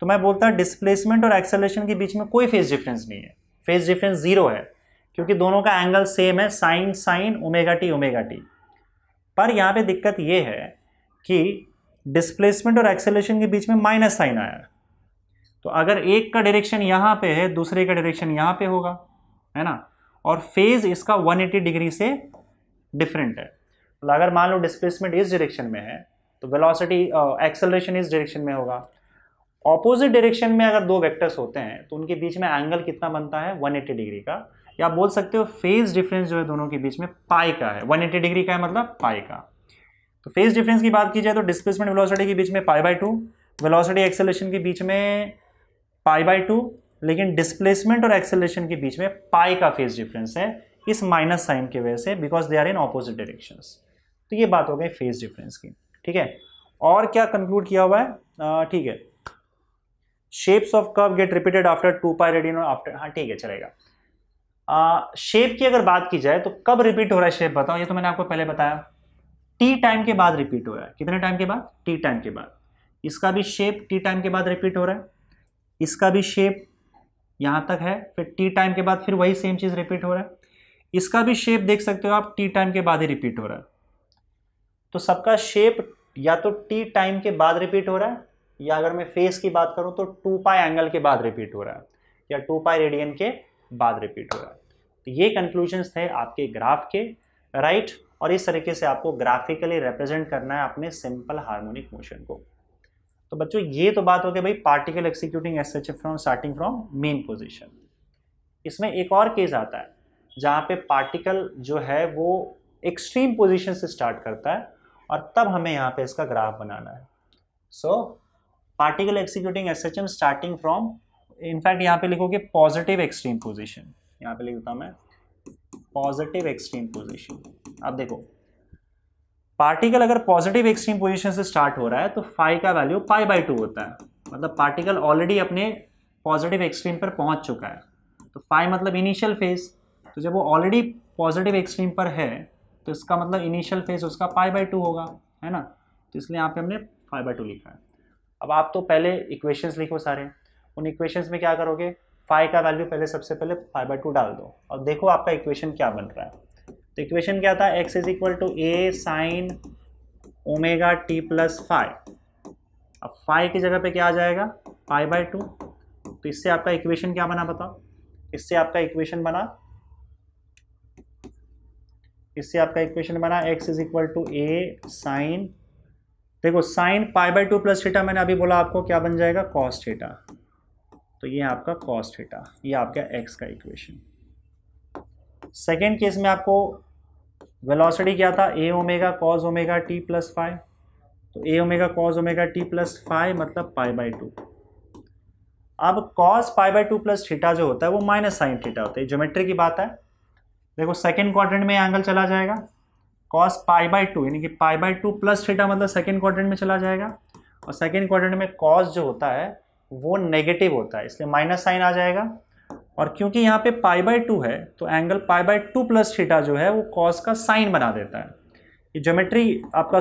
तो मैं बोलता डिस्प्लेसमेंट और एक्सेलरेशन के बीच में कोई फेज डिफरेंस नहीं है, फेज डिफरेंस जीरो है, क्योंकि दोनों का एंगल सेम है, sine sine, omega t omega t. पर यहाँ पे दिक्कत ये है कि डिस्प्लेसमेंट और एक्सेलरेशन के बीच में माइनस साइन आया, तो अगर एक का डायरेक्शन यहाँ पे है, दूसरे का डायरेक्शन यहाँ पे होगा, है ना, और फेज इसका 180 डिग्री से डिफरेंट है। तो अगर मान लो डिस्प्लेसमेंट इस डायरेक्शन में है, तो वेलोसिटी एक्सेलरेशन इस डायरेक्शन में होगा। ऑपोजिट डायरेक्शन में अगर दो वेक्टर्स होते हैं तो उनके बीच में एंगल कितना बनता है? 180 डिग्री का, या आप बोल सकते हो फेज डिफरेंस जो है दोनों के बीच में पाई का है। 180 डिग्री का है मतलब पाई का। तो फेज डिफरेंस की बात की जाए तो डिस्प्लेसमेंट वेलोसिटी के बीच में π/2, वेलोसिटी एक्सेलरेशन के बीच में π/2, लेकिन डिस्प्लेसमेंट और एक्सेलरेशन के बीच में पाई का फेज डिफरेंस है, इस माइनस साइन की वजह से, because they are in opposite directions. तो ये बात हो गई फेज डिफरेंस की, ठीक है। और क्या कंक्लूड किया हुआ है? ठीक है, shapes of curve get repeated after 2π radian और आफ्टर, हाँ ठीक है चलेगा। शेप की अगर बात की जाए तो कब रिपीट हो रहा है शेप बताओ? ये तो मैंने आपको पहले बताया, टी टाइम के बाद रिपीट हो रहा है। कितने टाइम के बाद? टी टाइम के बाद। इसका भी शेप टी टाइम के बाद रिपीट हो रहा है, इसका भी शेप यहां तक है, फिर टी टाइम के बाद फिर वही सेम चीज रिपीट हो रहा है। इसका भी शेप देख सकते हो आप, टी टाइम के बाद ही रिपीट हो रहा है। तो सबका शेप या तो टी टाइम के बाद रिपीट हो रहा है, या अगर मैं फेस की बात करूं तो 2π एंगल के बाद रिपीट हो रहा है, या 2π रेडियन के बाद रिपीट हो रहा है। तो ये कंक्लूजन्स थे आपके ग्राफ के, राइट। और इस तरीके से आपको ग्राफिकली रिप्रेजेंट करना है अपने सिंपल हार्मोनिक मोशन को। तो बच्चों ये तो बात हो गई भाई particle executing SHF from starting from main position. इसमें एक और केस आता है जहाँ पे पार्टिकल जो है वो एक्सट्रीम पोजीशन से स्टार्ट करता है, और तब हमें यहाँ पे इसका ग्राफ बनाना है। So particle executing SHM starting from, in fact यहाँ पे लिखोगे पॉजिटिव एक्सट्रीम पोजीशन, यहाँ पे लिख देता हूँ मैं पॉजिटिव एक्सट्रीम पोजीशन। अब देखो पार्टिकल अगर पॉजिटिव एक्सट्रीम पोजीशन से स्टार्ट हो रहा है तो फाई का वैल्यू π/2 होता है, मतलब पार्टिकल ऑलरेडी अपने पॉजिटिव एक्सट्रीम पर पहुंच चुका है। तो फाई मतलब इनिशियल फेज, तो जब वो ऑलरेडी पॉजिटिव एक्सट्रीम पर है तो इसका मतलब इनिशियल फेज उसका π/2 होगा, है ना। तो इसलिए यहाँ पे हमने π/2 लिखा है। अब आप तो पहले इक्वेशंस लिखो सारे, उन इक्वेशंस में क्या करोगे, फाई का वैल्यू पहले सबसे पहले π/2 डाल दो, और देखो आपका इक्वेशन क्या बन रहा है। तो इक्वेशन क्या था? x is equal to a sine omega t plus phi. अब फाई की जगह पे क्या आ जाएगा? π/2। तो इससे आपका इक्वेशन क्या बना बताओ? इससे आपका इक्वेशन बना x is equal to A sine, देखो sine pi by two plus theta, मैंने अभी बोला आपको क्या बन जाएगा, कॉस थीटा। तो ये आपका कॉस थीटा, ये आपका x का इक्वेशन। सेकेंड केस में आपको वेलोसिटी क्या था, A omega cos omega t plus five, तो A omega cos omega t plus five मतलब पाई बाई टू। अब cos pi by two plus theta जो होता है वो माइनस साइन थीटा होता है, ज्योमेट्री की बात है। देखो सेकेंड क्वाड्रेंट में एंगल चला जाएगा, कॉस पाई बाई टू यानी कि पाई बाई टू प्लस थीटा मतलब सेकेंड क्वाड्रेंट में चला जाएगा, और सेकेंड क्वाड्रेंट में कॉस जो होता है वो नेगेटिव होता है, इसलिए माइनस साइन आ जाएगा। और क्योंकि यहाँ पे पाई बाई टू है तो angle pi by two plus theta जो है वो कॉस का साइन बना देता है। ये ज्योमेट्री आपका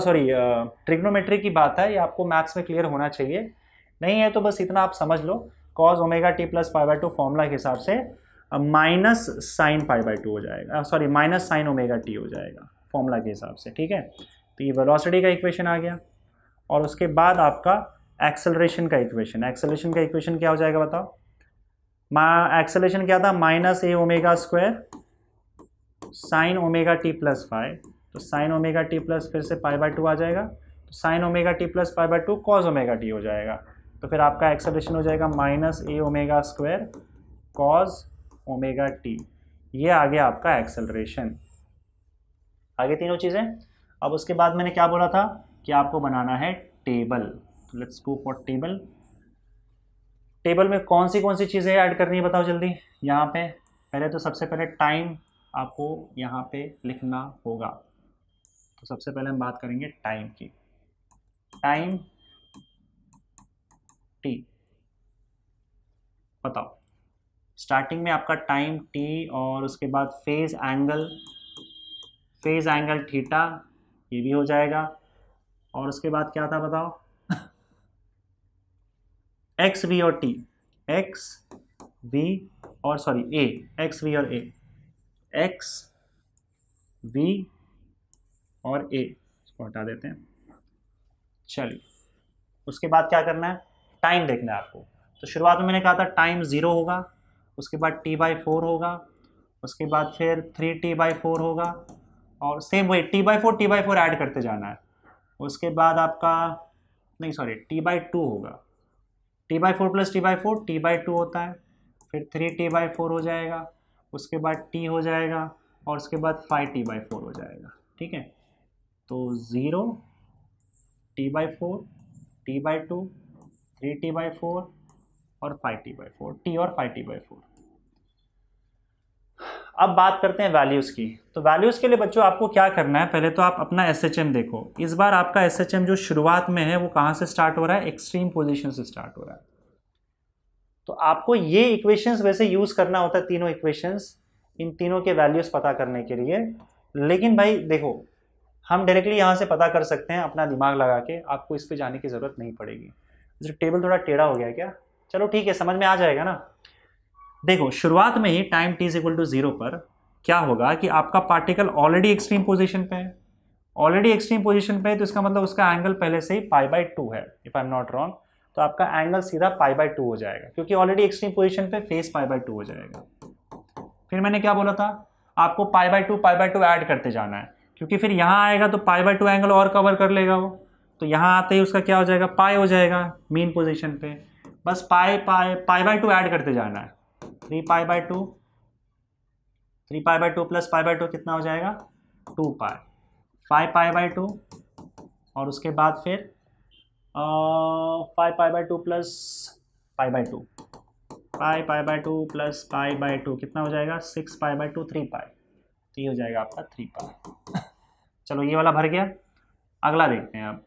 ट्रिग्नोमेट्री की बात है, ये आपको मैथ्स में क्लियर होना चाहिए, नहीं है तो बस इतना आप समझ लो, cos omega t plus pi by two formula के हिसाब से minus sine pi by two हो जाएगा, माइनस साइन ओमेगा टी हो जाएगा फॉर्मूला के हिसाब से, ठीक है। तो ये वेलोसिटी का इक्वेशन आ गया। और उसके बाद आपका एक्सेलरेशन का इक्वेशन क्या हो जाएगा बताओ, एक्सेलरेशन क्या था, minus A omega square sine omega t plus five, तो साइन ओमेगा टी प्लस फिर से पाई बाई टू आ जाएगा, तो sine omega t plus pi by two cos omega t हो जाएगा, तो फिर आपका एक्सेलरेशन हो जाएगा minus A omega square cos omega t. ये आ गया आपका एक्सेलरेशन, आगे तीनों चीज़ें। अब उसके बाद मैंने क्या बोला था कि आपको बनाना है table, let's go for table. Table में कौन सी चीज़ें ऐड करनी है बताओ जल्दी। यहाँ पे पहले तो सबसे पहले टाइम आपको यहाँ पे लिखना होगा, तो सबसे पहले हम बात करेंगे टाइम की, टाइम टी। बताओ स्टार्टिंग में आपका टाइम टी और उसके बाद फेज एंगल थीटा, ये भी हो जाएगा। और उसके बाद क्या था बताओ, एक्स वी और टी, एक्स वी और ए, एक्स वी और एक्स वी और ए, इसको हटा देते हैं। चलिए उसके बाद क्या करना है, टाइम देखना है आपको। तो शुरुआत में मैंने कहा था टाइम 0 होगा, उसके बाद t/4 होगा, उसके बाद फिर 3t/4 होगा, और सेम वही t/4 ऐड करते जाना है। उसके बाद आपका t/2 होगा, t/4 प्लस t/4 t/2 होता है, फिर 3t/4 हो जाएगा, उसके बाद t हो जाएगा, और उसके बाद 5t/4 हो जाएगा, ठीक है। तो 0 t/4 t/2 3t/4 और 5t/4, t और 5t/4। अब बात करते हैं वैल्यूज़ की। तो वैल्यूज़ के लिए बच्चों आपको क्या करना है, पहले तो आप अपना SHM देखो। इस बार आपका SHM जो शुरुआत में है वो कहाँ से स्टार्ट हो रहा है, एक्सट्रीम पोजीशन से स्टार्ट हो रहा है। तो आपको ये इक्वेशंस वैसे यूज़ करना होता है, तीनों इक्वेशंस, इन तीनों के वैल्यूज़ पता करने के लिए। लेकिन भाई देखो हम डायरेक्टली यहाँ से पता कर सकते हैं अपना दिमाग लगा के, आपको इस पर जाने की ज़रूरत नहीं पड़ेगी। टेबल थोड़ा टेढ़ा हो गया क्या, चलो ठीक है, समझ में आ जाएगा ना। देखो शुरुआत में ही टाइम t = 0 पर क्या होगा कि आपका पार्टिकल ऑलरेडी एक्सट्रीम पोजीशन पे है, तो इसका मतलब उसका एंगल पहले से ही π/2 है, if I am not wrong. तो आपका एंगल सीधा π/2 हो जाएगा, क्योंकि ऑलरेडी एक्सट्रीम पोजीशन पे फेस π/2 हो जाएगा। फिर मैंने क्या बोला था, आपको π/2 ऐड करते जाना है, क्योंकि फिर यहाँ आएगा तो π/2 एंगल और कवर कर लेगा वो, तो यहाँ आते ही उसका क्या हो जाएगा, पाई हो जाएगा मीन पोजीशन पे। बस π/2 ऐड करते जाना है, 3π/2 प्लस π/2 कितना हो जाएगा, 2π, 5π/2, और उसके बाद फिर 5π/2 प्लस π/2, 5π/2 प्लस π/2 कितना हो जाएगा, 6π/2, 3π, तो ये हो जाएगा आपका 3π। चलो ये वाला भर गया। अगला देखते हैं, अब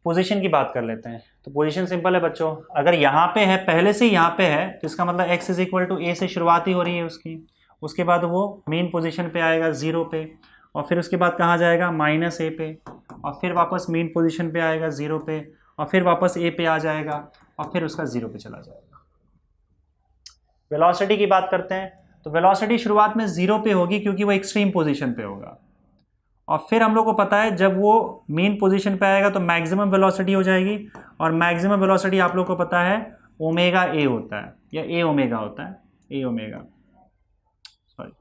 पोजीशन की बात कर लेते हैं। तो पोजीशन सिंपल है बच्चों, अगर यहाँ पे है, पहले से यहाँ पे है, तो इसका मतलब x = a से शुरुआत ही हो रही है उसकी। उसके बाद वो मेन पोजीशन पे आएगा 0 पे, और फिर उसके बाद कहाँ जाएगा, -a पे, और फिर वापस मेन पोजीशन पे आएगा 0 पे, और फिर वापस a पे आ जाएगा, और फिर उसका 0 पे चला जाएगा। वेलोसिटी की बात करते हैं, तो वेलोसिटी शुरुआत में 0 पे होगी क्योंकि वो एक्सट्रीम पोजीशन पे होगा, और फिर हम लोग को पता है जब वो मेन पोजीशन पे आएगा तो मैक्सिमम वेलोसिटी हो जाएगी, और मैक्सिमम वेलोसिटी आप लोग को पता है ओमेगा ए होता है, या ए ओमेगा होता है। ए ओमेगा, सॉरी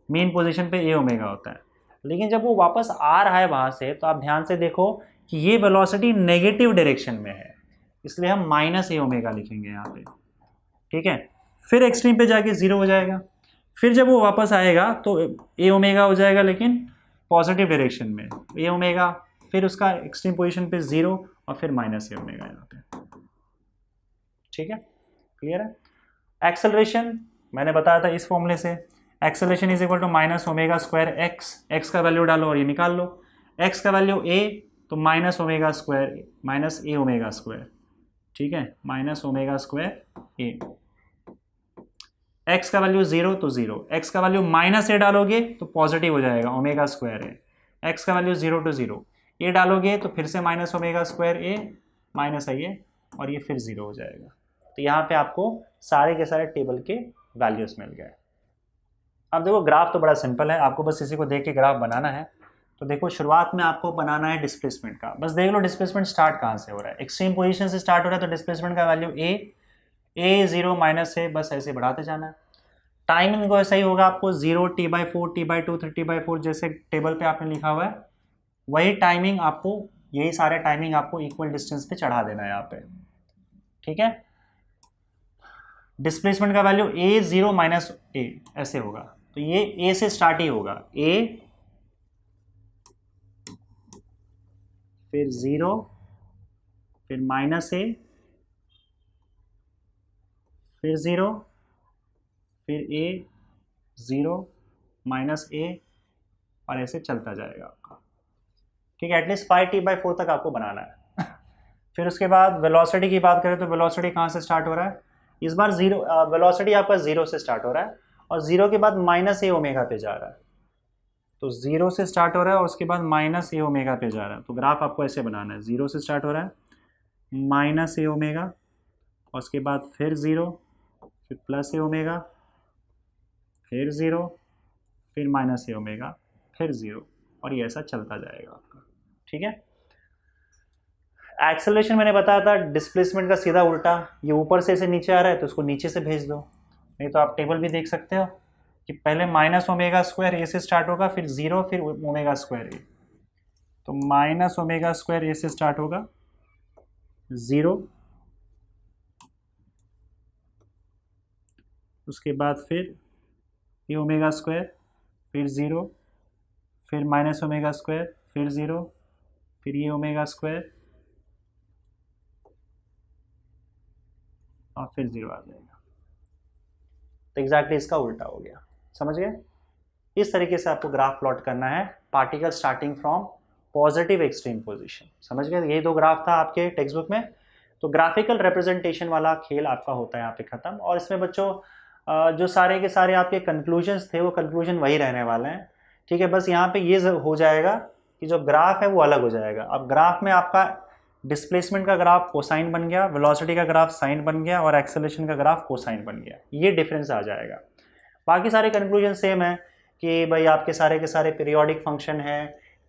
मीन पोजीशन पे ए ओमेगा होता है। लेकिन जब वो वापस आ रहा है वहाँ से, तो आप ध्यान से देखो कि ये वेलोसिटी नेगेटिव डायरेक्शन में है, इसलिए हम माइनस ए ओमेगा लिखेंगे यहाँ पे, ठीक है। फिर एक्सट्रीम पे जाके 0 हो जाएगा। फिर जब वो वापस आएगा तो ए ओमेगा हो जाएगा, लेकिन पॉजिटिव डायरेक्शन में ए ओमेगा, फिर उसका एक्सट्रीम पोजीशन पे 0 और फिर माइनस ए ओमेगा यहाँ पे, ठीक है, क्लियर है। एक्सेलरेशन मैंने बताया था इस फॉर्मूले से, acceleration is equal to minus omega square x, x का वैल्यू डालो और ये निकाल लो। एक्स का वैल्यू ए तो minus omega square minus A omega square, ठीक है, माइनस ओमेगा स्क्वायर ए। एक्स का वैल्यू 0 तो 0, एक्स का वैल्यू माइनस ए डालोगे तो पॉजिटिव हो जाएगा ओमेगा स्क्वायर ए। एक्स का वैल्यू 0 to 0, ए डालोगे तो फिर से माइनस ओमेगा स्क्वायर ए माइनस आई ए और ये फिर 0 हो जाएगा। तो यहाँ पे आपको सारे के सारे टेबल के वैल्यूज मिल गए। अब देखो ग्राफ तो बड़ा सिंपल है, आपको बस इसी को देख के ग्राफ बनाना है। तो देखो शुरुआत में आपको बनाना है डिस्प्लेसमेंट का, बस देख लो डिस्प्लेसमेंट स्टार्ट कहाँ से हो रहा है, एक्सट्रीम पोजीशन से स्टार्ट हो रहा है, तो डिस्प्लेसमेंट का वैल्यू ए 0 माइनस ए, बस ऐसे बढ़ाते जाना है। टाइमिंग को ऐसा ही होगा, आपको 0 t/4 t/2 3t/4 जैसे टेबल पे आपने लिखा हुआ है, वही टाइमिंग आपको, यही सारे टाइमिंग आपको इक्वल डिस्टेंस पे चढ़ा देना है यहाँ पे, ठीक है। डिस्प्लेसमेंट का वैल्यू ए 0 माइनस ए ऐसे होगा, तो ये ए से स्टार्ट ही होगा, ए फिर 0 फिर माइनस ए फिर 0 फिर ए 0 माइनस ए और ऐसे चलता जाएगा आपका, ठीक है। एटलीस्ट 5t/4 तक आपको बनाना है। फिर उसके बाद वेलोसिटी की बात करें तो वेलोसिटी कहाँ से स्टार्ट हो रहा है, इस बार 0, वेलोसिटी आपका 0 से स्टार्ट हो रहा है और 0 के बाद माइनस ए ओमेगा पे जा रहा है। तो 0 से स्टार्ट हो रहा है और उसके बाद माइनस ए ओमेगा पे जा रहा है। तो ग्राफ आपको ऐसे बनाना है, 0 से स्टार्ट हो रहा है माइनस ए ओमेगा और उसके बाद फिर 0 फिर प्लस ए ओमेगा फिर 0 फिर माइनस ए ओमेगा फिर 0 और ये ऐसा चलता जाएगा आपका, ठीक है। एक्सेलरेशन मैंने बताया था डिस्प्लेसमेंट का सीधा उल्टा, ये ऊपर से ऐसे नीचे आ रहा है तो उसको नीचे से भेज दो, नहीं तो आप टेबल भी देख सकते हो कि पहले माइनस ओमेगा स्क्वायर ए से स्टार्ट होगा, फिर 0 फिर ओमेगा स्क्वायर ए, तो माइनस ओमेगा स्क्वायर ए से स्टार्ट होगा 0, उसके बाद फिर ए ओमेगा स्क्वायर फिर 0 फिर माइनस ओमेगा स्क्वायर फिर 0 फिर ये ओमेगा स्क्वायर और फिर 0 आ जाएगा। तो एग्जैक्टली इसका उल्टा हो गया, समझ गए। इस तरीके से आपको ग्राफ प्लॉट करना है, particle starting from positive extreme position, समझ गए। ये 2 ग्राफ था आपके टेक्स्ट बुक में, तो ग्राफिकल रिप्रेजेंटेशन वाला खेल आपका होता है यहाँ पे खत्म। और इसमें बच्चों जो सारे के सारे आपके कंक्लूजन्स थे वो कंक्लूजन वही रहने वाले हैं, ठीक है। बस यहाँ पे ये हो जाएगा कि जो ग्राफ है वो अलग हो जाएगा। अब ग्राफ में आपका डिस्प्लेसमेंट का ग्राफ कोसाइन बन गया, वेलोसिटी का ग्राफ साइन बन गया और एक्सेलरेशन का ग्राफ कोसाइन बन गया, ये डिफरेंस आ जाएगा। बाकी सारे कंक्लूजन सेम है कि भाई आपके सारे के सारे पीरियोडिक फंक्शन है,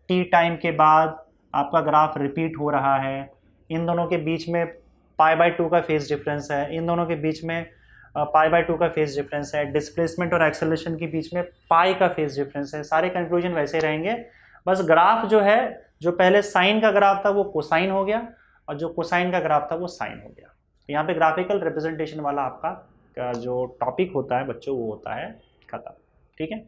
टी टाइम के बाद आपका ग्राफ रिपीट हो रहा है, इन दोनों के बीच में π/2 का फेज डिफरेंस है, इन दोनों के बीच में π/2 का फेज डिफरेंस है, डिस्प्लेसमेंट और एक्सेलरेशन के बीच में पाई का फेज डिफरेंस है। सारे कंक्लूजन वैसे रहेंगे, बस ग्राफ जो है, जो पहले साइन का ग्राफ था वो कोसाइन हो गया और जो कोसाइन का ग्राफ था वो साइन हो गया। तो यहाँ पे ग्राफिकल रिप्रेजेंटेशन वाला आपका जो टॉपिक होता है बच्चों वो होता है खत्म, ठीक है।